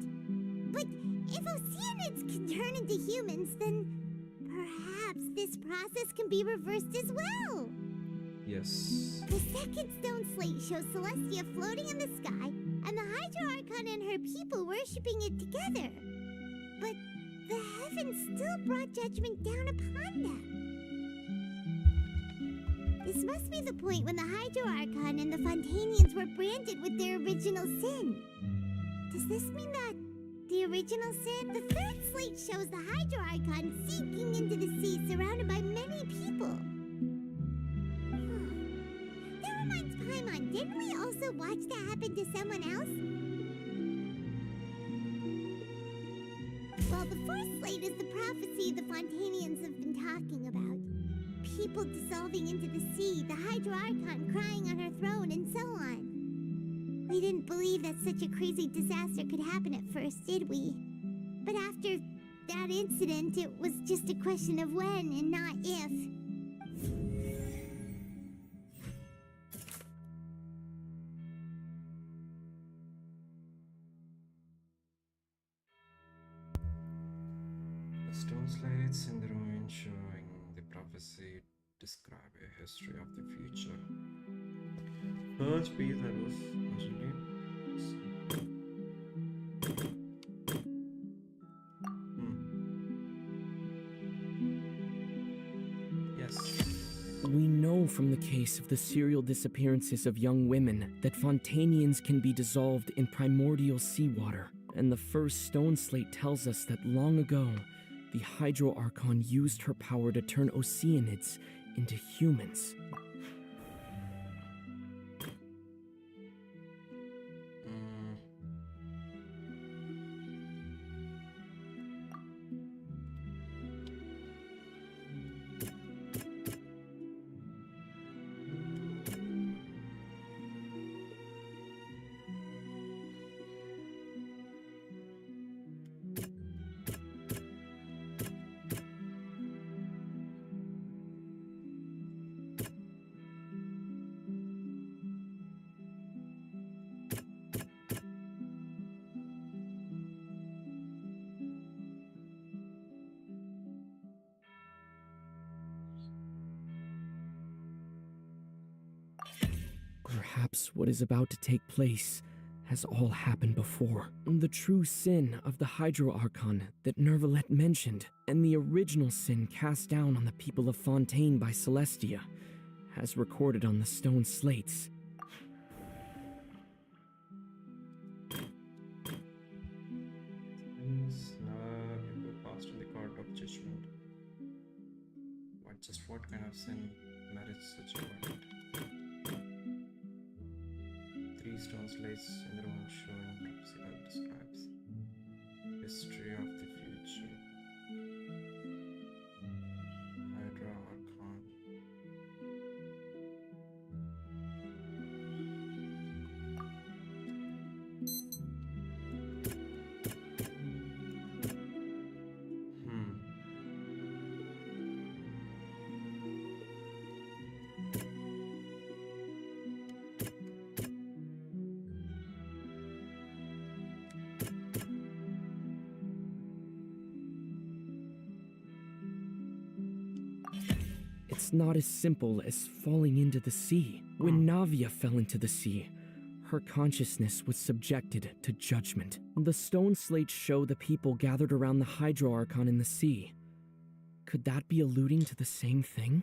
But if Oceanids can turn into humans, then perhaps this process can be reversed as well. Yes. The second stone slate shows Celestia floating in the sky, and the Hydro Archon and her people worshipping it together. But the heavens still brought judgment down upon them. This must be the point when the Hydro Archon and the Fontainians were branded with their original sin. Does this mean that the original sin? The third slate shows the Hydro Archon sinking into the sea surrounded by many people. That reminds Paimon, didn't we also watch that happen to someone else? Well, the fourth slate is the prophecy the Fontainians have been talking about. People dissolving into the sea, the Hydro Archon crying on her throne, and so on. We didn't believe that such a crazy disaster could happen at first, did we? But after that incident, it was just a question of when and not if. The stone slates in the ruin showing the prophecy describe a history of the future. First piece that was originally. Yes. We know from the case of the serial disappearances of young women that Fontainians can be dissolved in primordial seawater, and the first stone slate tells us that long ago, the Hydro Archon used her power to turn Oceanids into humans. Perhaps what is about to take place has all happened before. The true sin of the Hydro Archon that Nervalet mentioned, and the original sin cast down on the people of Fontaine by Celestia, as recorded on the stone slates. People passed in the court of judgment. What kind of sin merits such a verdict? 3 stone slates in the room showing prophecy that describes history of the future. Hydra Archon. It's not as simple as falling into the sea. When Navia fell into the sea, her consciousness was subjected to judgment. The stone slates show the people gathered around the Hydro Archon in the sea. Could that be alluding to the same thing?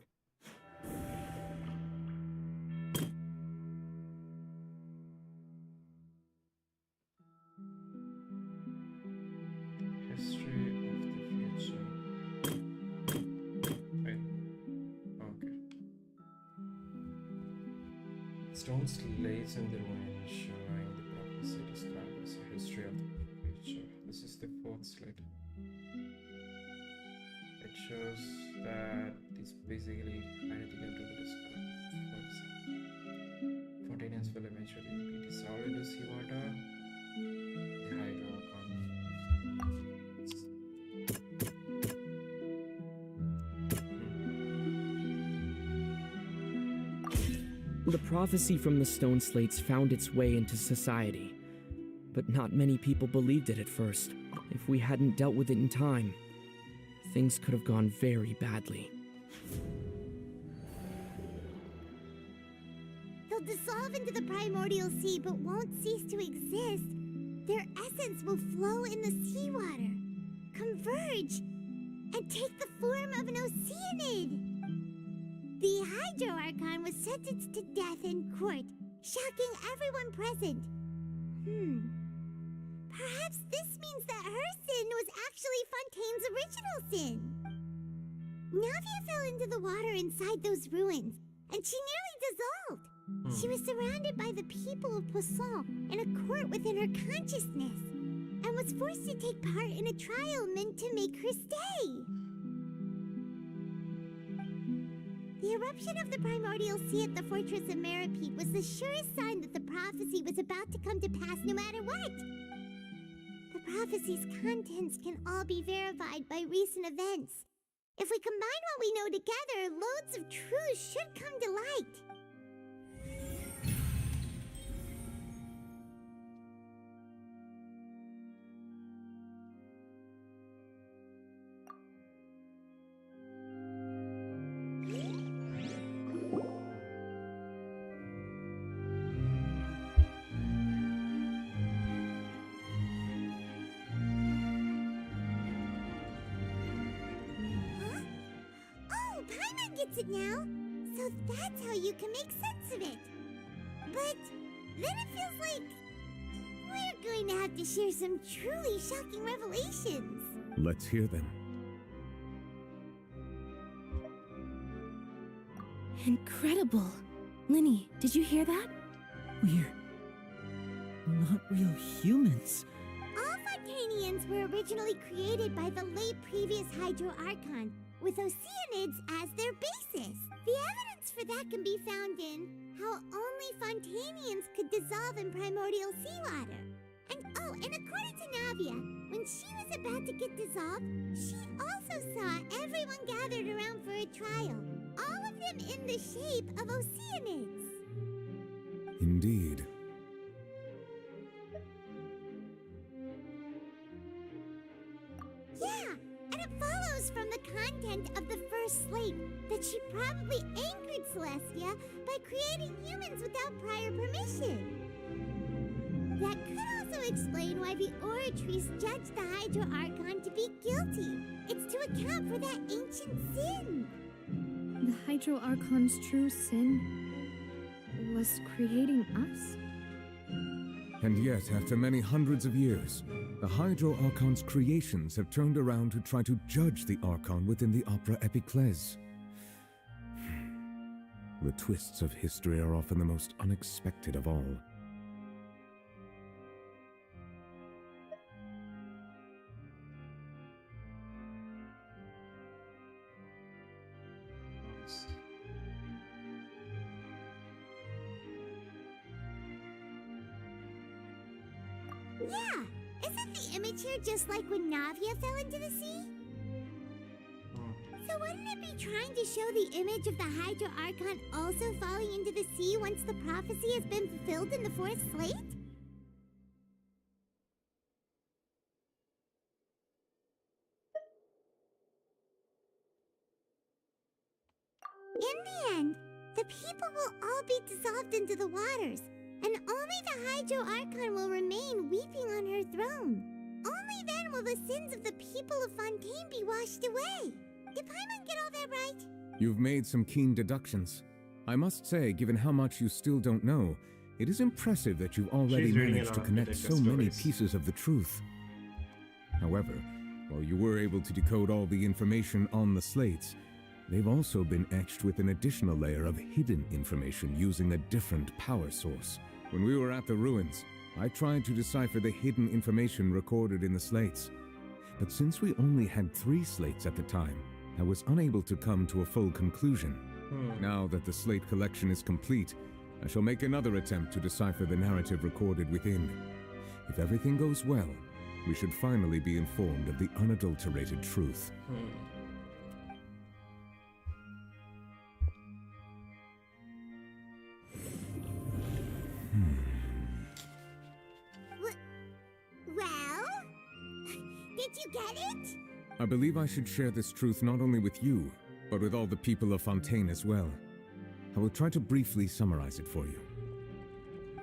stone slates in the ruins showing the prophecy described as a history of the future. This is the fourth slate. It shows that it's basically identical to the described prophecy. Fontainee will eventually be dissolved into seawater. The hydrocarbon. The prophecy from the stone slates found its way into society, but not many people believed it at first. If we hadn't dealt with it in time, things could have gone very badly. They'll dissolve into the primordial sea but won't cease to exist. Their essence will flow in the seawater, converge, and take the form of an Oceanid. The Hydro Archon was sentenced to death in court, shocking everyone present. Perhaps this means that her sin was actually Fontaine's original sin. Navia fell into the water inside those ruins, and she nearly dissolved. She was surrounded by the people of Poisson in a court within her consciousness, and was forced to take part in a trial meant to make her stay. The eruption of the primordial sea at the fortress of Meripede was the surest sign that the prophecy was about to come to pass no matter what. The prophecy's contents can all be verified by recent events. If we combine what we know together, loads of truth should come to light. It now, so that's how you can make sense of it. But then it feels like we're going to have to share some truly shocking revelations. Let's hear them. Incredible. Linny, did you hear that? We're not real humans. All Fontainians were originally created by the late previous Hydro Archon, with Oceanids as their basis. The evidence for that can be found in how only Fontainians could dissolve in primordial seawater. And according to Navia, when she was about to get dissolved, she also saw everyone gathered around for a trial, all of them in the shape of Oceanids. Indeed. Yeah, and it follows from the content of the first slate that she probably angered Celestia by creating humans without prior permission. That could also explain why the Oratries judged the Hydro Archon to be guilty. It's to account for that ancient sin. The Hydro Archon's true sin was creating us? And yet, after many hundreds of years, the Hydro Archon's creations have turned around to try to judge the Archon within the Opera Epiclese. The twists of history are often the most unexpected of all. Yeah, isn't the image here just like when Navia fell into the sea? So wouldn't it be trying to show the image of the Hydro Archon also falling into the sea once the prophecy has been fulfilled in the fourth slate? In the end, the people will all be dissolved into the waters, and only the Hydro Archon will remain weeping on her throne. Only then will the sins of the people of Fontaine be washed away. Did Paimon get all that right? You've made some keen deductions. I must say, given how much you still don't know, it is impressive that you've already She's reading managed a to lot of connect so detective many stories. pieces of the truth. However, while you were able to decode all the information on the slates, they've also been etched with an additional layer of hidden information using a different power source. When we were at the ruins, I tried to decipher the hidden information recorded in the slates. But since we only had 3 slates at the time, I was unable to come to a full conclusion. Now that the slate collection is complete, I shall make another attempt to decipher the narrative recorded within. If everything goes well, we should finally be informed of the unadulterated truth. Well? Did you get it? I believe I should share this truth not only with you, but with all the people of Fontaine as well. I will try to briefly summarize it for you.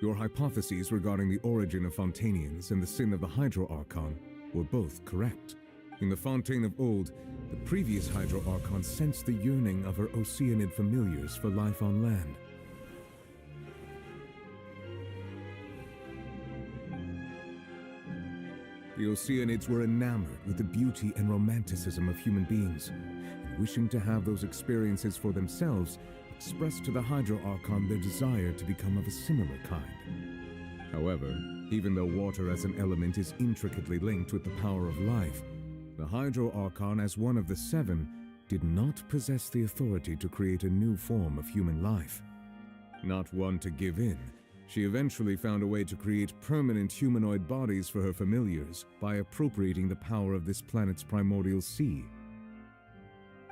Your hypotheses regarding the origin of Fontainians and the sin of the Hydro Archon were both correct. In the Fontaine of old, the previous Hydro Archon sensed the yearning of her Oceanid familiars for life on land. The Oceanids were enamored with the beauty and romanticism of human beings, and wishing to have those experiences for themselves, expressed to the Hydro Archon their desire to become of a similar kind. However, even though water as an element is intricately linked with the power of life, the Hydro Archon, as one of the 7, did not possess the authority to create a new form of human life. Not one to give in, she eventually found a way to create permanent humanoid bodies for her familiars by appropriating the power of this planet's primordial sea.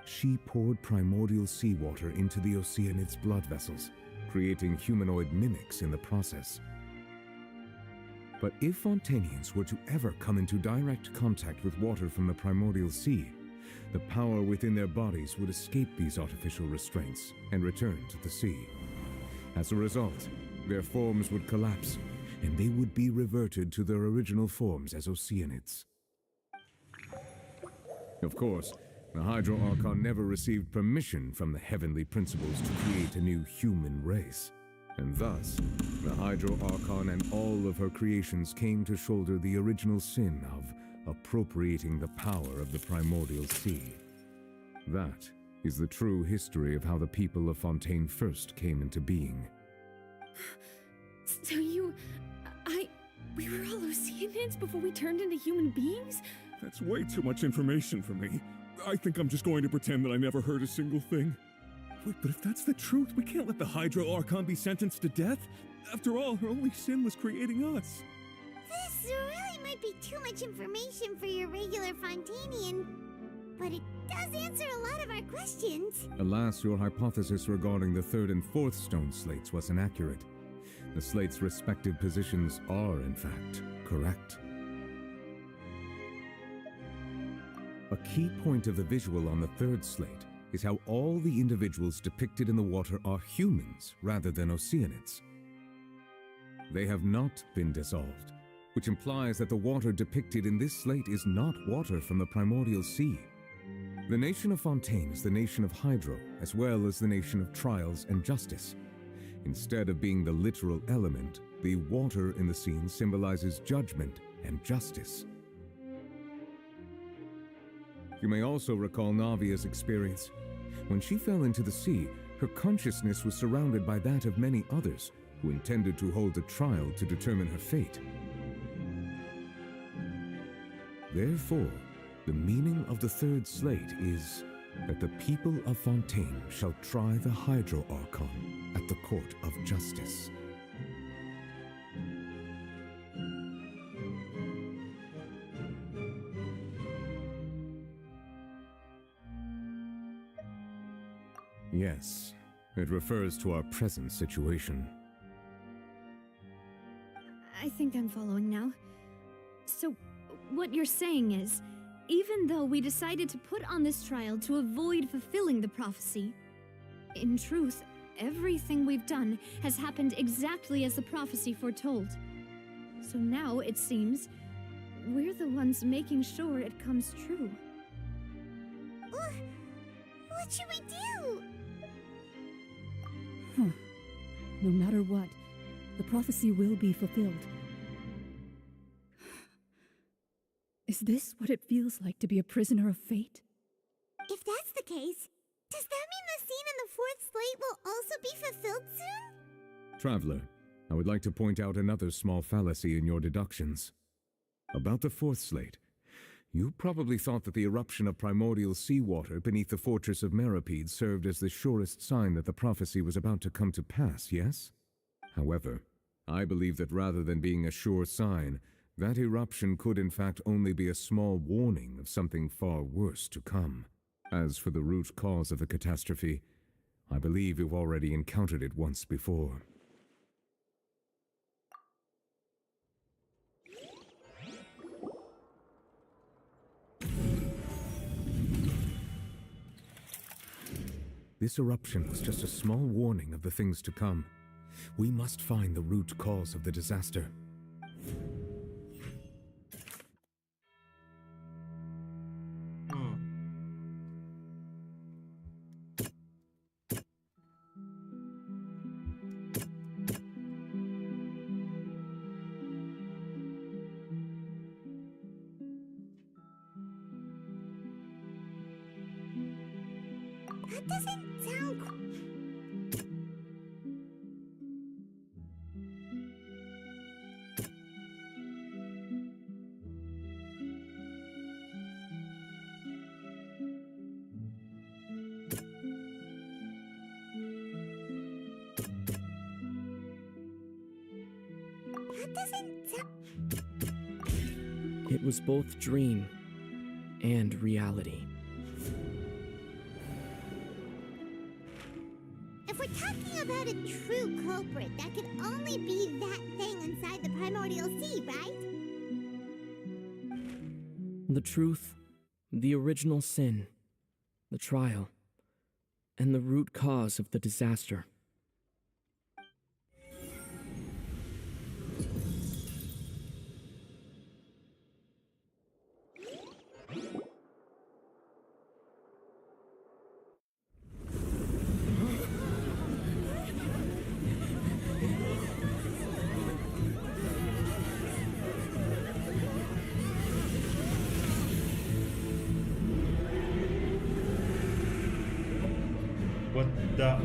She poured primordial seawater into the Oceanid's blood vessels, creating humanoid mimics in the process. But if Fontainians were to ever come into direct contact with water from the primordial sea, the power within their bodies would escape these artificial restraints and return to the sea. As a result, their forms would collapse, and they would be reverted to their original forms as Oceanids. Of course, the Hydro Archon never received permission from the heavenly principles to create a new human race. And thus, the Hydro Archon and all of her creations came to shoulder the original sin of appropriating the power of the primordial sea. That is the true history of how the people of Fontaine first came into being. So we were all Oceanids before we turned into human beings? That's way too much information for me. I think I'm just going to pretend that I never heard a single thing. Wait, but if that's the truth, we can't let the Hydro Archon be sentenced to death. After all, her only sin was creating us. This really might be too much information for your regular Fontainian, but it does answer a lot of our questions. Alas, your hypothesis regarding the 3rd and 4th stone slates was inaccurate. The slates' respective positions are, in fact, correct. A key point of the visual on the 3rd slate is how all the individuals depicted in the water are humans rather than Oceanids. They have not been dissolved, which implies that the water depicted in this slate is not water from the primordial sea. The nation of Fontaine is the nation of Hydro, as well as the nation of trials and justice. Instead of being the literal element, the water in the scene symbolizes judgment and justice. You may also recall Navia's experience. When she fell into the sea, her consciousness was surrounded by that of many others who intended to hold a trial to determine her fate. Therefore, the meaning of the 3rd slate is that the people of Fontaine shall try the Hydro Archon at the court of justice. Yes, it refers to our present situation. I think I'm following now. So, what you're saying is, even though we decided to put on this trial to avoid fulfilling the prophecy, in truth, everything we've done has happened exactly as the prophecy foretold. So now, it seems, we're the ones making sure it comes true. What should we do? No matter what, the prophecy will be fulfilled. Is this what it feels like to be a prisoner of fate? If that's the case, Does that mean the scene in the fourth slate will also be fulfilled soon? Traveler, I would like to point out another small fallacy in your deductions. About the fourth slate, you probably thought that the eruption of primordial seawater beneath the fortress of Meripede served as the surest sign that the prophecy was about to come to pass, yes? However, I believe that rather than being a sure sign, that eruption could in fact only be a small warning of something far worse to come. As for the root cause of the catastrophe, I believe you've already encountered it once before. This eruption was just a small warning of the things to come. We must find the root cause of the disaster. That doesn't sound... That doesn't sound... It was both dream and reality. If we're talking about a true culprit, that could only be that thing inside the primordial sea, right? The truth, the original sin, the trial, and the root cause of the disaster. What the...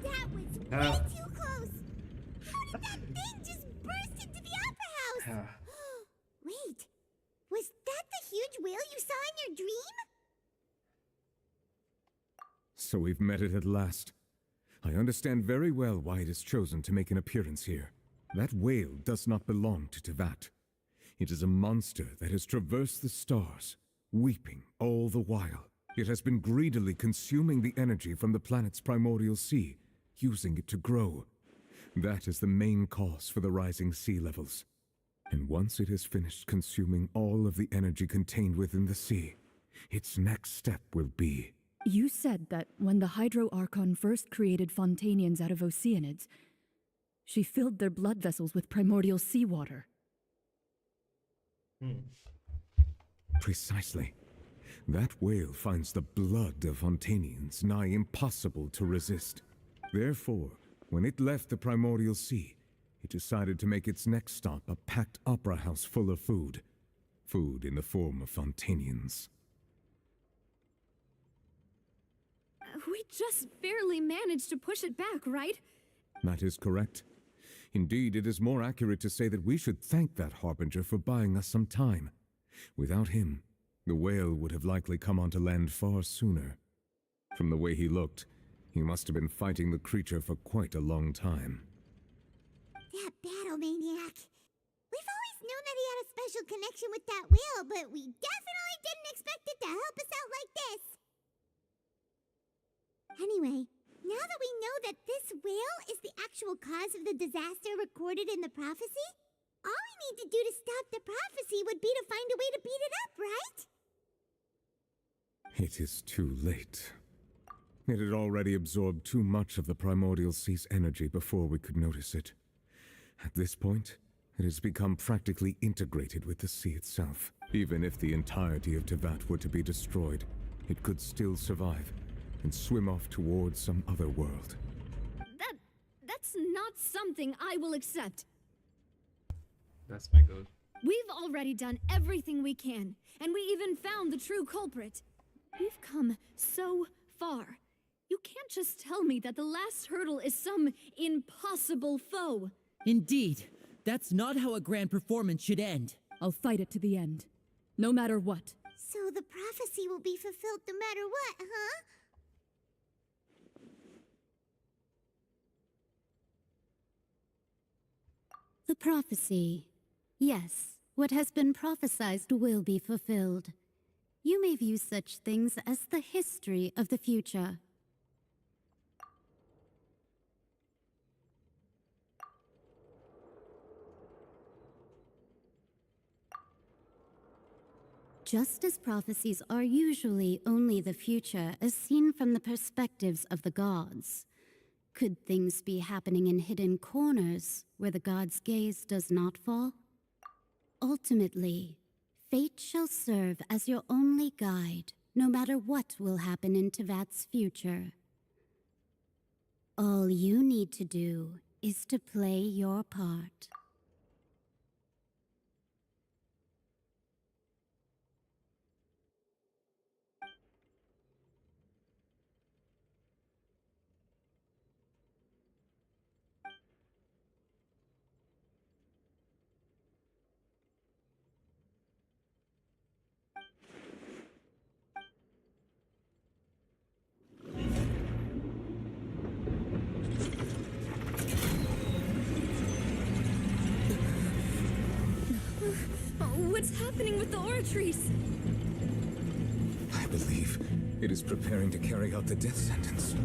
That was way too close! How did that thing just burst into the opera house? Wait, was that the huge whale you saw in your dream? So we've met it at last. I understand very well why it has chosen to make an appearance here. That whale does not belong to Tevat. It is a monster that has traversed the stars, weeping all the while. It has been greedily consuming the energy from the planet's primordial sea, using it to grow. That is the main cause for the rising sea levels. And once it has finished consuming all of the energy contained within the sea, its next step will be... You said that when the Hydro Archon first created Fontainians out of Oceanids, she filled their blood vessels with primordial seawater. Precisely. That whale finds the blood of Fontainians nigh impossible to resist. Therefore, when it left the primordial sea, it decided to make its next stop a packed opera house full of food. food in the form of Fontainians. We just barely managed to push it back, right? That is correct. Indeed, it is more accurate to say that we should thank that Harbinger for buying us some time. Without him, the whale would have likely come onto land far sooner. From the way he looked, he must have been fighting the creature for quite a long time. That battle maniac. We've always known that he had a special connection with that whale, but we definitely didn't expect it to help us out like this. Anyway, now that we know that this whale is the actual cause of the disaster recorded in the prophecy, all we need to do to stop the prophecy would be to find a way to beat it up, right? It is too late. It had already absorbed too much of the primordial sea's energy before we could notice it. At this point, it has become practically integrated with the sea itself. Even if the entirety of Tevat were to be destroyed, it could still survive and swim off towards some other world. That's not something I will accept. That's my goal. We've already done everything we can, and we even found the true culprit. We've come so far. You can't just tell me that the last hurdle is some impossible foe. Indeed. That's not how a grand performance should end. I'll fight it to the end, no matter what. So the prophecy will be fulfilled no matter what, huh? The prophecy. Yes, what has been prophesied will be fulfilled. You may view such things as the history of the future. Just as prophecies are usually only the future as seen from the perspectives of the gods, could things be happening in hidden corners where the gods' gaze does not fall? Ultimately, fate shall serve as your only guide, no matter what will happen in Tevat's future. All you need to do is to play your part. What's happening with the oratories? I believe it is preparing to carry out the death sentence.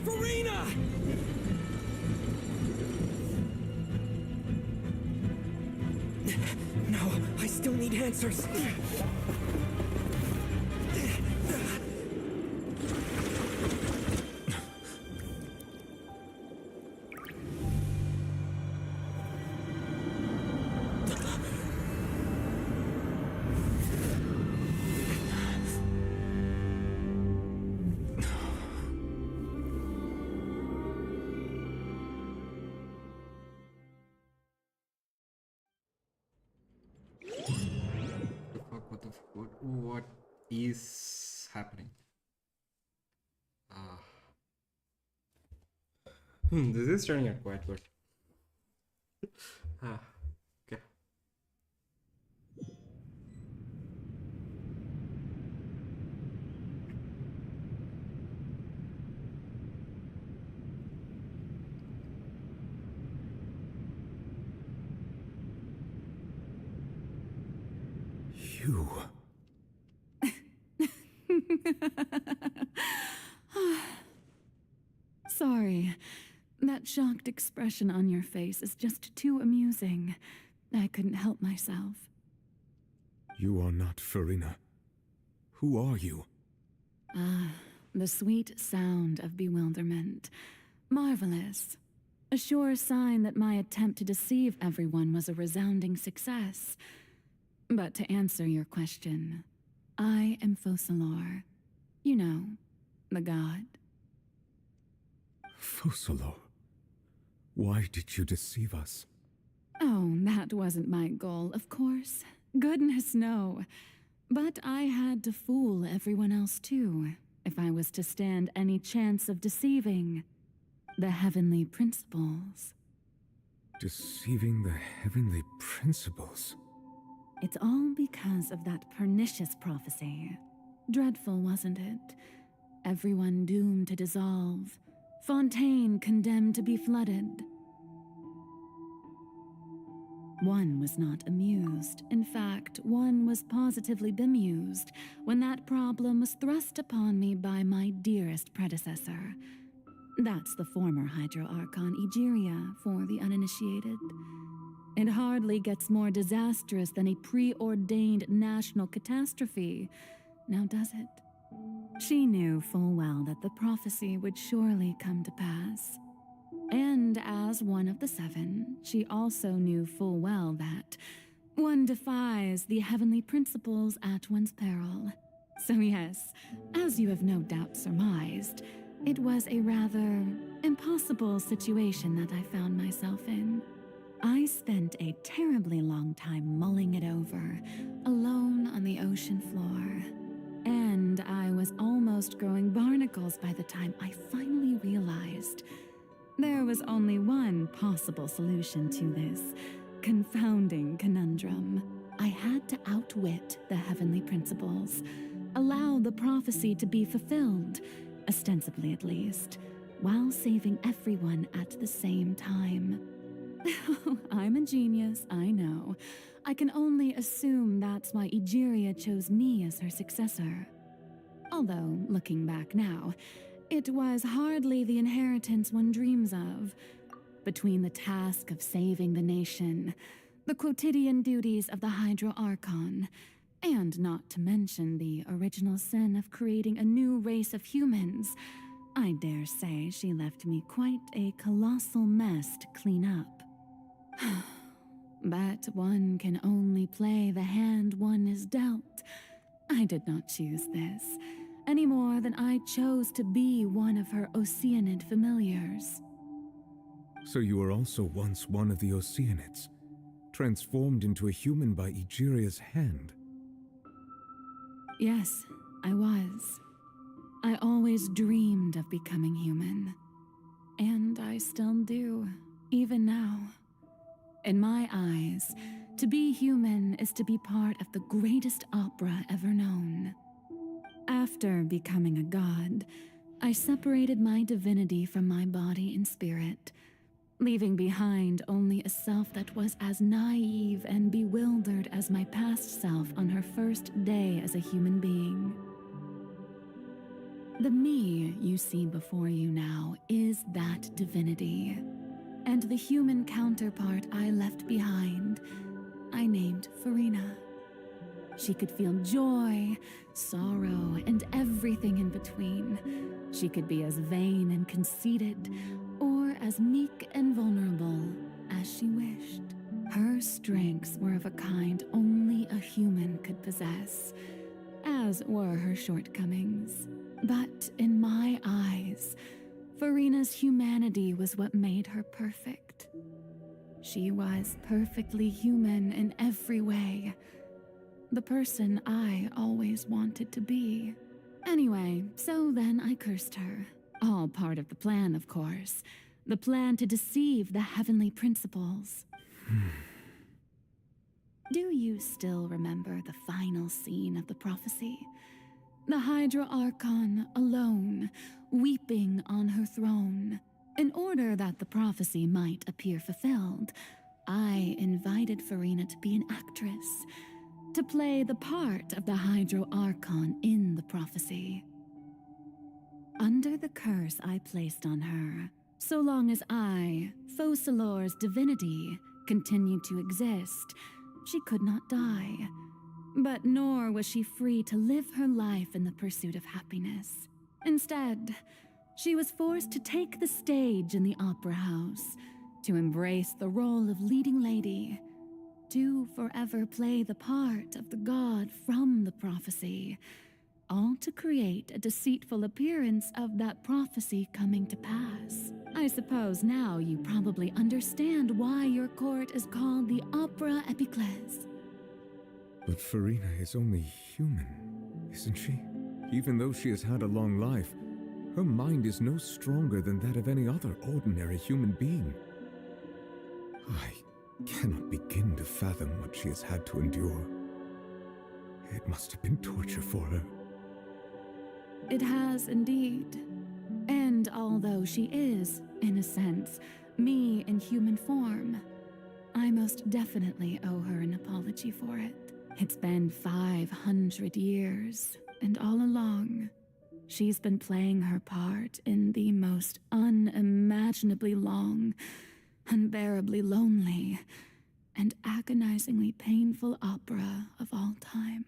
Farina! No, I still need answers. What is happening? This is turning out quite good. Okay. You... Sorry. That shocked expression on your face is just too amusing. I couldn't help myself. You are not Farina. Who are you? The sweet sound of bewilderment. Marvelous. A sure sign that my attempt to deceive everyone was a resounding success. But to answer your question, I am Focalor. You know, the god. Focalor? Why did you deceive us? Oh, that wasn't my goal, of course. Goodness, no. But I had to fool everyone else too, if I was to stand any chance of deceiving the heavenly principles. Deceiving the heavenly principles? It's all because of that pernicious prophecy. Dreadful, wasn't it? Everyone doomed to dissolve. Fontainee condemned to be flooded. One was not amused. In fact, one was positively bemused when that problem was thrust upon me by my dearest predecessor. That's the former Hydro Archon Enjoyy for the uninitiated. It hardly gets more disastrous than a preordained national catastrophe, now does it? She knew full well that the prophecy would surely come to pass. And as one of the seven, she also knew full well that one defies the heavenly principles at one's peril. So yes, as you have no doubt surmised, it was a rather impossible situation that I found myself in. I spent a terribly long time mulling it over, alone on the ocean floor. And I was almost growing barnacles by the time I finally realized there was only one possible solution to this confounding conundrum. I had to outwit the heavenly principles, allow the prophecy to be fulfilled, ostensibly at least, while saving everyone at the same time. I'm a genius, I know. I can only assume that's why Enjoyy chose me as her successor. Although, looking back now, it was hardly the inheritance one dreams of. Between the task of saving the nation, the quotidian duties of the Hydro Archon, and not to mention the original sin of creating a new race of humans, I dare say she left me quite a colossal mess to clean up. But one can only play the hand one is dealt. I did not choose this, any more than I chose to be one of her Oceanid familiars. So you were also once one of the Oceanids, transformed into a human by Enjoyy's hand. Yes, I was. I always dreamed of becoming human. And I still do, even now. In my eyes, to be human is to be part of the greatest opera ever known. After becoming a god, I separated my divinity from my body and spirit, leaving behind only a self that was as naive and bewildered as my past self on her first day as a human being. The me you see before you now is that divinity, and the human counterpart I left behind, I named Furina. She could feel joy, sorrow, and everything in between. She could be as vain and conceited, or as meek and vulnerable as she wished. Her strengths were of a kind only a human could possess, as were her shortcomings. But in my eyes, Furina's humanity was what made her perfect. She was perfectly human in every way. The person I always wanted to be. Anyway, so then I cursed her. All part of the plan, of course. The plan to deceive the heavenly principles. Do you still remember the final scene of the prophecy? The Hydro Archon alone, weeping on her throne. In order that the prophecy might appear fulfilled, I invited Furina to be an actress, to play the part of the Hydro Archon in the prophecy. Under the curse I placed on her, so long as I, Focalor's divinity, continued to exist, she could not die. But nor was she free to live her life in the pursuit of happiness. Instead, she was forced to take the stage in the opera house, to embrace the role of leading lady, to forever play the part of the god from the prophecy, all to create a deceitful appearance of that prophecy coming to pass. I suppose now you probably understand why your court is called the Opera Epiclese. But Farina is only human, isn't she? Even though she has had a long life, her mind is no stronger than that of any other ordinary human being. I cannot begin to fathom what she has had to endure. It must have been torture for her. It has indeed. And although she is, in a sense, me in human form, I most definitely owe her an apology for it. It's been 500 years, and all along, she's been playing her part in the most unimaginably long, unbearably lonely, and agonizingly painful opera of all time.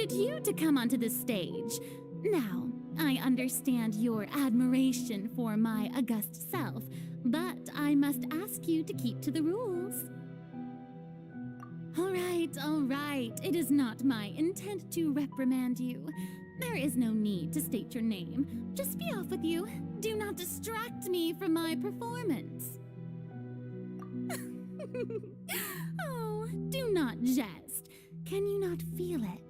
You to come onto the stage. Now, I understand your admiration for my august self, but I must ask you to keep to the rules. All right. It is not my intent to reprimand you. There is no need to state your name. Just be off with you. Do not distract me from my performance. Oh, do not jest. Can you not feel it?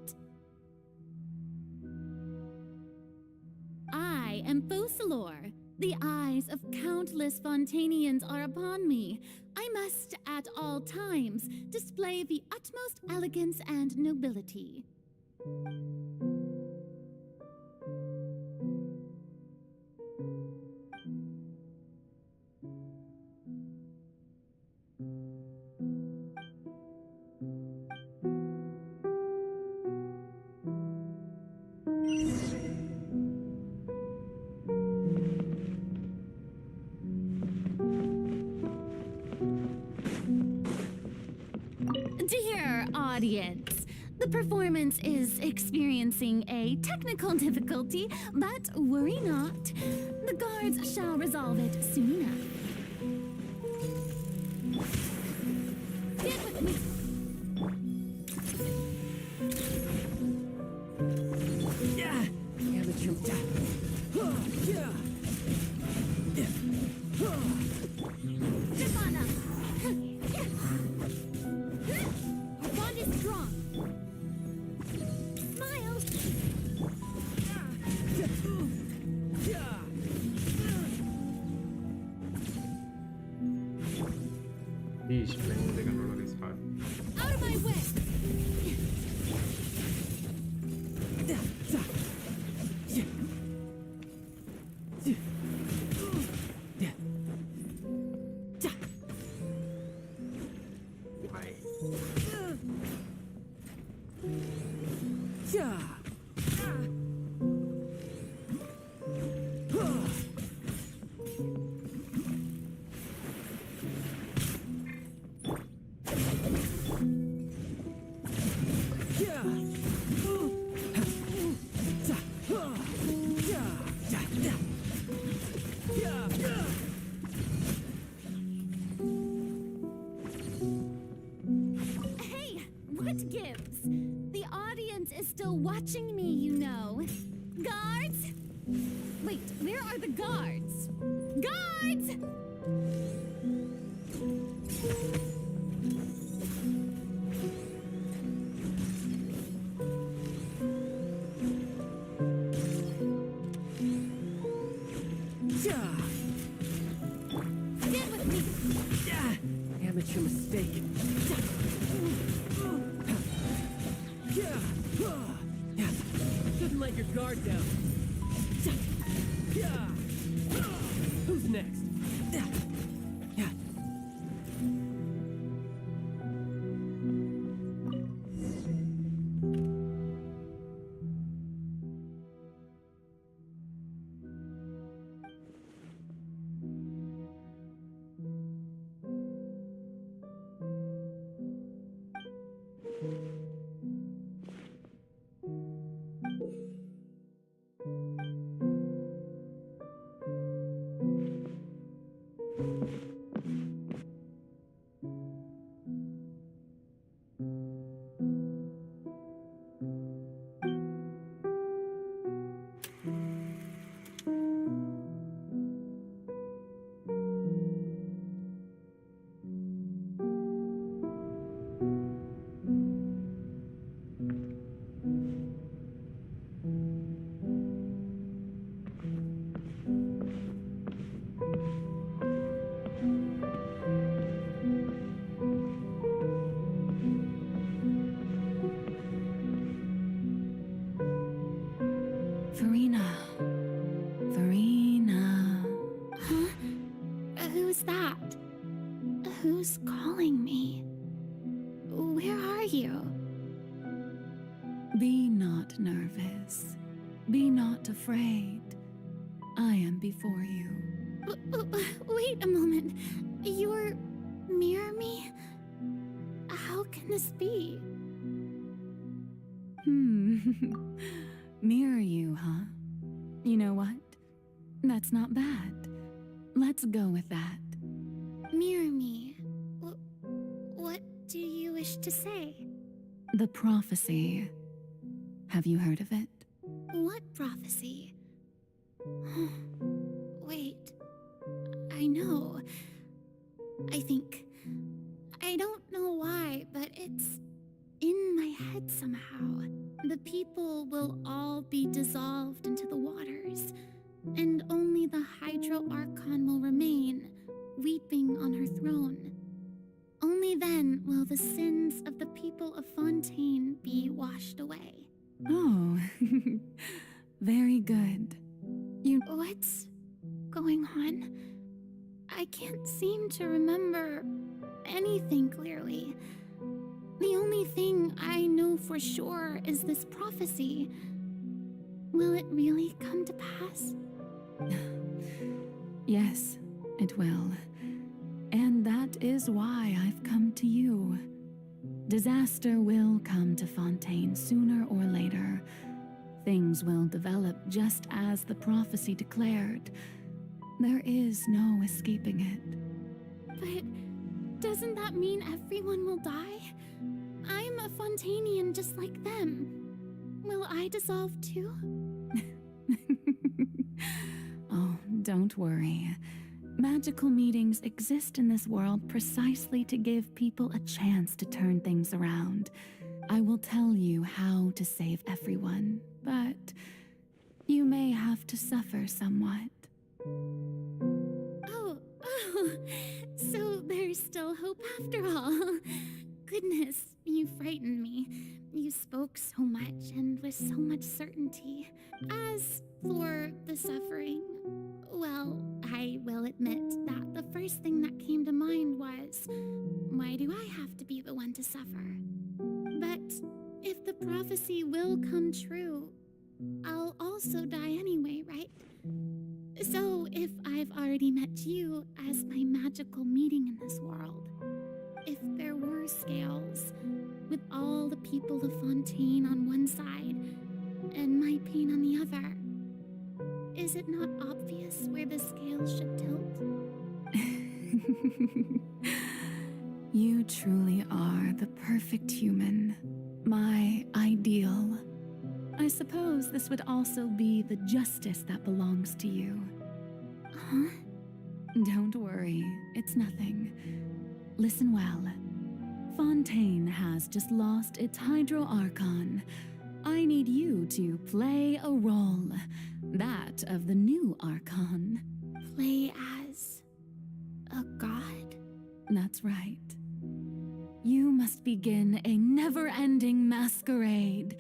I am Focalor. The eyes of countless Fontainians are upon me. I must, at all times, display the utmost elegance and nobility. Dear audience, the performance is experiencing a technical difficulty, but worry not. The guards shall resolve it soon enough. Get with me. Playing with the controller is hard. Out of my way! What gives? The audience is still watching me, you know. Guards? Wait, where are the guards? Guards! Get with me! Amateur mistake. Shouldn't let your guard down. Who's next? Farina. Huh? Who's that? Who's calling me? Where are you? Be not nervous. Be not afraid. I am before you. Wait a moment. You're near me? How can this be? Mirror you, huh? You know what? That's not bad. Let's go with that. Mirror me. What do you wish to say? The prophecy. Have you heard of it? What prophecy? Wait. I know. I don't know why, but it's in my head somehow. The people will all be dissolved into the waters, and only the Archon will remain, weeping on her throne. Only then will the sins of the people of Fontainee be washed away. Oh, very good. What's going on? I can't seem to remember anything clearly. The only thing I know for sure is this prophecy. Will it really come to pass? Yes, it will. And that is why I've come to you. Disaster will come to Fontainee sooner or later. Things will develop just as the prophecy declared. There is no escaping it. But doesn't that mean everyone will die? I'm a Fontainian just like them. Will I dissolve too? Oh, don't worry. Magical meetings exist in this world precisely to give people a chance to turn things around. I will tell you how to save everyone, but you may have to suffer somewhat. Oh, so there's still hope after all. Goodness, you frightened me. You spoke so much and with so much certainty. As for the suffering, well, I will admit that the first thing that came to mind was, why do I have to be the one to suffer? But if the prophecy will come true, I'll also die anyway, right? So if I've already met you as my magical meeting in this world, if there were scales, with all the people of Fontainee on one side and my pain on the other, is it not obvious where the scales should tilt? You truly are the perfect human, my ideal. I suppose this would also be the justice that belongs to you. Huh? Don't worry, it's nothing. Listen well. Fontaine has just lost its Hydro Archon. I need you to play a role, that of the new Archon. Play as a god? That's right. You must begin a never-ending masquerade.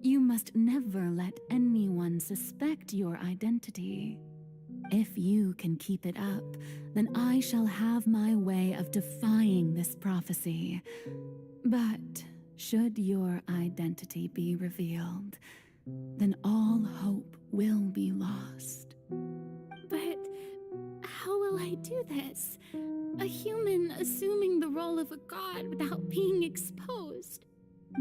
You must never let anyone suspect your identity. If you can keep it up, then I shall have my way of defying this prophecy. But should your identity be revealed, then all hope will be lost. But how will I do this? A human assuming the role of a god without being exposed?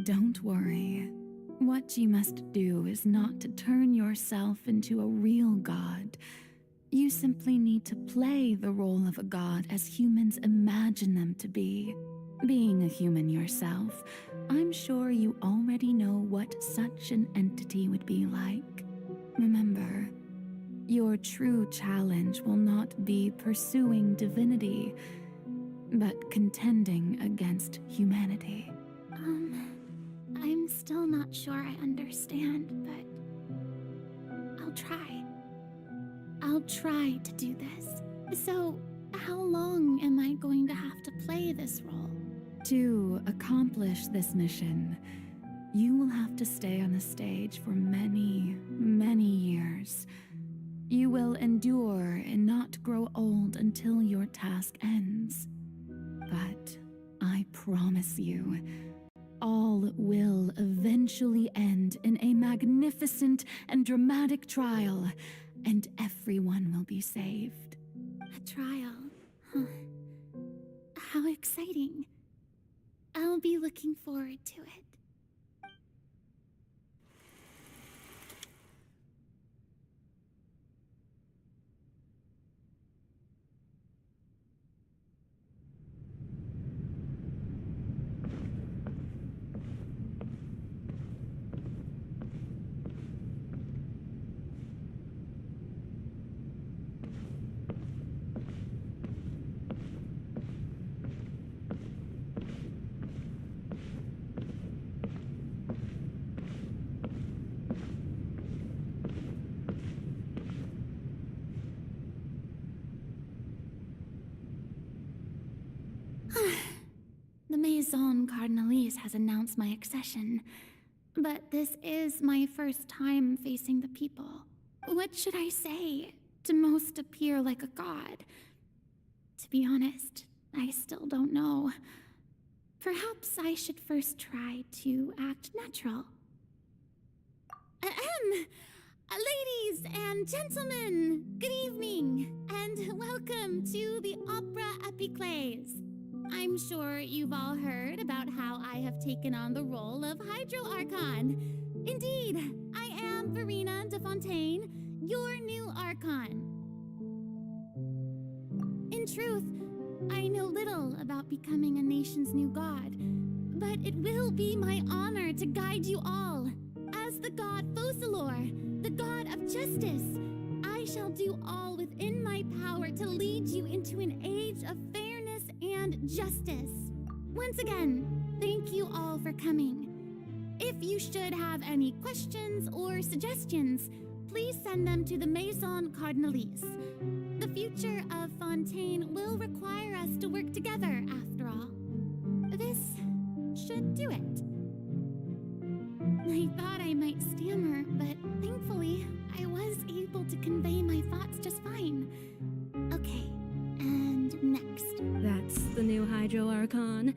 Don't worry. What you must do is not to turn yourself into a real god. You simply need to play the role of a god as humans imagine them to be. Being a human yourself, I'm sure you already know what such an entity would be like. Remember, your true challenge will not be pursuing divinity, but contending against humanity. I'm still not sure I understand, but I'll try. I'll try to do this. So, how long am I going to have to play this role? To accomplish this mission, you will have to stay on the stage for many, many years. You will endure and not grow old until your task ends. But I promise you, all will eventually end in a magnificent and dramatic trial, and everyone will be saved. A trial? Huh. How exciting. I'll be looking forward to it. The Maison Cardinalise has announced my accession, but this is my first time facing the people. What should I say to most appear like a god? To be honest, I still don't know. Perhaps I should first try to act natural. Ladies and gentlemen, good evening, and welcome to the Opera Epiclese. I'm sure you've all heard about how I have taken on the role of Hydro Archon. Indeed, I am Verena de Fontaine, your new Archon. In truth, I know little about becoming a nation's new god, but it will be my honor to guide you all. As the god Focalor, the god of justice, I shall do all within my power to lead you into an age of fairness and justice. Once again, thank you all for coming. If you should have any questions or suggestions, please send them to the Maison Cardinalise. The future of Fontaine will require us to work together, after all. This should do it. I thought I might stammer, but thankfully, I was able to convey my thoughts just fine. Okay, and next. That's the new Hydro Archon.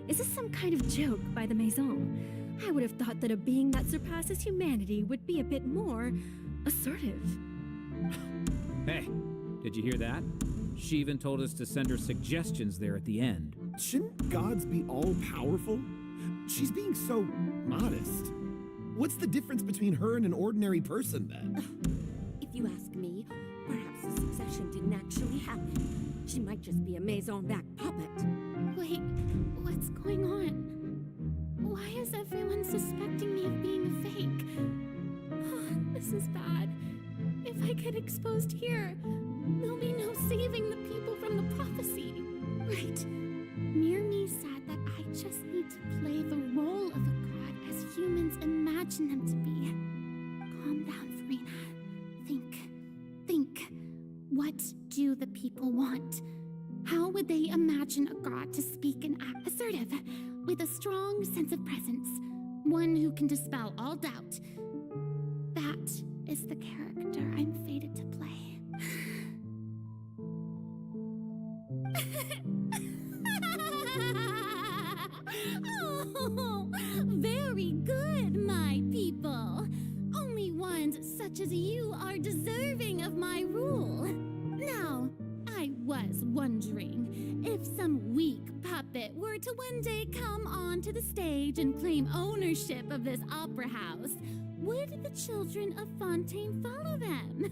Is this some kind of joke by the Maison? I would have thought that a being that surpasses humanity would be a bit more assertive. Hey, did you hear that? She even told us to send her suggestions there at the end. Shouldn't gods be all-powerful? She's being so modest. What's the difference between her and an ordinary person, then? If you ask me, perhaps the succession didn't actually happen. She might just be a Maison-backed puppet. Wait, what's going on? Why is everyone suspecting me of being a fake? This is bad. If I get exposed here, there'll be no saving the people from the prophecy. Right. Mirmi said that I just need to play the role of a god as humans imagine them to be. Calm down, Farina. Think. What do the people want? How would they imagine a god to speak and act assertive, with a strong sense of presence, one who can dispel all doubt? That is the character I'm fated to play. Oh, very good, my people. Only ones such as you are deserving of my rule. Now, I was wondering if some weak puppet were to one day come onto the stage and claim ownership of this opera house, would the children of Fontaine follow them?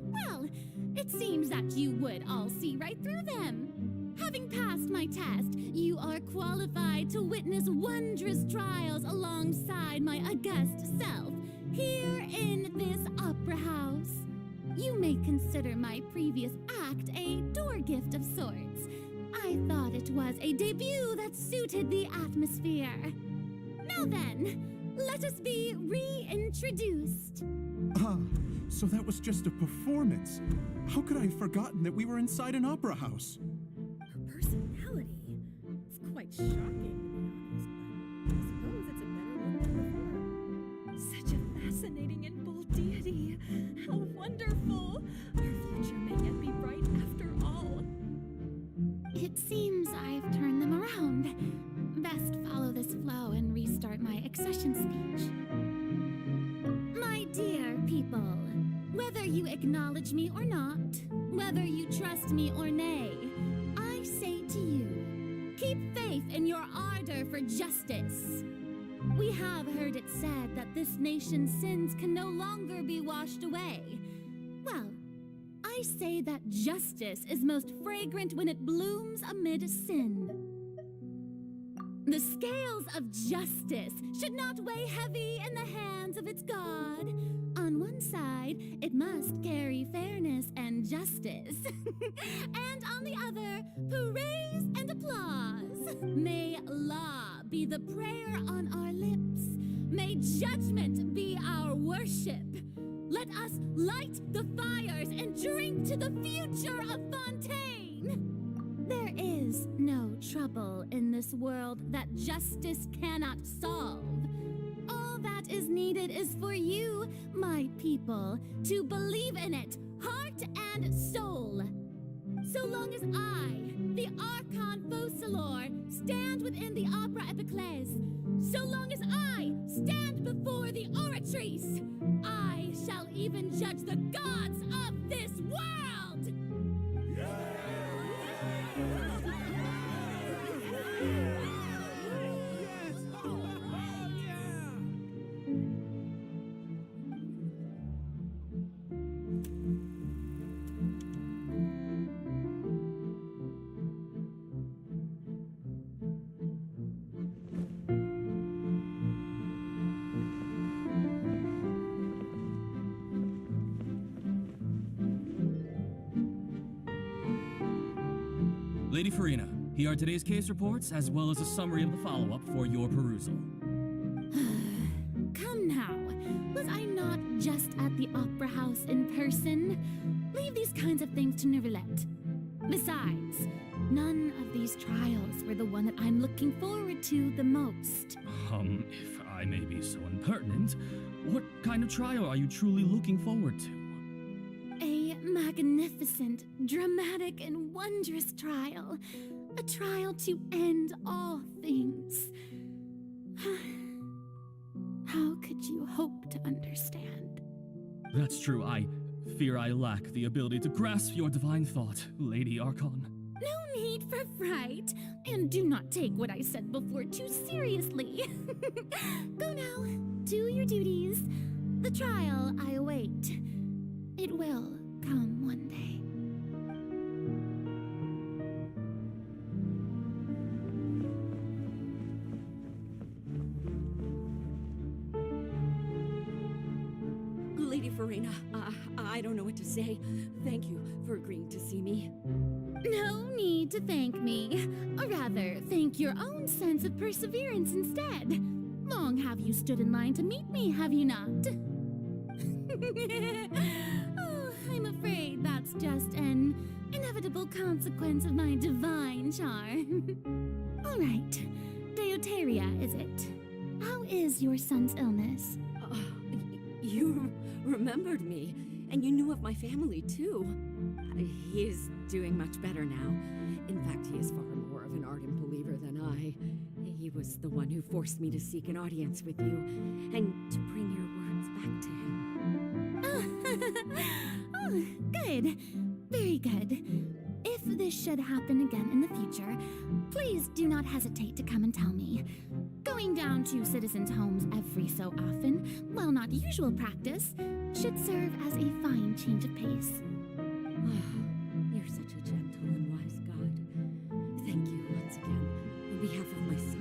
Well, it seems that you would all see right through them. Having passed my test, you are qualified to witness wondrous trials alongside my august self, here in this opera house. You may consider my previous act a door gift of sorts. I thought it was a debut that suited the atmosphere. Now then, let us be reintroduced. Ah, so that was just a performance. How could I have forgotten that we were inside an opera house? Her personality. It's quite shocking, to be honest, but I suppose it's a better look than before. Such a fascinating and bold deity. How wonderful! Our future may yet be bright after all. It seems I've turned them around. Best follow this flow and restart my accession speech. My dear people, whether you acknowledge me or not, whether you trust me or nay, I say to you, keep faith in your ardor for justice. We have heard it said that this nation's sins can no longer be washed away. Well, I say that justice is most fragrant when it blooms amid sin. The scales of justice should not weigh heavy in the hands of its God. On one side, it must carry fairness and justice. And on the other, praise and applause. May law be the prayer on our lips. May judgment be our worship. Let us light the fires and drink to the future of Fontaine. There is no trouble in this world that justice cannot solve. All that is needed is for you, my people, to believe in it, heart and soul. So long as I, the Archon Focalor, stand within the Opera Epiclese, so long as I stand before the oratrice, I shall even judge the gods of this world! Lady Farina, here are today's case reports, as well as a summary of the follow-up for your perusal. Come now, was I not just at the Opera House in person? Leave these kinds of things to Neuvillette. Besides, none of these trials were the one that I'm looking forward to the most. If I may be so impertinent, what kind of trial are you truly looking forward to? A magnificent, dramatic, and wondrous trial. A trial to end all things. How could you hope to understand? That's true. I fear I lack the ability to grasp your divine thought, Lady Archon. No need for fright, and do not take what I said before too seriously. Go now, do your duties. The trial I await. It will come one day. Farina, I don't know what to say. Thank you for agreeing to see me. No need to thank me. Or rather, thank your own sense of perseverance instead. Long have you stood in line to meet me, have you not? Oh, I'm afraid that's just an inevitable consequence of my divine charm. All right, Deuteria, is it? How is your son's illness? You remembered me, and you knew of my family, too. He is doing much better now. In fact, he is far more of an ardent believer than I. He was the one who forced me to seek an audience with you, and to bring your words back to him. Oh, good. Very good. If this should happen again in the future, please do not hesitate to come and tell me. Going down to citizens' homes every so often, while not usual practice, should serve as a fine change of pace. You're such a gentle and wise God. Thank you once again, on behalf of my son.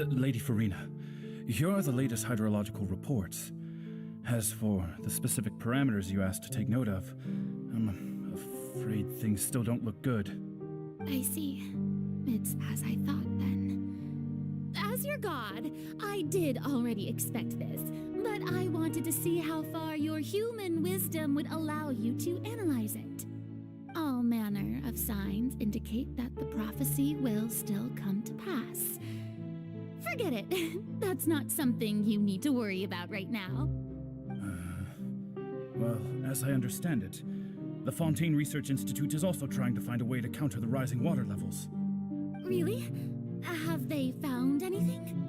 Lady Farina, here are the latest hydrological reports. As for the specific parameters you asked to take note of, I'm afraid things still don't look good. I see. It's as I thought, then. As your god, I did already expect this, but I wanted to see how far your human wisdom would allow you to analyze it. All manner of signs indicate that the prophecy will still come to pass. Forget it. That's not something you need to worry about right now. Well, as I understand it, the Fontainee Research Institute is also trying to find a way to counter the rising water levels. Really? Have they found anything?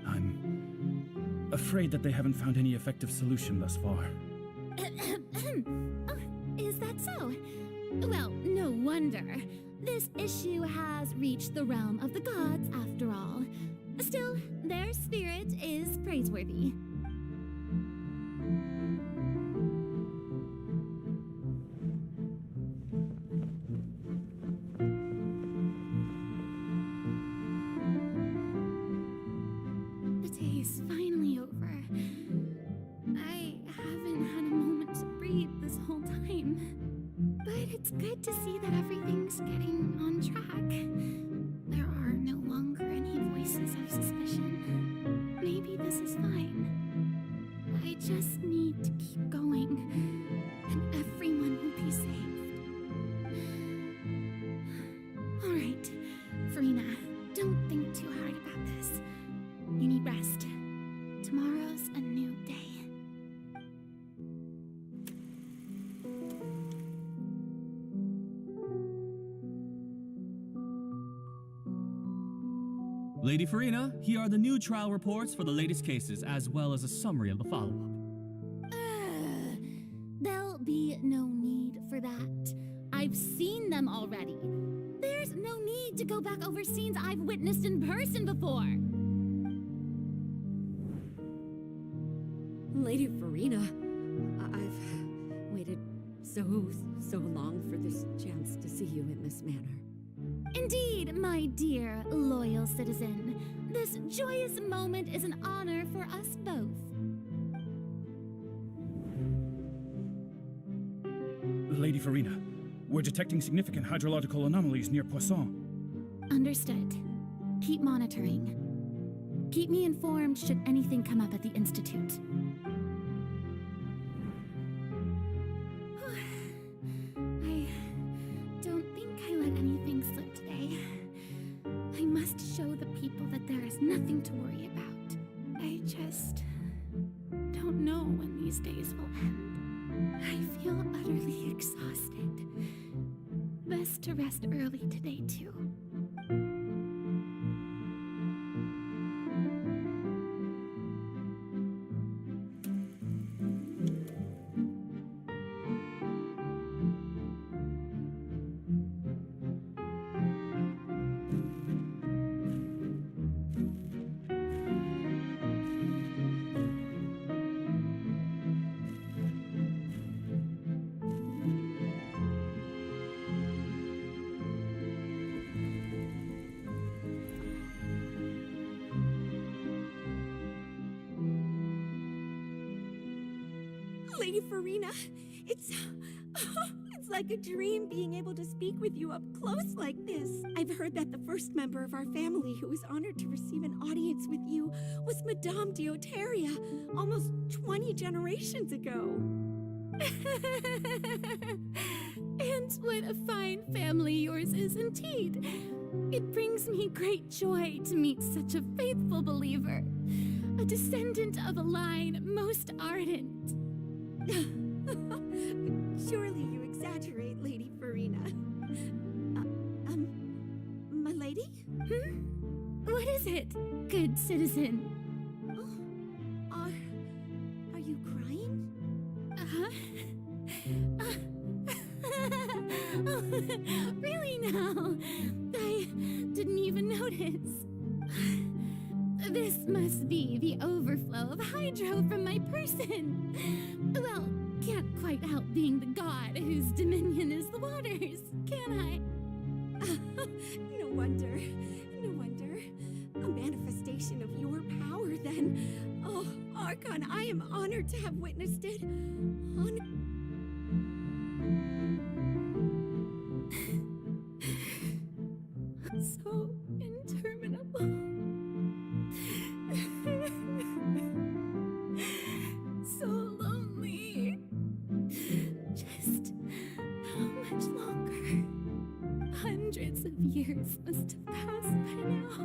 I'm afraid that they haven't found any effective solution thus far. Oh, is that so? Well, no wonder. This issue has reached the realm of the gods, after all. Still, their spirit is praiseworthy. The day is finally over. I haven't had a moment to breathe this whole time. But it's good to see that everything's getting on track. There are no longer any voices of suspicion. Maybe this is fine. I just need to keep going, and everyone will be saved. All right, Farina, don't think too hard about this. You need rest. Tomorrow's a new day. Lady Farina, here are the new trial reports for the latest cases, as well as a summary of the follow-up. There'll be no need for that. I've seen them already. There's no need to go back over scenes I've witnessed in person before. Lady Farina, I've waited so long for this chance to see you in this manner. Indeed, my dear, loyal citizen. This joyous moment is an honor for us both. Lady Farina, we're detecting significant hydrological anomalies near Poisson. Understood. Keep monitoring. Keep me informed should anything come up at the Institute. I don't think I let anything slip today. I must show the people that there is nothing to worry about. I just don't know when these days will end. I feel utterly exhausted. Best to rest early today, too. Lady Farina, it's like a dream being able to speak with you up close like this. I've heard that the first member of our family who was honored to receive an audience with you was Madame Deoteria, almost 20 generations ago. And what a fine family yours is indeed. It brings me great joy to meet such a faithful believer, a descendant of a line most ardent. Surely you exaggerate, Lady Farina. My lady? What is it, good citizen? Are you crying? Really now? I didn't even notice. This must be the overflow of hydro from my person. Well, can't quite help being the god whose dominion is the waters, can I? No wonder. No wonder. A manifestation of your power, then. Oh, Archon, I am honored to have witnessed it. So interminable. So lonely. Just how much longer? Hundreds of years must have passed by now.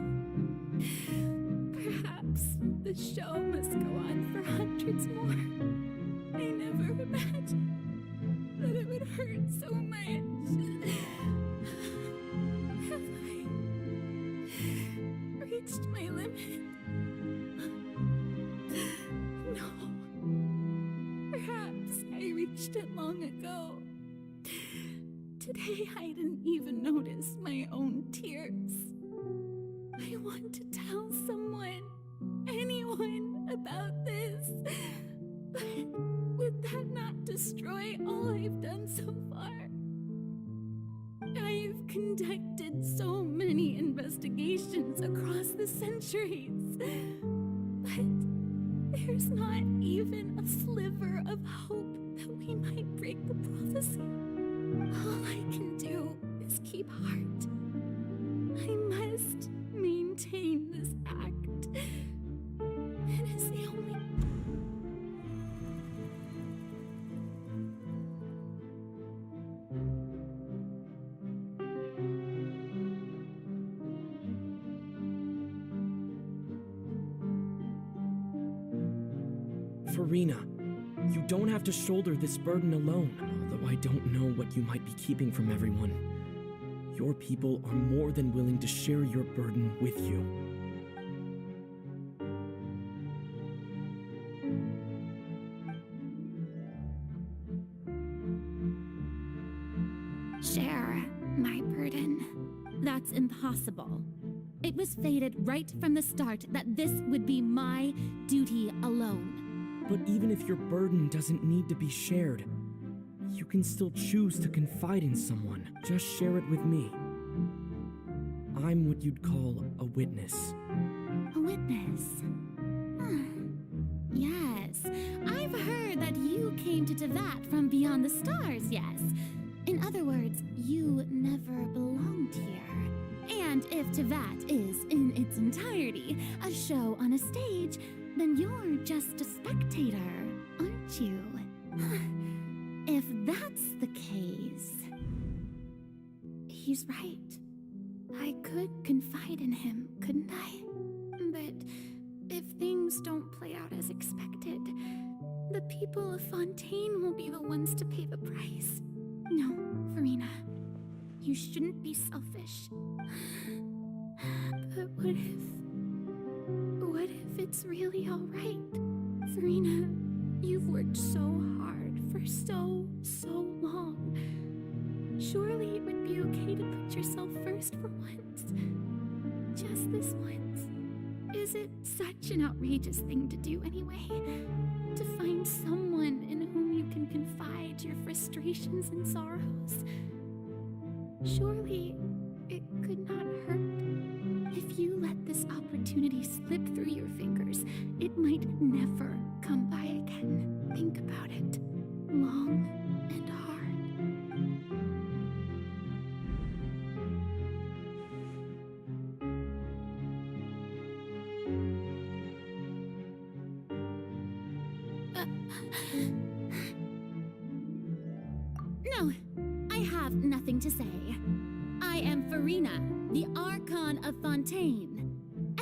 Perhaps the show must go on for hundreds more. I never imagined that it would hurt so much. Have I reached my limit? No. Perhaps I reached it long ago. Today I didn't even notice my own tears. I want to tell someone, anyone, about this. But would that not destroy all I've done so far? I've conducted so many investigations across the centuries, but there's not even a sliver of hope that we might break the prophecy. All I can do is keep heart. I must maintain this act. It is the only... Farina, you don't have to shoulder this burden alone, although I don't know what you might be keeping from everyone. Your people are more than willing to share your burden with you. Share my burden. That's impossible. It was fated right from the start that this would be my duty alone. But even if your burden doesn't need to be shared, you can still choose to confide in someone. Just share it with me. I'm what you'd call a witness. A witness? Yes, I've heard that you came to Tevat from beyond the stars, yes. In other words, you never belonged here. And if Tevat is, in its entirety, a show on a stage, then you're just a spectator, aren't you? If that's the case... He's right. I could confide in him, couldn't I? But if things don't play out as expected, the people of Fontaine will be the ones to pay the price. No, Farina, you shouldn't be selfish. But what if it's really all right? Farina, you've worked so hard for so long. Surely it would be okay to put yourself first for once. Just this once. Is it such an outrageous thing to do anyway? To find someone in whom you can confide your frustrations and sorrows? Surely it could not hurt. If you let this opportunity slip through your fingers, it might never come by again. Think about it. Long and No, I have nothing to say. I am Farina, the Archon of Fontaine.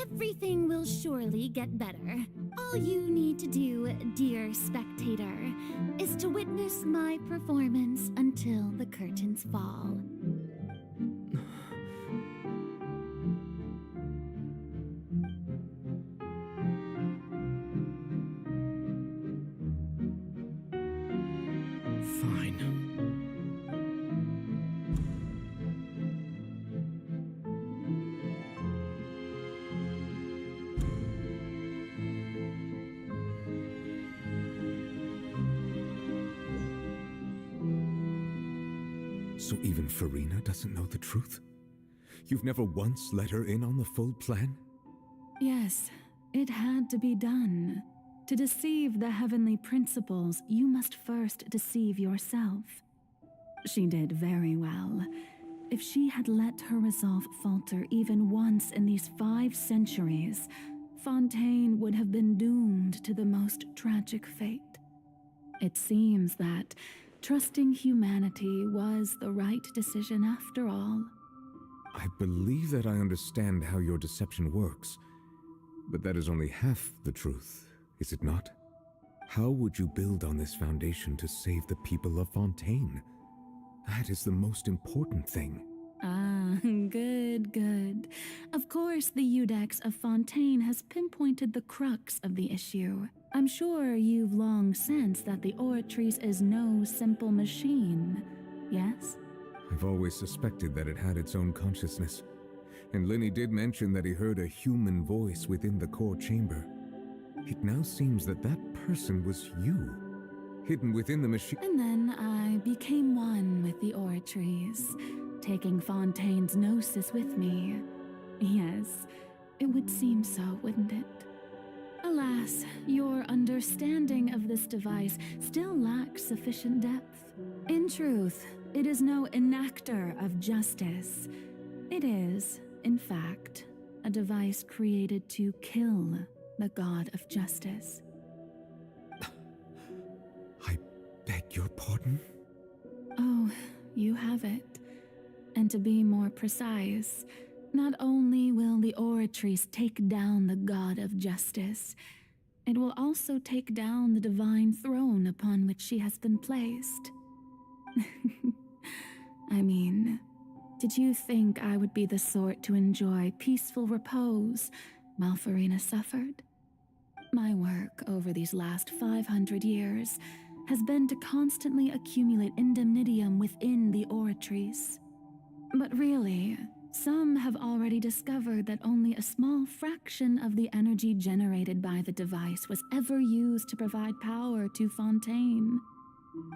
Everything will surely get better. All you need to do, dear spectator, is to witness my performance until the curtains fall. Fine. So even Farina doesn't know the truth? You've never once let her in on the full plan? yes, it had to be done. To deceive the heavenly principles, you must first deceive yourself. She did very well. If she had let her resolve falter even once in these 5 centuries, Fontaine would have been doomed to the most tragic fate. It seems that trusting humanity was the right decision after all. I believe that I understand how your deception works, but that is only half the truth, is it not? How would you build on this foundation to save the people of Fontaine? That is the most important thing. Ah, good. Of course, the Iudex of Fontaine has pinpointed the crux of the issue. I'm sure you've long sensed that the Oratrice is no simple machine, yes? I've always suspected that it had its own consciousness, and Lenny did mention that he heard a human voice within the core chamber. It now seems that that person was you, hidden within the machine. And then I became one with the Oratrice, taking Fontaine's gnosis with me. Yes, it would seem so, wouldn't it? Alas, your understanding of this device still lacks sufficient depth. In truth, it is no enactor of justice. It is, in fact, a device created to kill the god of justice. I beg your pardon? Oh, you have it. And to be more precise, not only will the Oratrice take down the god of justice, it will also take down the divine throne upon which she has been placed. I mean, did you think I would be the sort to enjoy peaceful repose while Farina suffered? My work over these last 500 years has been to constantly accumulate indemnitium within the Oratrice. But really, some have already discovered that only a small fraction of the energy generated by the device was ever used to provide power to Fontaine.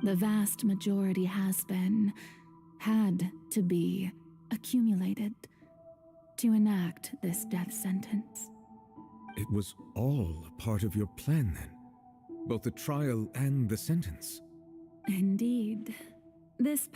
The vast majority had to be, accumulated to enact this death sentence. It was all a part of your plan, then? Both the trial and the sentence? Indeed. This